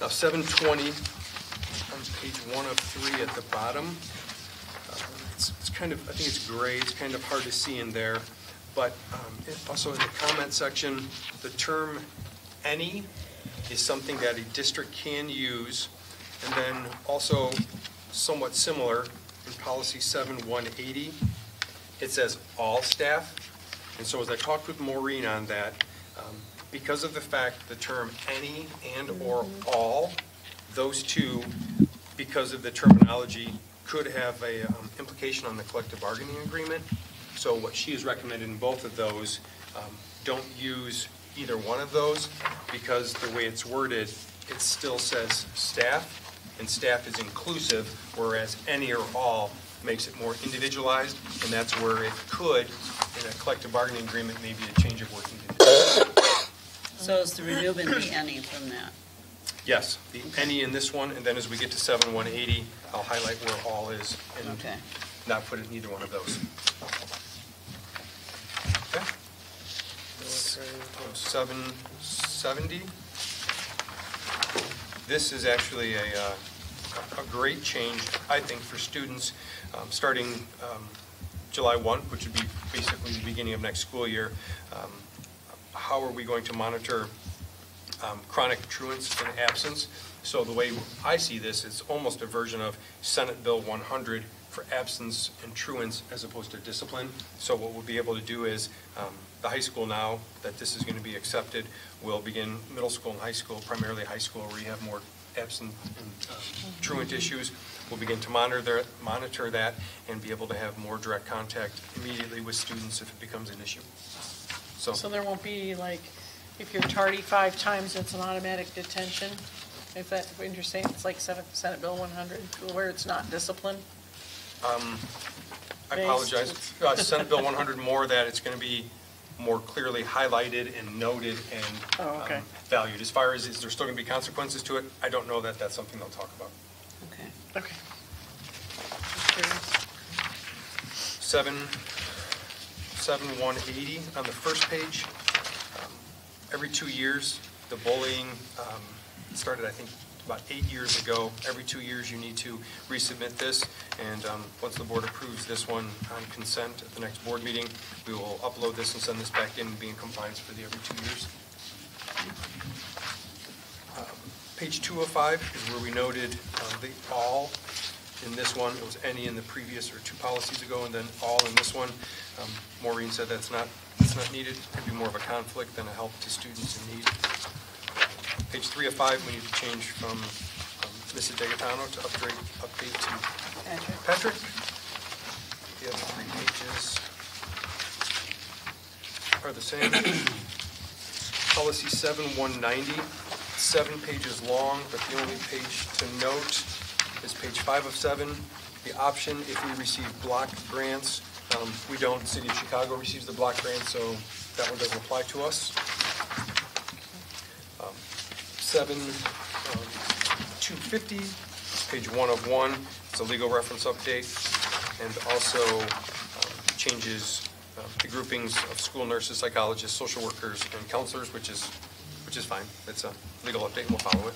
Now 720, on page 1 of 3 at the bottom. It's kind of, I think it's gray, it's kind of hard to see in there, but also in the comment section, the term any is something that a district can use, and then also somewhat similar in policy 7180, it says all staff. And so as I talked with Maureen on that, because of the fact the term any and or all, those two, because of the terminology, could have a implication on the collective bargaining agreement. So what she has recommended in both of those, don't use either one of those, because the way it's worded, it still says staff, and staff is inclusive, whereas any or all makes it more individualized, and that's where it could, in a collective bargaining agreement, maybe a change of working conditions. So is the renewal be any from that? Yes, the any in this one, and then as we get to 7180, I'll highlight where all is and not put it in either one of those. Okay. 770. This is actually a great change, I think, for students starting July 1, which would be basically the beginning of next school year. How are we going to monitor chronic truants and absence? So the way I see this, it's almost a version of Senate Bill 100 for absence and truants as opposed to discipline. So what we'll be able to do is the high school, now that this is going to be accepted, will begin middle school and high school, primarily high school, where you have more absent and truant issues. We'll begin to monitor that and be able to have more direct contact immediately with students if it becomes an issue. So there won't be, like, if you're tardy 5 times, it's an automatic detention? If that's what you're saying, it's like Senate Bill 100, where it's not discipline? I apologize. Senate Bill 100 more, that it's going to be more clearly highlighted and noted and valued. As far as is there still going to be consequences to it, I don't know that that's something they'll talk about. Okay. Okay. 7180 on the first page. Every 2 years, the bullying started, I think, about 8 years ago. Every 2 years, you need to resubmit this, and once the board approves this one on consent at the next board meeting, we will upload this and send this back in and be in compliance for the every 2 years. Page 205 is where we noted the all in this one. It was any in the previous or 2 policies ago, and then all in this one. Maureen said that's not needed. It could be more of a conflict than a help to students in need. Page 3 of 5, we need to change from Mrs. Degatano to update to Patrick. The other 3 pages are the same. Policy 7190, 7 pages long, but the only page to note is page 5 of 7. The option, if we receive block grants, we don't. The City of Chicago receives the block grant, so that one doesn't apply to us. 250, page 1 of 1. It's a legal reference update, and also changes the groupings of school nurses, psychologists, social workers, and counselors, which is fine. It's a legal update, and we'll follow it.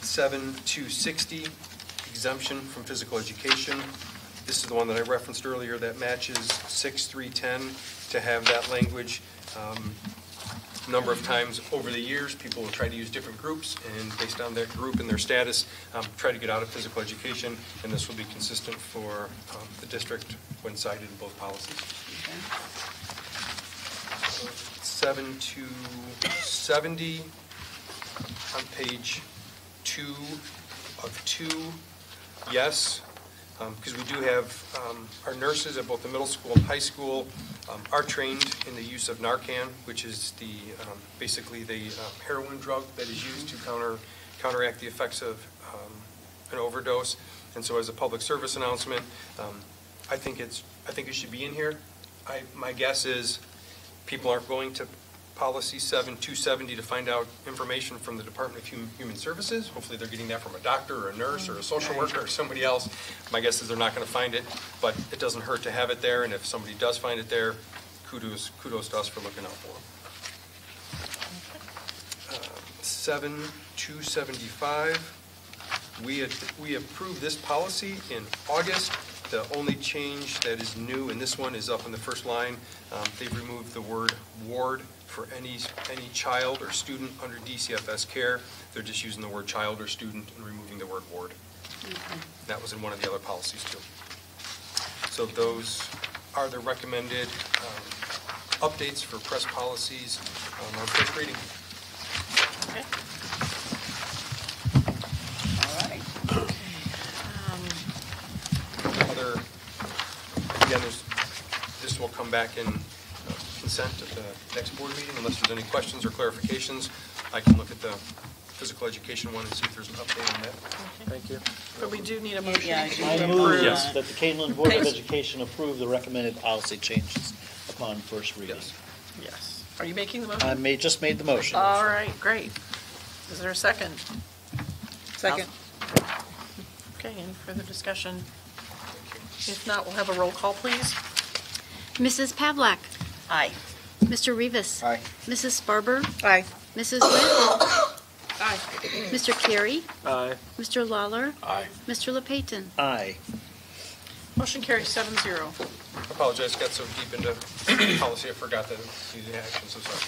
7260, exemption from physical education. This is the one that I referenced earlier that matches 6310 to have that language. Number of times over the years, people will try to use different groups, and based on their group and their status, try to get out of physical education, and this will be consistent for the district when cited in both policies. 7 to 70 on page 2 of 2, yes, because we do have our nurses at both the middle school and high school are trained in the use of Narcan, which is the basically the heroin drug that is used to counteract the effects of an overdose. And so, as a public service announcement, I think it should be in here. My guess is people aren't going to policy 7270 to find out information from the Department of Human Services. Hopefully they're getting that from a doctor or a nurse or a social worker or somebody else. My guess is they're not going to find it, but it doesn't hurt to have it there, and if somebody does find it there, kudos to us for looking out for them. 7275, we approved this policy in August. The only change that is new in this one is up in the first line. They've removed the word ward for any child or student under DCFS care. They're just using the word child or student and removing the word ward. That was in one of the other policies too. So those are the recommended updates for press policies on first reading. Okay. Again, this will come back in consent at the next board meeting unless there's any questions or clarifications. I can look at the physical education one and see if there's an update on that. Thank you. But we do need a motion. I move Yes. that the Kaneland Board of Education approve the recommended policy changes upon first reading. Yes. Are you making the motion? I just made the motion. All right, great. Is there a second? Second. Okay, any further discussion? If not, we'll have a roll call, please. Mrs. Pavlak? Aye. Mr. Rivas? Aye. Mrs. Sparber? Aye. Mrs. Witt? Aye. Mr. Carey? Aye. Mr. Lawler? Aye. Mr. LePayton? Aye. Motion carries 7-0. I apologize, got so deep into policy I forgot that these actions, so sorry.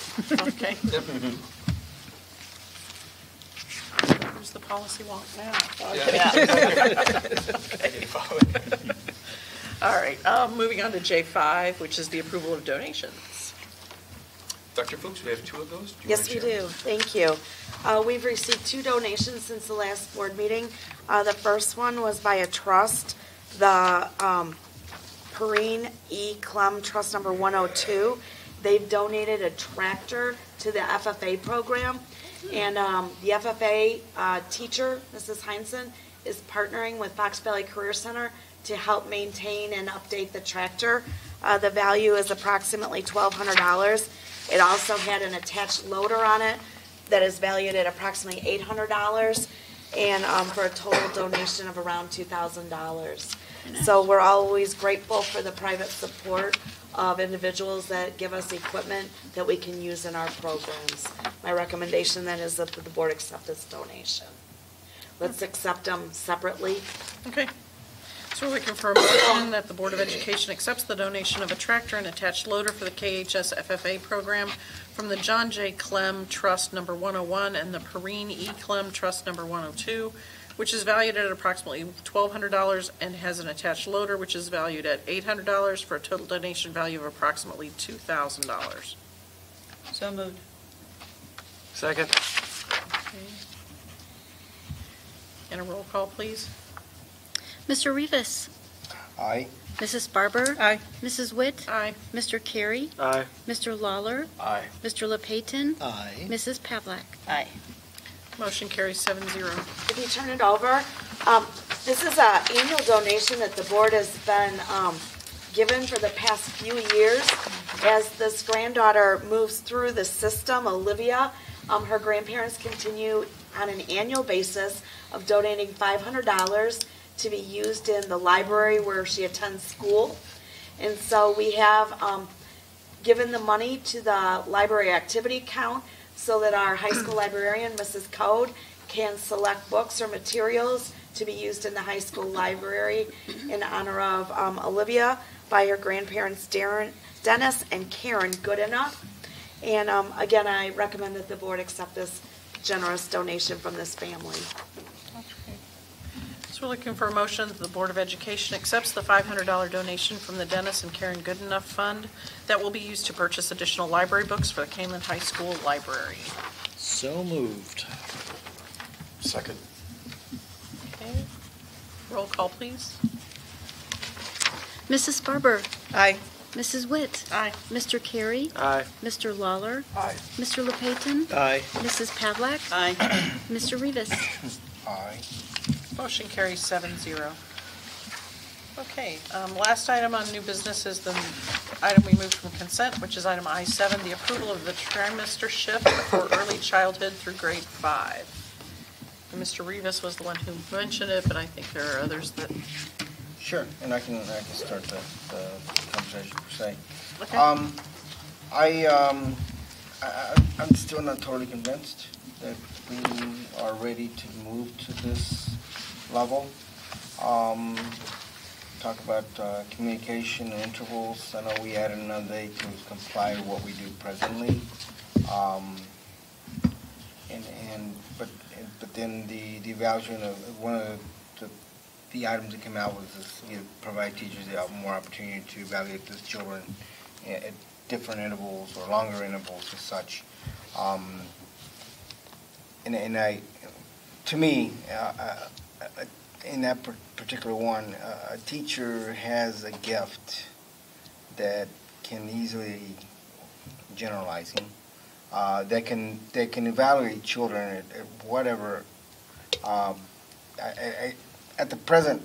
Okay. Yep. Where's the policy walk now? Yeah. Okay. All right, moving on to J5, which is the approval of donations. Dr. Fuchs, we have 2 of those. Yes, we do. Thank you. We've received 2 donations since the last board meeting. The first one was by a trust, the Perrine E. Clem Trust Number 102. They've donated a tractor to the FFA program. And the FFA teacher, Mrs. Heinzen, is partnering with Fox Valley Career Center to help maintain and update the tractor. The value is approximately $1,200. It also had an attached loader on it that is valued at approximately $800, and for a total donation of around $2,000. So we're always grateful for the private support of individuals that give us equipment that we can use in our programs. My recommendation then is that the board accept this donation. Let's accept them separately. Okay. So we're looking for a motion that the Board of Education accepts the donation of a tractor and attached loader for the KHS FFA program from the John J. Clem Trust Number 101 and the Perrine E. Clem Trust Number 102, which is valued at approximately $1,200 and has an attached loader, which is valued at $800 for a total donation value of approximately $2,000. So moved. Second. Okay. And a roll call, please. Mr. Rivas? Aye. Mrs. Sparber? Aye. Mrs. Witt? Aye. Mr. Carey? Aye. Mr. Lawler? Aye. Mr. LePayton? Aye. Mrs. Pavlak? Aye. Motion carries 7-0. If you turn it over, this is an annual donation that the board has been given for the past few years. As this granddaughter moves through the system, Olivia, her grandparents continue on an annual basis of donating $500 to be used in the library where she attends school. And so we have given the money to the library activity account so that our high school librarian, Mrs. Code, can select books or materials to be used in the high school library in honor of Olivia by her grandparents Dennis and Karen Goodenough. And again, I recommend that the board accept this generous donation from this family. So we're looking for a motion that the Board of Education accepts the $500 donation from the Dennis and Karen Goodenough Fund that will be used to purchase additional library books for the Kaneland High School Library. So moved. Second. Okay. Roll call, please. Mrs. Barber. Aye. Mrs. Witt. Aye. Mr. Carey. Aye. Mr. Lawler. Aye. Mr. LePayton. Aye. Mrs. Pavlak. Aye. Mr. Rivas. Aye. Motion carries 7-0. Okay, last item on new business is the item we moved from consent, which is item I-7, the approval of the trimester shift for early childhood through grade 5. And Mr. Rivas was the one who mentioned it, but I think there are others that... Sure, and I can start the conversation per se. Okay. I'm still not totally convinced that we are ready to move to this level. Talk about communication and intervals. I know we added another day to comply with what we do presently. But then the evaluation of one of the items that came out was this, provide teachers more opportunity to evaluate these children at different intervals or longer intervals and such. To me, in that particular one, a teacher has a gift that can easily generalizing. They can evaluate children at whatever. At the present,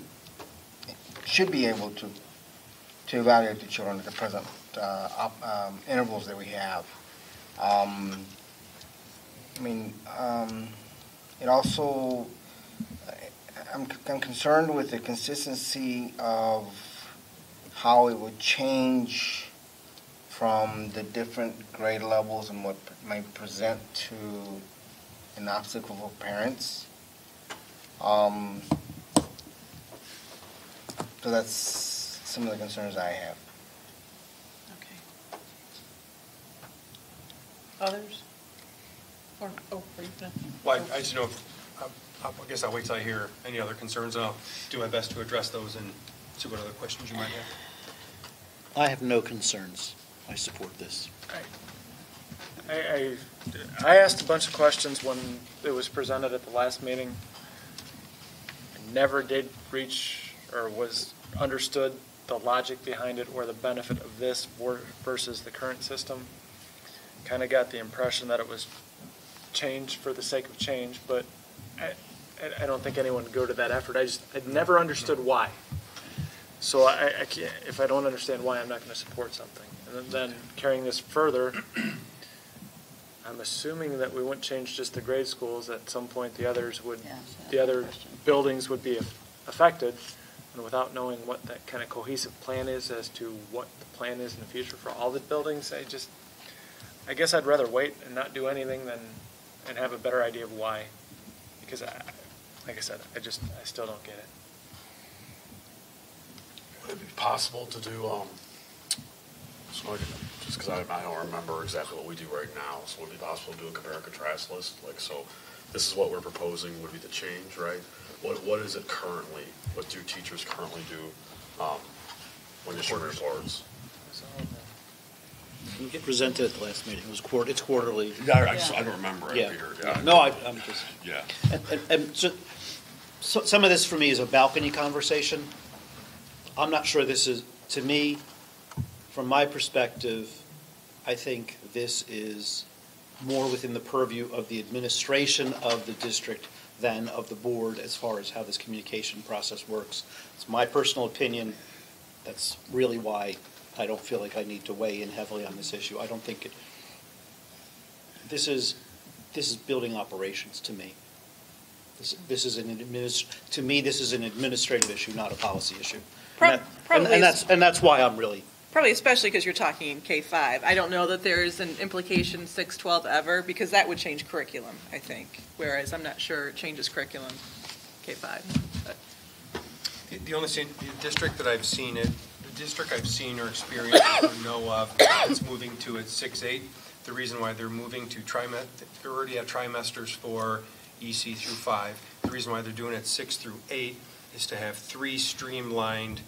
should be able to evaluate the children at the present intervals that we have. It also, I'm concerned with the consistency of how it would change from the different grade levels and what might present to an obstacle for parents. So that's some of the concerns I have. Okay. Others? Or, are you gonna? Well, I just know, I guess I'll wait till I hear any other concerns, and I'll do my best to address those and see what other questions you might have. I have no concerns. I support this. I asked a bunch of questions when it was presented at the last meeting. I never did reach or was understood the logic behind it or the benefit of this versus the current system. Kind of got the impression that it was change for the sake of change, but I don't think anyone would go to that effort. I'd never understood why. So I can't, if I don't understand why, I'm not going to support something. And then carrying this further, I'm assuming that we wouldn't change just the grade schools. At some point, the other buildings would be affected. And without knowing what that kind of cohesive plan is as to what the plan is in the future for all the buildings, I guess I'd rather wait and not do anything and have a better idea of why. Because, like I said, I still don't get it. Would it be possible to do, just because I don't remember exactly what we do right now, so would it be possible to do a compare and contrast list? Like, so this is what we're proposing would be the change, right? What is it currently? What do teachers currently do when issuing reports? It presented at the last meeting. It's quarterly. Yeah, I don't remember. Yeah. I figured, yeah. No, I'm just. Yeah. And so some of this for me is a balcony conversation. I'm not sure this is, to me, from my perspective, I think this is more within the purview of the administration of the district than of the board as far as how this communication process works. It's my personal opinion. That's really why I don't feel like I need to weigh in heavily on this issue. I don't think this is building operations to me. This is an administrative issue, not a policy issue. And that's why I'm really. Probably especially because you're talking in K-5. I don't know that there's an implication 6-12 ever, because that would change curriculum, I think. Whereas I'm not sure it changes curriculum K-5. But. The only district that I've seen or experienced or know of that's moving to its 6-8. The reason why they're moving to they already have trimesters for EC through 5. The reason why they're doing it 6 through 8 is to have 3 streamlined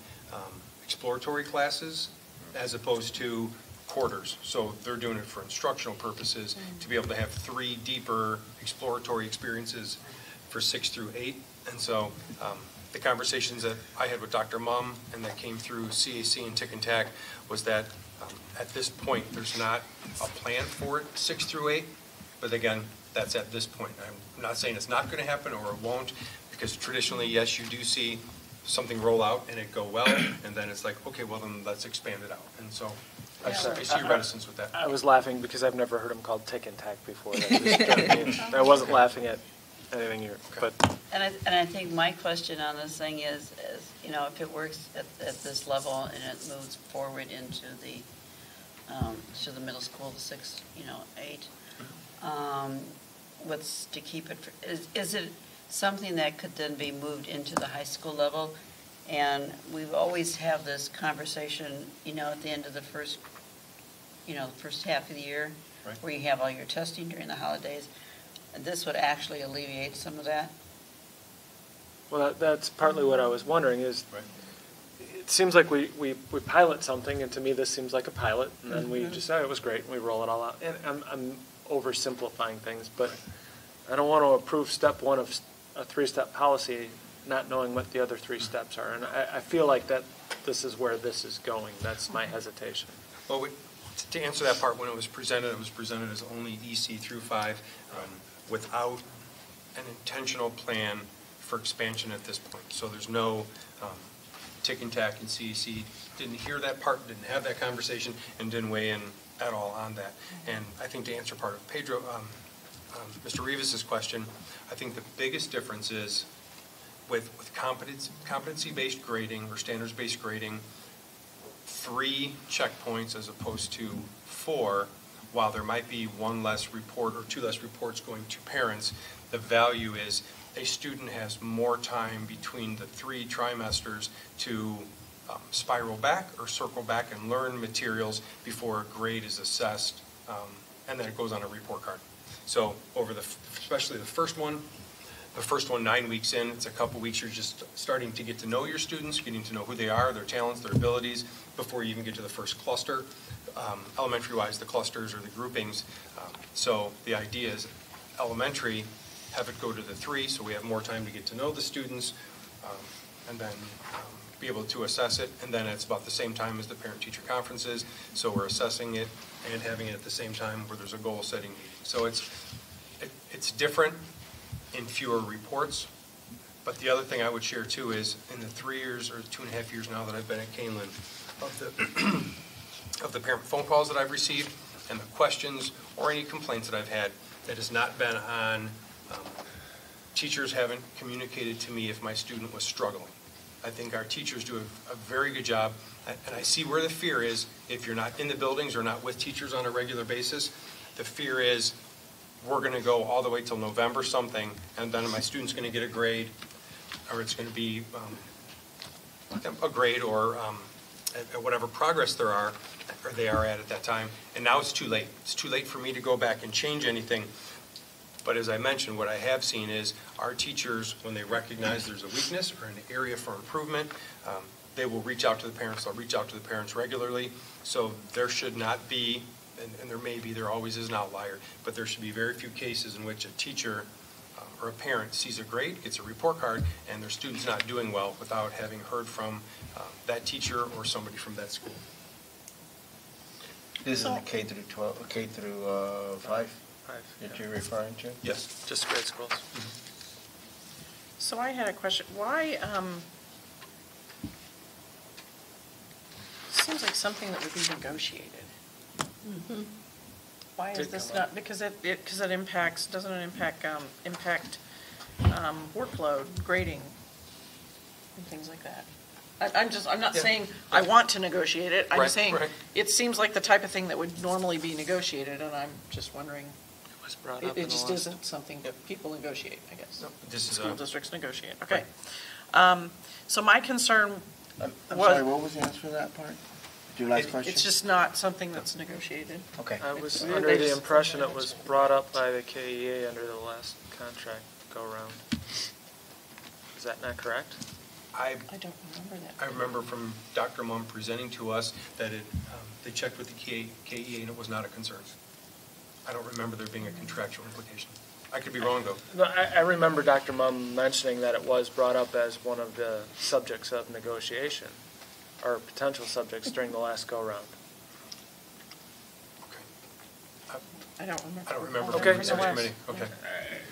exploratory classes as opposed to quarters. So they're doing it for instructional purposes to be able to have 3 deeper exploratory experiences for 6 through 8. And so the conversations that I had with Dr. Mum and that came through CAC and Tick and Tack was that at this point there's not a plan for it 6 through 8, but again, that's at this point. I'm not saying it's not going to happen or it won't, because traditionally, yes, you do see something roll out and it go well, and then it's like, okay, well then let's expand it out. And so I see reticence with that. I was laughing because I've never heard them called Tick and Tack before. I wasn't laughing at anything here, but. And I think my question on this thing is if it works at this level and it moves forward into the middle school, the 6, 8, what's to keep it? Is it something that could then be moved into the high school level? And we always have this conversation, at the end of the first half of the year, right, where you have all your testing during the holidays. And this would actually alleviate some of that. Well, that's partly what I was wondering is, it seems like we pilot something, and to me this seems like a pilot, and then we just say it was great, and we roll it all out. And I'm oversimplifying things, but I don't want to approve step 1 of a 3-step policy not knowing what the other 3 steps are. And I feel like that this is where this is going. That's my hesitation. Well, to answer that part, when it was presented as only EC through 5 without an intentional plan for expansion at this point. So there's no Tick and Tack and CAC didn't hear that part, didn't have that conversation, and didn't weigh in at all on that. And I think to answer part of Pedro, Mr. Rivas' question, I think the biggest difference is with competency-based grading or standards-based grading, 3 checkpoints as opposed to 4, while there might be 1 less report or 2 less reports going to parents, the value is a student has more time between the 3 trimesters to spiral back or circle back and learn materials before a grade is assessed, and then it goes on a report card. So over especially the first one 9 weeks in, it's a couple weeks you're just starting to get to know your students, getting to know who they are, their talents, their abilities, before you even get to the first cluster. Elementary-wise, the clusters or the groupings. So the idea is elementary, have it go to the 3, so we have more time to get to know the students, and then be able to assess it. And then it's about the same time as the parent-teacher conferences, so we're assessing it and having it at the same time where there's a goal-setting meeting. So it's different in fewer reports. But the other thing I would share too is in the 3 years or 2.5 years now that I've been at Kaneland, of the parent phone calls that I've received and the questions or any complaints that I've had, that has not been on teachers haven't communicated to me if my student was struggling. I think our teachers do a very good job, and I see where the fear is. If you're not in the buildings or not with teachers on a regular basis, the fear is we're going to go all the way till November something, and then my student's going to get a grade, or it's going to be a grade or at whatever progress they are at that time, and now it's too late. It's too late for me to go back and change anything. But as I mentioned, what I have seen is our teachers, when they recognize there's a weakness or an area for improvement, they will reach out to the parents. They'll reach out to the parents regularly. So there should not be, and there always is an outlier, but there should be very few cases in which a teacher or a parent sees a grade, gets a report card, and their student's not doing well without having heard from that teacher or somebody from that school. This is in the K through 12, K through 5 that you're referring to? Yes. Just grade schools. So I had a question. Why, seems like something that would be negotiated. Why is this not, because it impacts, doesn't it impact workload, grading, and things like that? I'm not Yeah. saying I want to negotiate it. I'm Right, saying right. it seems like the type of thing that would normally be negotiated, and I'm just wondering. It was brought It up in the just last. isn't something that people negotiate, I guess. This is School districts negotiate, okay. Right. So my concern I'm was. sorry, what was the answer to that part? Your last question? It's just not something that's negotiated. Okay. I was They under the just- impression it was brought up by the KEA under the last contract go-round. Is that not correct? I don't remember that. I remember from Dr. Mum presenting to us that they checked with the KEA and it was not a concern. I don't remember there being a contractual implication. I could be wrong, though. No, I remember Dr. Mum mentioning that it was brought up as one of the subjects of negotiation, or potential subjects during the last go-round. I don't remember. I don't remember Okay. from the subcommittee. Okay.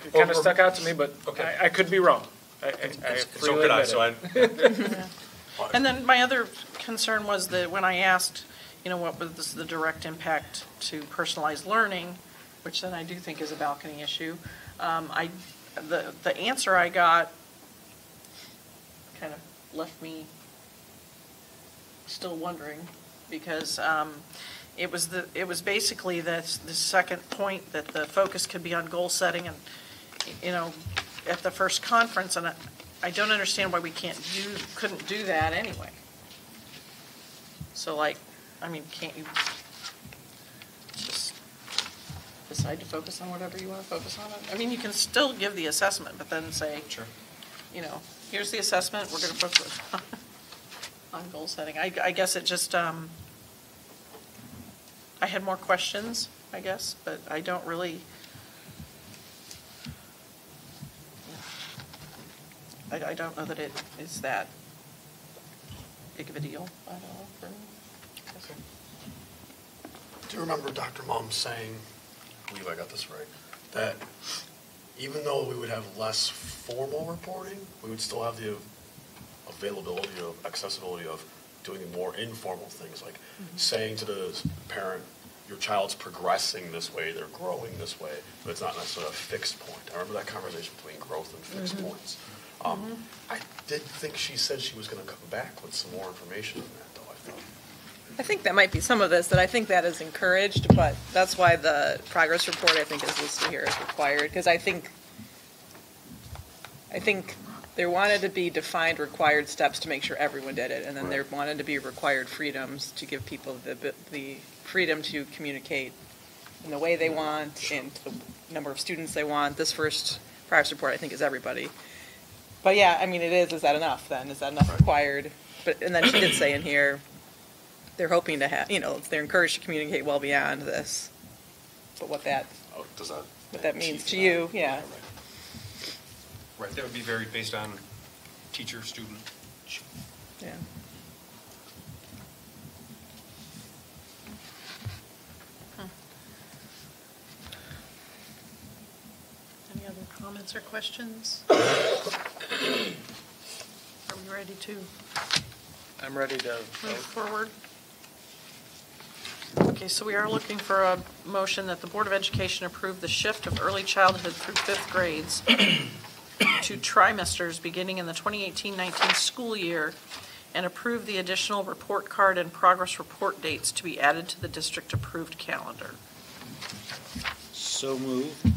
It kind of stuck out to me, but Okay. I could be wrong. I So could I, so I. And then my other concern was that when I asked, what was the direct impact to personalized learning, which then I do think is a balcony issue, the answer I got kind of left me still wondering, because it was basically the second point that the focus could be on goal setting, and at the first conference, and I don't understand why we couldn't do that anyway. So can't you just decide to focus on whatever you want to focus on? I mean, you can still give the assessment, but then say, Sure. Here's the assessment, we're going to focus on goal setting. I guess it just, I had more questions, I guess, but I don't really, I don't know that it is that big of a deal. I don't know, for me. Do you remember Dr. Mum saying, I believe I got this right, that even though we would have less formal reporting, we would still have the availability of accessibility of doing more informal things, like saying to the parent, your child's progressing this way, they're growing this way, but it's not necessarily a fixed point. I remember that conversation between growth and fixed points. I did think she said she was going to come back with some more information on that, though, I thought. I think that might be some of this, that I think that is encouraged, but that's why the progress report, I think, is listed here as required, because I think there wanted to be defined required steps to make sure everyone did it, and then there wanted to be required freedoms to give people the freedom to communicate in the way they want and the number of students they want. This first progress report, I think, is everybody. But yeah, I mean, is that enough then? Is that enough required? And then she did say in here, they're hoping to have, they're encouraged to communicate well beyond this. But what that means to you, yeah. Right, that would be varied based on teacher, student. Yeah. Any other comments or questions? Are we ready to I'm ready to move vote. forward? Okay, so we are looking for a motion that the Board of Education approve the shift of early childhood through fifth grades to trimesters beginning in the 2018-19 school year, and approve the additional report card and progress report dates to be added to the district-approved calendar. So moved.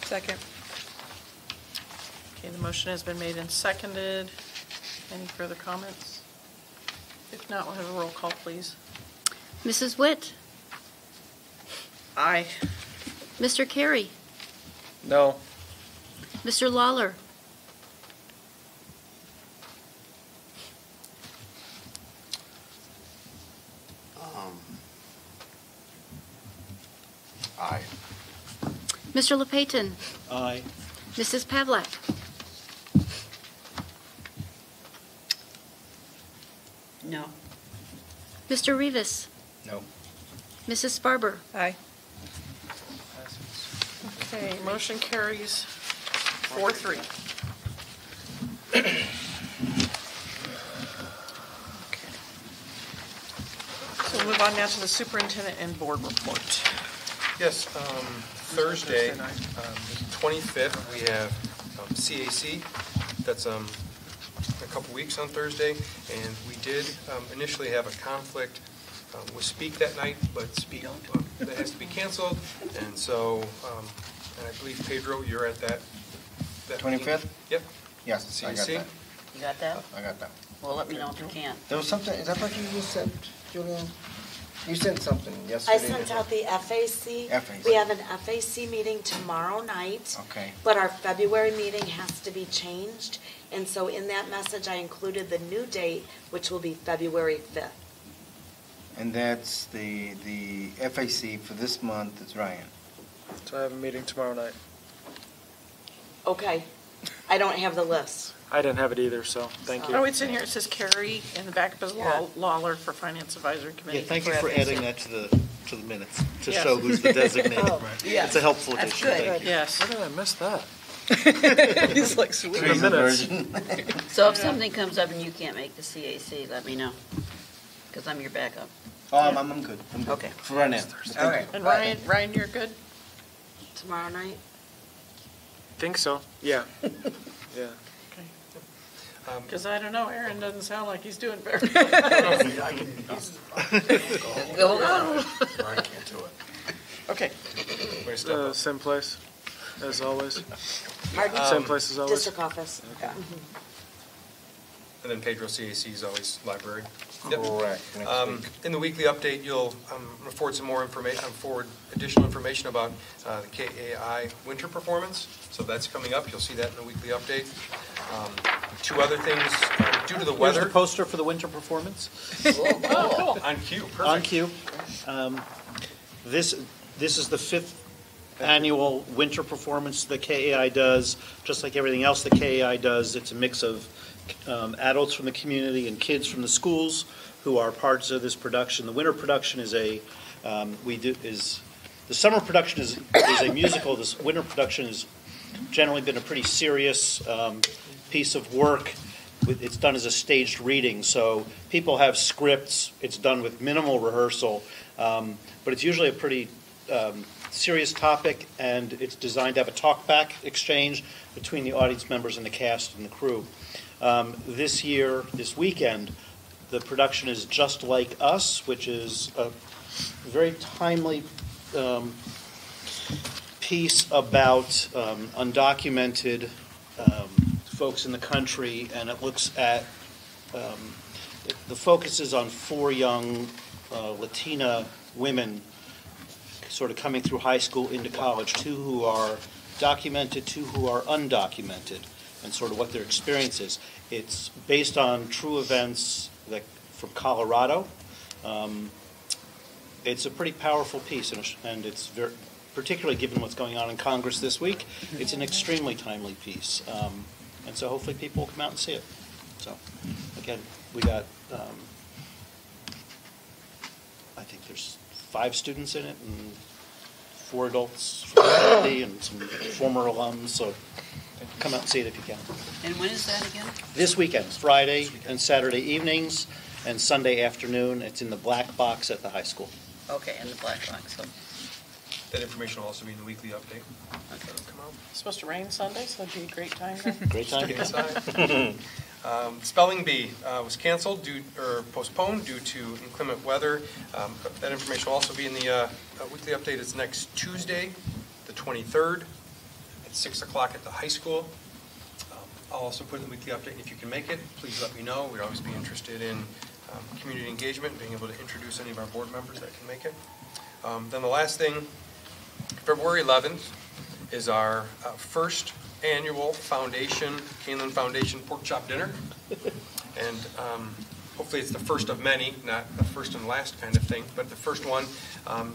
Second. Okay, the motion has been made and seconded. Any further comments? If not, we'll have a roll call, please. Mrs. Witt? Aye. Mr. Carey? No. Mr. Lawler? Aye. Mr. LePayton? Aye. Mrs. Pavlak? No. Mr. Rivas? No. Mrs. Sparber? Aye. Okay, motion carries 4-3. So we'll move on now to the superintendent and board report. Yes, Thursday, the 25th, we have CAC. That's a couple weeks on Thursday, and we did initially have a conflict with Speak that night, but Speak that has to be canceled, and so, and I believe, Pedro, you're at that 25th? Yep. Yes, I got CEC. that. You got that? I got that. Well, let me know if you can. There was something, is that what you just sent, Julian? You sent something I yesterday. sent out the FAC. FAC. We have an FAC meeting tomorrow night. Okay. But our February meeting has to be changed. And so in that message, I included the new date, which will be February 5th. And that's the FAC for this month is Ryan. So I have a meeting tomorrow night. Okay. I don't have the list. I didn't have it either, so thank you. Oh, it's in here. It says Carrie in the back, but Lawler for Finance Advisory Committee. Yeah, thank you for FAC. adding that to the minutes, to Yes. show who's the designated. Oh, yes. It's a helpful That's addition, good. thank you. Yes. How did I miss that? He's like, sweet. The minutes. So if something comes up and you can't make the CAC, let me know, because I'm your backup. Oh, I'm good. I'm good. Okay. For right now. All right. And Ryan, you're good? Tomorrow night? Think so, yeah. Yeah. Because I don't know, Aaron doesn't sound like he's doing very Go on. Ryan can't do it. Okay. Same place, as always. Pardon? Same place as always. District office. And then Pedro CAC is always library. Correct. Next week. In the weekly update, you'll forward some more information, forward additional information about the KAI winter performance. So that's coming up. You'll see that in the weekly update. Two other things, due to the Here's weather. the poster for the winter performance. Oh, on cue, perfect. On cue. This is the 5th annual winter performance the KAI does. Just like everything else the KAI does, it's a mix of adults from the community and kids from the schools who are parts of this production. The winter production is the summer production is a musical. This winter production has generally been a pretty serious piece of work. It's done as a staged reading, so people have scripts. It's done with minimal rehearsal, but it's usually a pretty serious topic, and it's designed to have a talk-back exchange between the audience members and the cast and the crew. This weekend, the production is Just Like Us, which is a very timely piece about undocumented folks in the country, and it looks at, the focus is on 4 young Latina women sort of coming through high school into college, 2 who are documented, 2 who are undocumented, and sort of what their experience is. It's based on true events from Colorado. It's a pretty powerful piece, and it's very, particularly given what's going on in Congress this week, it's an extremely timely piece. And so hopefully people will come out and see it. So, again, we got, I think there's 5 students in it and 4 adults from the faculty and some former alums, so come out and see it if you can. And when is that again? This weekend, Friday and Saturday evenings, and Sunday afternoon. It's in the black box at the high school. Okay, in the black box. So. That information will also be in the weekly update. Come on. It's supposed to rain Sunday, so it'd be a great time then. Great time. Stick inside. Spelling Bee was canceled or postponed due to inclement weather. That information will also be in the weekly update. It's next Tuesday, the 23rd, at 6 o'clock at the high school. I'll also put in the weekly update. If you can make it, please let me know. We'd always be interested in community engagement, being able to introduce any of our board members that can make it. Then the last thing, February 11th is our first annual Kaneland Foundation Pork Chop Dinner. And hopefully it's the first of many, not the first and last kind of thing, but the first one.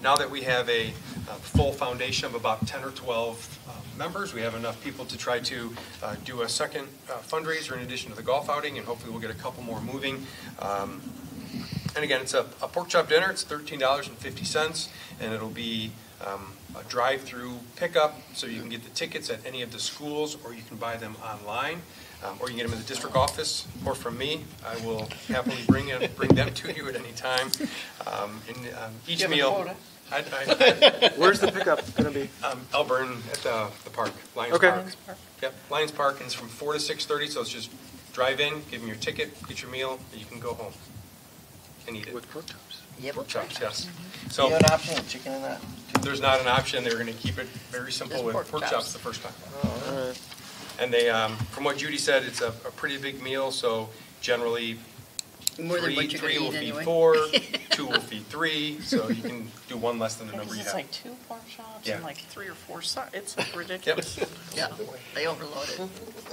Now that we have a full foundation of about 10 or 12 members, we have enough people to try to do a second fundraiser in addition to the golf outing, and hopefully we'll get a couple more moving. And again, it's a pork chop dinner. It's $13.50, and it'll be a drive-through pickup, so you can get the tickets at any of the schools, or you can buy them online, or you can get them in the district office, or from me. I will happily bring them to you at any time. Each meal. Where's the pickup going to be? Elburn at the park, Lions Okay. Park. Yep, Lions Park, and it's from 4 to 6:30, so it's just drive in, give them your ticket, get your meal, and you can go home and eat it. With pork chops. Yeah, Pork chops, yes. Do So you have an option of chicken in that? there's not an option. They're going to keep it very simple Just with pork pork chops. chops the first time. All right. And they, from what Judy said, it's a pretty big meal, so generally More than what you're three gonna will eat feed anyway. 4, 2 will feed 3, so you can do one less than the number you It's have. like 2 pork chops Yeah. and like 3 or 4 sides. It's ridiculous. Yeah, they overload it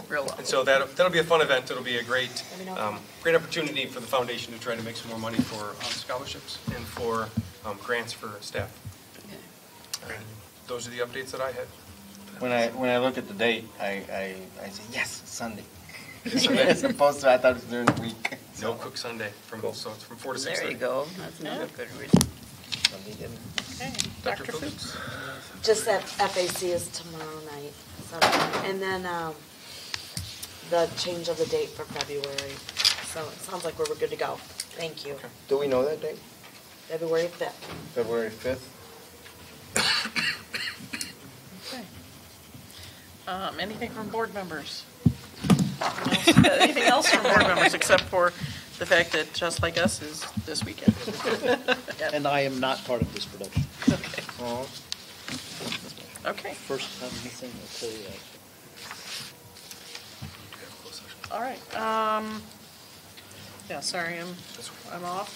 real well. And so that'll be a fun event. It'll be a great, great opportunity for the foundation to try to make some more money for scholarships and for grants for staff. And those are the updates that I had. When I look at the date, I say, yes, it's Sunday. Sunday. As opposed to, I thought it was during the week. No Cook Sunday, so it's from 4 to 6:30. There you go. That's another good reason. Okay, Dr. Fuchs? Just that FAC is tomorrow night, so, and then, the change of the date for February. So it sounds like we're good to go. Thank you. Do we know that date? February 5th. February 5th? Okay. Anything from board members? Anything else from board members except for the fact that Just Like Us is this weekend? Yep. And I am not part of this production. Okay. Oh. Okay, First time missing, I'll tell you that. all right. Yeah, sorry, I'm off.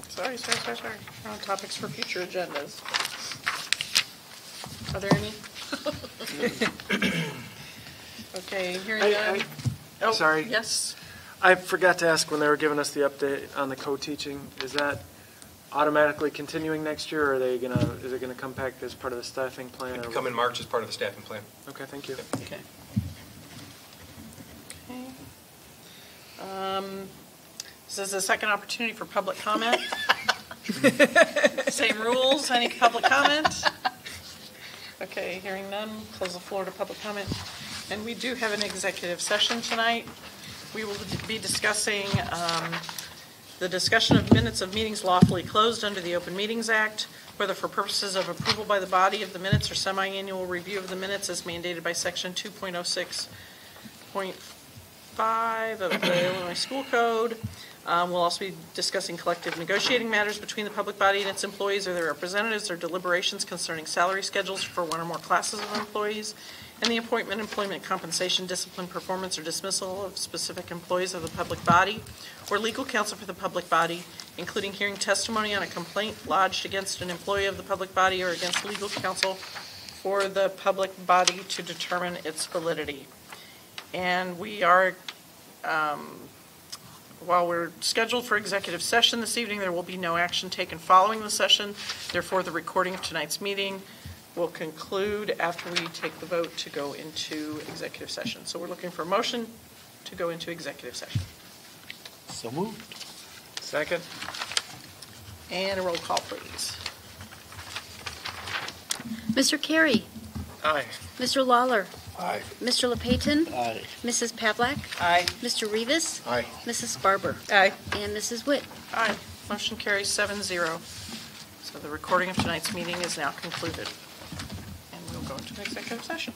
Sorry. Topics for future agendas. Are there any? Okay, hearing none. Oh, Sorry. Yes. I forgot to ask when they were giving us the update on the co-teaching. Is that automatically continuing next year, or is it gonna come back as part of the staffing plan? It'll or- come in March as part of the staffing plan. Okay, thank you. Okay. Okay. This is a second opportunity for public comment. Same rules, any public comment? Okay, hearing none, close the floor to public comment. And we do have an executive session tonight. We will be discussing the discussion of minutes of meetings lawfully closed under the Open Meetings Act, whether for purposes of approval by the body of the minutes or semi-annual review of the minutes as mandated by Section 2.06.5 of the Illinois School Code. We'll also be discussing collective negotiating matters between the public body and its employees or their representatives, or deliberations concerning salary schedules for one or more classes of employees, and the appointment, employment, compensation, discipline, performance, or dismissal of specific employees of the public body, or legal counsel for the public body, including hearing testimony on a complaint lodged against an employee of the public body or against legal counsel for the public body to determine its validity. And we are, while we're scheduled for executive session this evening, there will be no action taken following the session. Therefore, the recording of tonight's meeting will conclude after we take the vote to go into executive session. So we're looking for a motion to go into executive session. So moved. Second? And a roll call, please. Mr. Carey, Aye. Mr. Lawler, Aye. Mr. LePayton, Aye. Mrs. Pavlak, Aye. Mr. Rivas, Aye. Mrs. Barber, Aye. and Mrs. Witt. Aye. Motion carries 7-0. So the recording of tonight's meeting is now concluded. And we'll go into executive session.